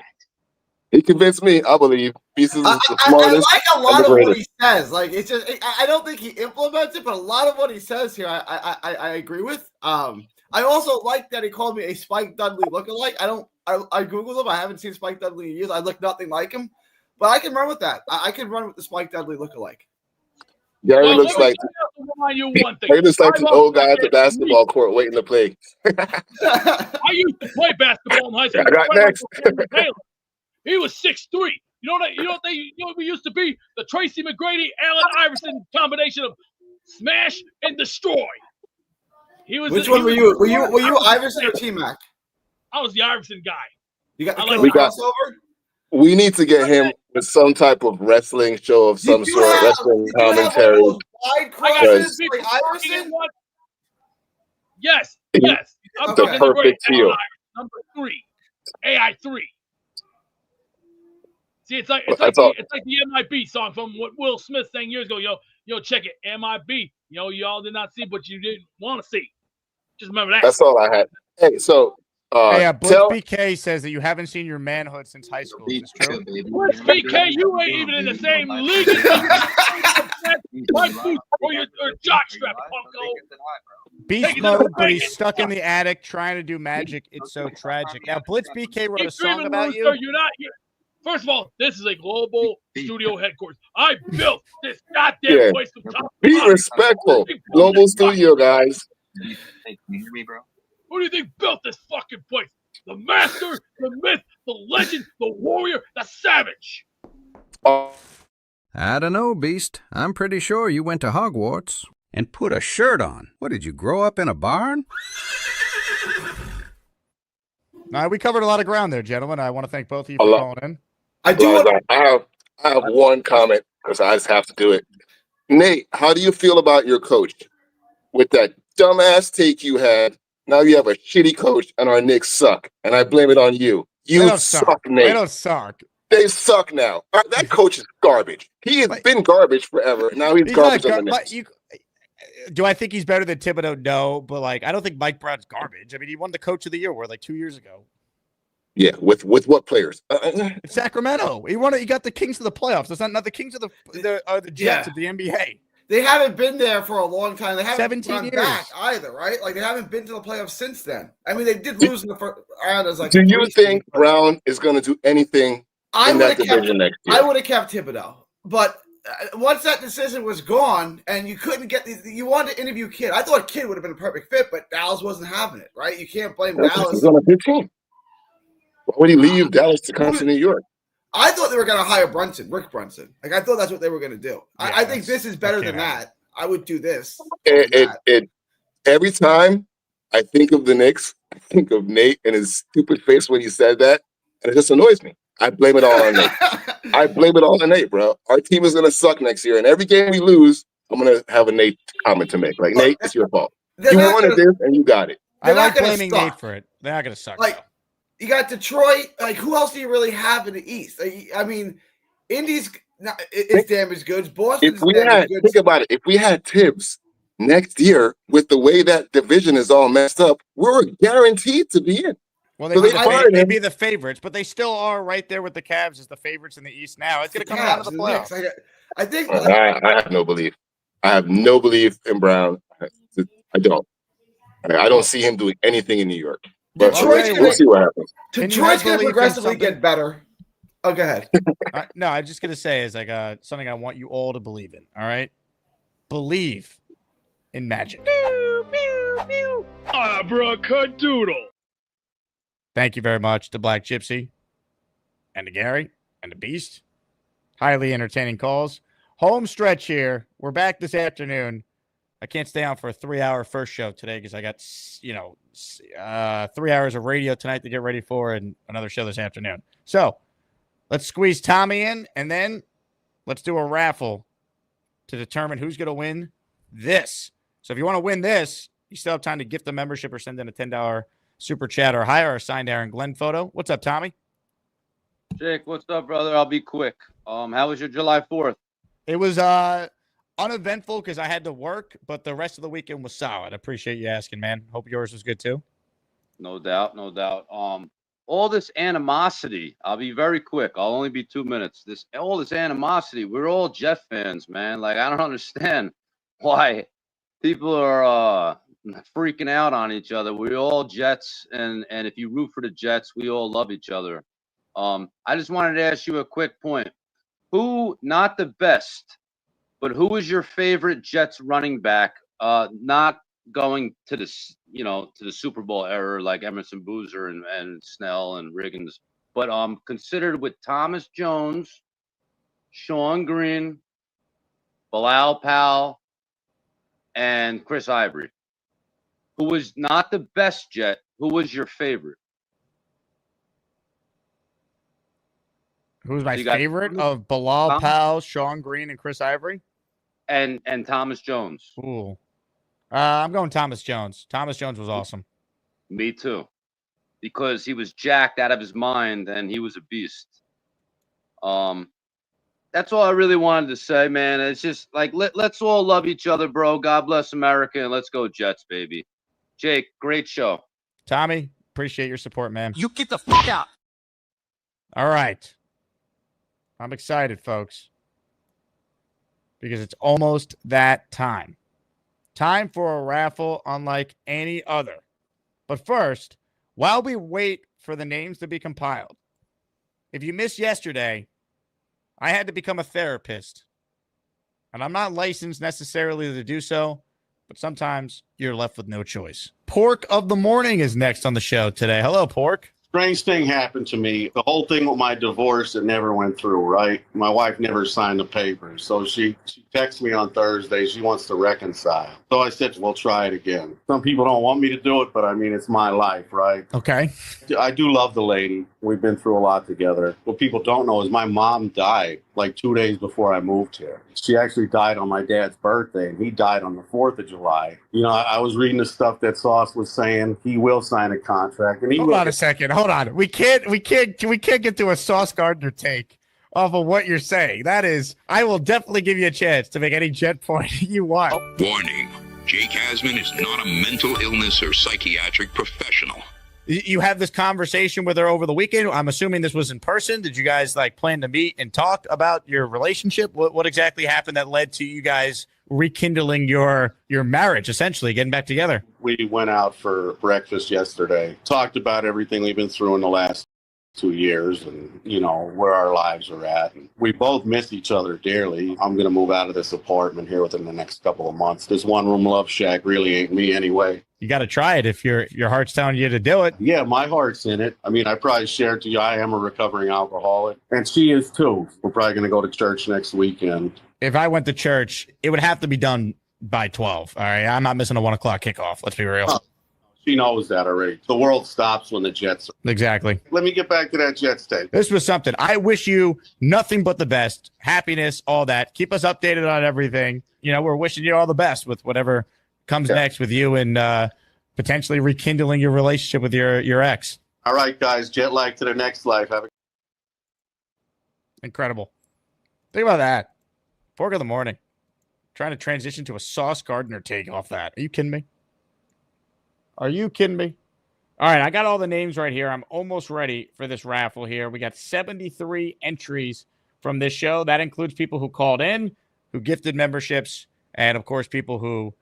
He convinced me. I believe Beast is the smartest. I like a lot of what he says. Like, it's just I don't think he implements it, but a lot of what he says here, I agree with. I also like that he called me a Spike Dudley lookalike. I Googled him. I haven't seen Spike Dudley in years. I look nothing like him, but I can run with that. I can run with the Spike Dudley lookalike. Gary looks like an old guy at the basketball court waiting to play. I used to play basketball in high school. I got next. He was 6'3". You know what we used to be? The Tracy McGrady, Allen Iverson combination of smash and destroy. Which one were you? Were you Iverson or T-Mac? I was the Iverson guy. You got the crossover? We need to get him with some type of wrestling show of some sort, wrestling commentary. Wide crosses like Iverson? Yes. I'm the perfect heel. Number 3, AI3. See, it's like the MIB song from what Will Smith sang years ago. Yo, check it, MIB. Y'all did not see, but you didn't want to see. Just remember that. That's all I had. Hey, so. Blitz BK says that you haven't seen your manhood since high school. Is this true? Blitz BK, you ain't even in the same league as or your jockstrap, punko. Beast mode, but he's stuck in the attic trying to do magic. It's so tragic. Now, Blitz BK wrote a song about you. First of all, this is a global studio headquarters. I built this goddamn place from top to Be bottom. respectful. Global studio, guys. Can you hear me, bro? Who do you think built this fucking place? The master, the myth, the legend, the warrior, the savage. I don't know, Beast. I'm pretty sure you went to Hogwarts. And put a shirt on. What, did you grow up in a barn? We covered a lot of ground there, gentlemen. I want to thank both of you A for lot. calling in. I have one comment because I just have to do it. Nate, how do you feel about your coach? With that dumbass take you had, now you have a shitty coach and our Knicks suck. And I blame it on you. You suck, Nate. They don't suck. They suck now. That coach is garbage. He has been garbage forever. Now he's garbage on the Knicks. Do I think he's better than Thibodeau? No, but like I don't think Mike Brown's garbage. I mean, he won the Coach of the Year like 2 years ago. Yeah, with what players? Sacramento. He won it. He got the Kings to the playoffs. That's not the Kings of the Jets of the NBA. They haven't been there for a long time. They haven't 17 gone years. back either, right? Like they haven't been to the playoffs since then. I mean, they did lose in the first round. As like, do you think Brown is going to do anything in that division next year? I would have kept Thibodeau, but once that decision was gone, and you couldn't get you wanted to interview Kidd. I thought Kidd would have been a perfect fit, but Dallas wasn't having it, right? You can't blame Dallas. He's on a good team. Why would he leave Dallas to come to New York? I thought they were going to hire Rick Brunson. Like I thought that's what they were going to do. Yeah, I think this is better than that. I would do this. Every time I think of the Knicks, I think of Nate and his stupid face when he said that, and it just annoys me. I blame it all on Nate. I blame it all on Nate, bro. Our team is going to suck next year, and every game we lose, I'm going to have a Nate comment to make. Like, Nate, it's your fault. You wanted this, and you got it. I like blaming Nate for it. They're not going to suck. Like, you got Detroit. Like, who else do you really have in the East? I mean, Indy's it's damaged goods. Boston's damaged goods. Think about it. If we had Tibbs next year with the way that division is all messed up, we're guaranteed to be in. Well, they'd be the favorites, but they still are right there with the Cavs as the favorites in the East now. It's going to come down to the playoffs. I think. I have no belief. I have no belief in Brown. I don't. I don't see him doing anything in New York. But we'll see what happens. Detroit's going to progressively get better. Oh, go ahead. No, I'm just going to say is like something I want you all to believe in. All right? Believe in magic. Abracadabra. Thank you very much to Black Gypsy and to Gary and to Beast. Highly entertaining calls. Home stretch here. We're back this afternoon. I can't stay on for a 3-hour first show today because I got, 3 hours of radio tonight to get ready for and another show this afternoon. So let's squeeze Tommy in, and then let's do a raffle to determine who's going to win this. So if you want to win this, you still have time to gift the membership or send in a $10 super chat or hire a signed Aaron Glenn photo. What's up, Tommy? Jake, what's up, brother? I'll be quick. How was your July 4th? It was uneventful because I had to work, but the rest of the weekend was solid. I appreciate you asking, man. Hope yours was good too. No doubt, no doubt. All this animosity, I'll be very quick. I'll only be 2 minutes. All this animosity, we're all Jet fans, man. Like, I don't understand why people are freaking out on each other. We're all Jets, and if you root for the Jets, we all love each other. I just wanted to ask you a quick point. Who, not the best, but who is your favorite Jets running back? Not going to the to the Super Bowl era like Emerson Boozer and Snell and Riggins, but considered with Thomas Jones, Sean Green, Bilal Powell, and Chris Ivory. Who was not the best Jet? Who was your favorite? Who's my favorite of Bilal Powell, Sean Green, and Chris Ivory? And Thomas Jones. Ooh. I'm going Thomas Jones. Thomas Jones was awesome. Me too. Because he was jacked out of his mind and he was a beast. That's all I really wanted to say, man. It's just like let's all love each other, bro. God bless America, and let's go Jets, baby. Jake, great show. Tommy, appreciate your support, man. You get the fuck out. All right. I'm excited, folks, because it's almost that time. Time for a raffle unlike any other. But first, while we wait for the names to be compiled, if you missed yesterday, I had to become a therapist. And I'm not licensed necessarily to do so, but sometimes you're left with no choice. Pork of the Morning is next on the show today. Hello, Pork. Strange thing happened to me. The whole thing with my divorce, it never went through, right? My wife never signed the papers. So she texted me on Thursday. She wants to reconcile. So I said, we'll try it again. Some people don't want me to do it, but I mean, it's my life, right? Okay. I do love the lady. We've been through a lot together. What people don't know is my mom died like 2 days before I moved here. She actually died on my dad's birthday, and he died on the 4th of July. You know, I was reading the stuff that Sauce was saying. He will sign a contract. And he Hold on a second. Hold on. We can't get to a Sauce Gardner take off of what you're saying. That is, I will definitely give you a chance to make any Jet point you want. Warning, Jake Asman is not a mental illness or psychiatric professional. You have this conversation with her over the weekend. I'm assuming this was in person. Did you guys like plan to meet and talk about your relationship? What exactly happened that led to you guys rekindling your marriage, essentially getting back together? We went out for breakfast yesterday, talked about everything we've been through in the last 2 years and, you know, where our lives are at. And we both miss each other dearly. I'm going to move out of this apartment here within the next couple of months. This one-room love shack really ain't me anyway. You got to try it if your heart's telling you to do it. Yeah, my heart's in it. I mean, I probably shared to you, I am a recovering alcoholic, and she is too. We're probably going to go to church next weekend. If I went to church, it would have to be done by 12. All right, I'm not missing a 1 o'clock kickoff. Let's be real. She knows that already. The world stops when the Jets are. Exactly. Let me get back to that Jets tape. This was something. I wish you nothing but the best, happiness, all that. Keep us updated on everything. You know, we're wishing you all the best with whatever comes next with you and potentially rekindling your relationship with your ex. All right, guys. Jet lag to the next life. Have a incredible. Think about that. 4 in the morning. Trying to transition to a Sauce Gardner take off that. Are you kidding me? Are you kidding me? All right, I got all the names right here. I'm almost ready for this raffle here. We got 73 entries from this show. That includes people who called in, who gifted memberships, and, of course, people who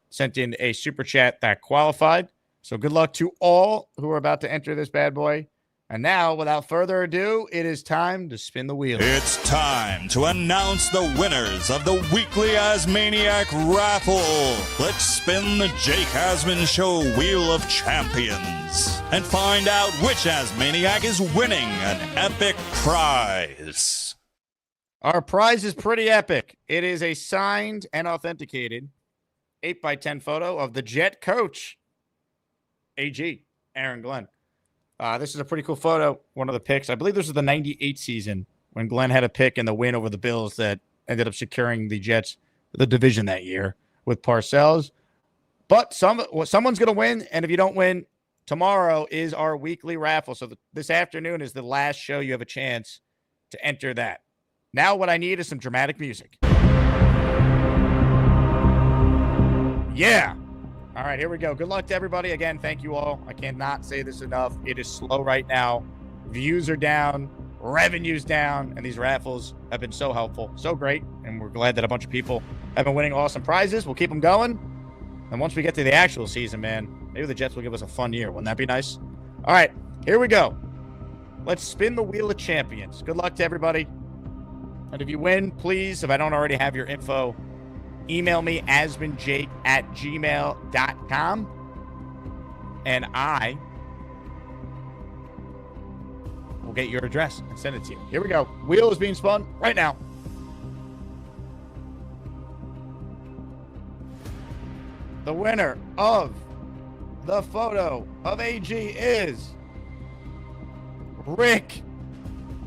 sent in a super chat that qualified. So good luck to all who are about to enter this bad boy. And now, without further ado, it is time to spin the wheel. It's time to announce the winners of the weekly Asmaniac Raffle. Let's spin the Jake Asman Show Wheel of Champions and find out which Asmaniac is winning an epic prize. Our prize is pretty epic. It is a signed and authenticated 8x10 photo of the Jet coach, AG, Aaron Glenn. This is a pretty cool photo. One of the picks. I believe this was the 98 season when Glenn had a pick in the win over the Bills that ended up securing the Jets the division that year with Parcells. But someone's going to win, and if you don't win, tomorrow is our weekly raffle. So this afternoon is the last show you have a chance to enter that. Now what I need is some dramatic music. Yeah. All right, here we go. Good luck to everybody. Again, thank you all. I cannot say this enough. It is slow right now. Views are down, revenue's down, and these raffles have been so helpful, so great, and we're glad that a bunch of people have been winning awesome prizes. We'll keep them going, and once we get to the actual season, man, maybe the Jets will give us a fun year. Wouldn't that be nice? All right, here we go. Let's spin the Wheel of Champions. Good luck to everybody. And if you win, please, if I don't already have your info, email me, asmanjake@gmail.com, and I will get your address and send it to you. Here we go. Wheel is being spun right now. The winner of the photo of AG is Rick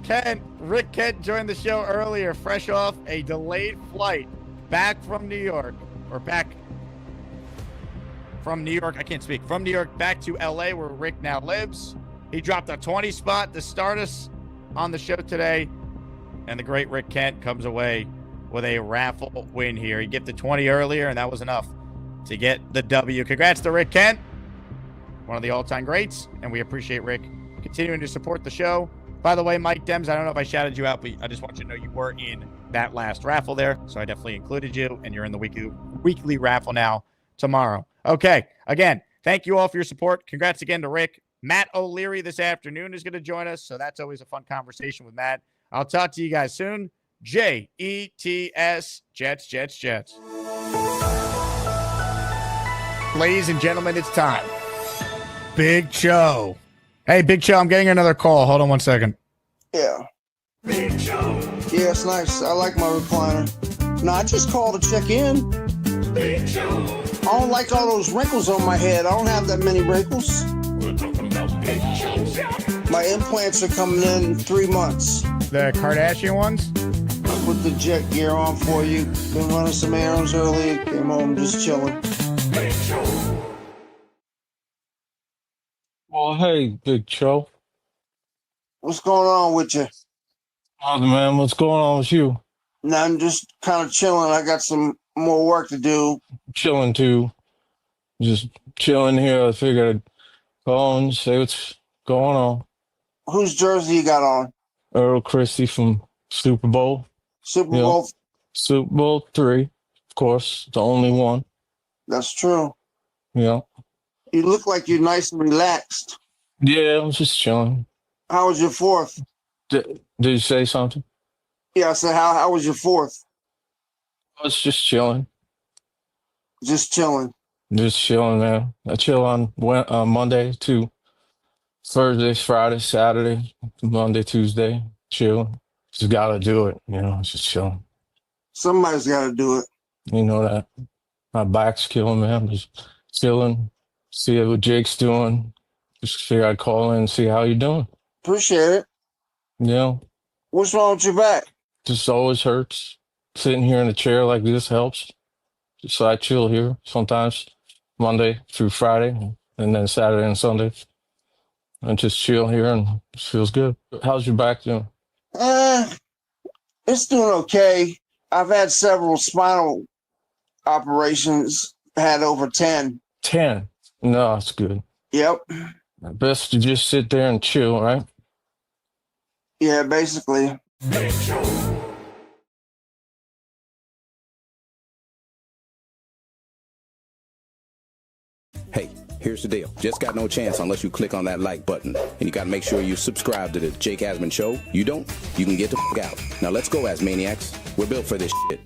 Kent. Rick Kent joined the show earlier, fresh off a delayed flight back from New York, or back from New York. I can't speak. From New York back to LA, where Rick now lives. He dropped a 20 spot to start us on the show today. And the great Rick Kent comes away with a raffle win here. He gifted 20 earlier, and that was enough to get the W. Congrats to Rick Kent, one of the all-time greats. And we appreciate Rick continuing to support the show. By the way, Mike Dems, I don't know if I shouted you out, but I just want you to know you were in that last raffle there. So I definitely included you, and you're in the weekly raffle now tomorrow. Okay. Again, thank you all for your support. Congrats again to Rick. Matt O'Leary this afternoon is going to join us. So that's always a fun conversation with Matt. I'll talk to you guys soon. Jets, Jets, Jets, Jets. Ladies and gentlemen, it's time Big Cho. Hey, Big Cho, I'm getting another call. Hold on 1 second. Yeah. Yeah, it's nice. I like my recliner. No, I just called to check in. I don't like all those wrinkles on my head. I don't have that many wrinkles. My implants are coming in 3 months. The Kardashian ones? I put the jet gear on for you. Been running some errands early. Came home just chilling. Oh, hey, Big Cho. What's going on with you? Oh, man, what's going on with you? No, I'm just kind of chilling. I got some more work to do. Chilling, too. Just chilling here. I figured I'd call and say what's going on. Whose jersey you got on? Earl Christie from Super Bowl. Super Bowl? Super Bowl 3, of course, the only one. That's true. Yeah. You look like you're nice and relaxed. Yeah, I'm just chilling. How was your fourth? Did you say something? Yeah, I said, how was your fourth? I was just chilling. Just chilling. Just chilling, man. I chill on Monday to Thursday, Friday, Saturday, Monday, Tuesday. Chill. Just gotta do it, just chilling. Somebody's got to do it. You know that. My back's killing, man. I'm just chilling. See what Jake's doing. Just figure I'd call in and see how you're doing. Appreciate it. Yeah. What's wrong with your back? Just always hurts. Sitting here in a chair like this helps. So I chill here sometimes Monday through Friday and then Saturday and Sunday. And just chill here and it feels good. How's your back doing? It's doing okay. I've had several spinal operations, had over 10. 10? No, that's good. Yep. Best to just sit there and chill, right? Yeah, basically. Hey, here's the deal. Just got no chance unless you click on that like button. And you gotta make sure you subscribe to the Jake Asman Show. You don't, you can get the f*** out. Now let's go, Asmaniacs. We're built for this shit.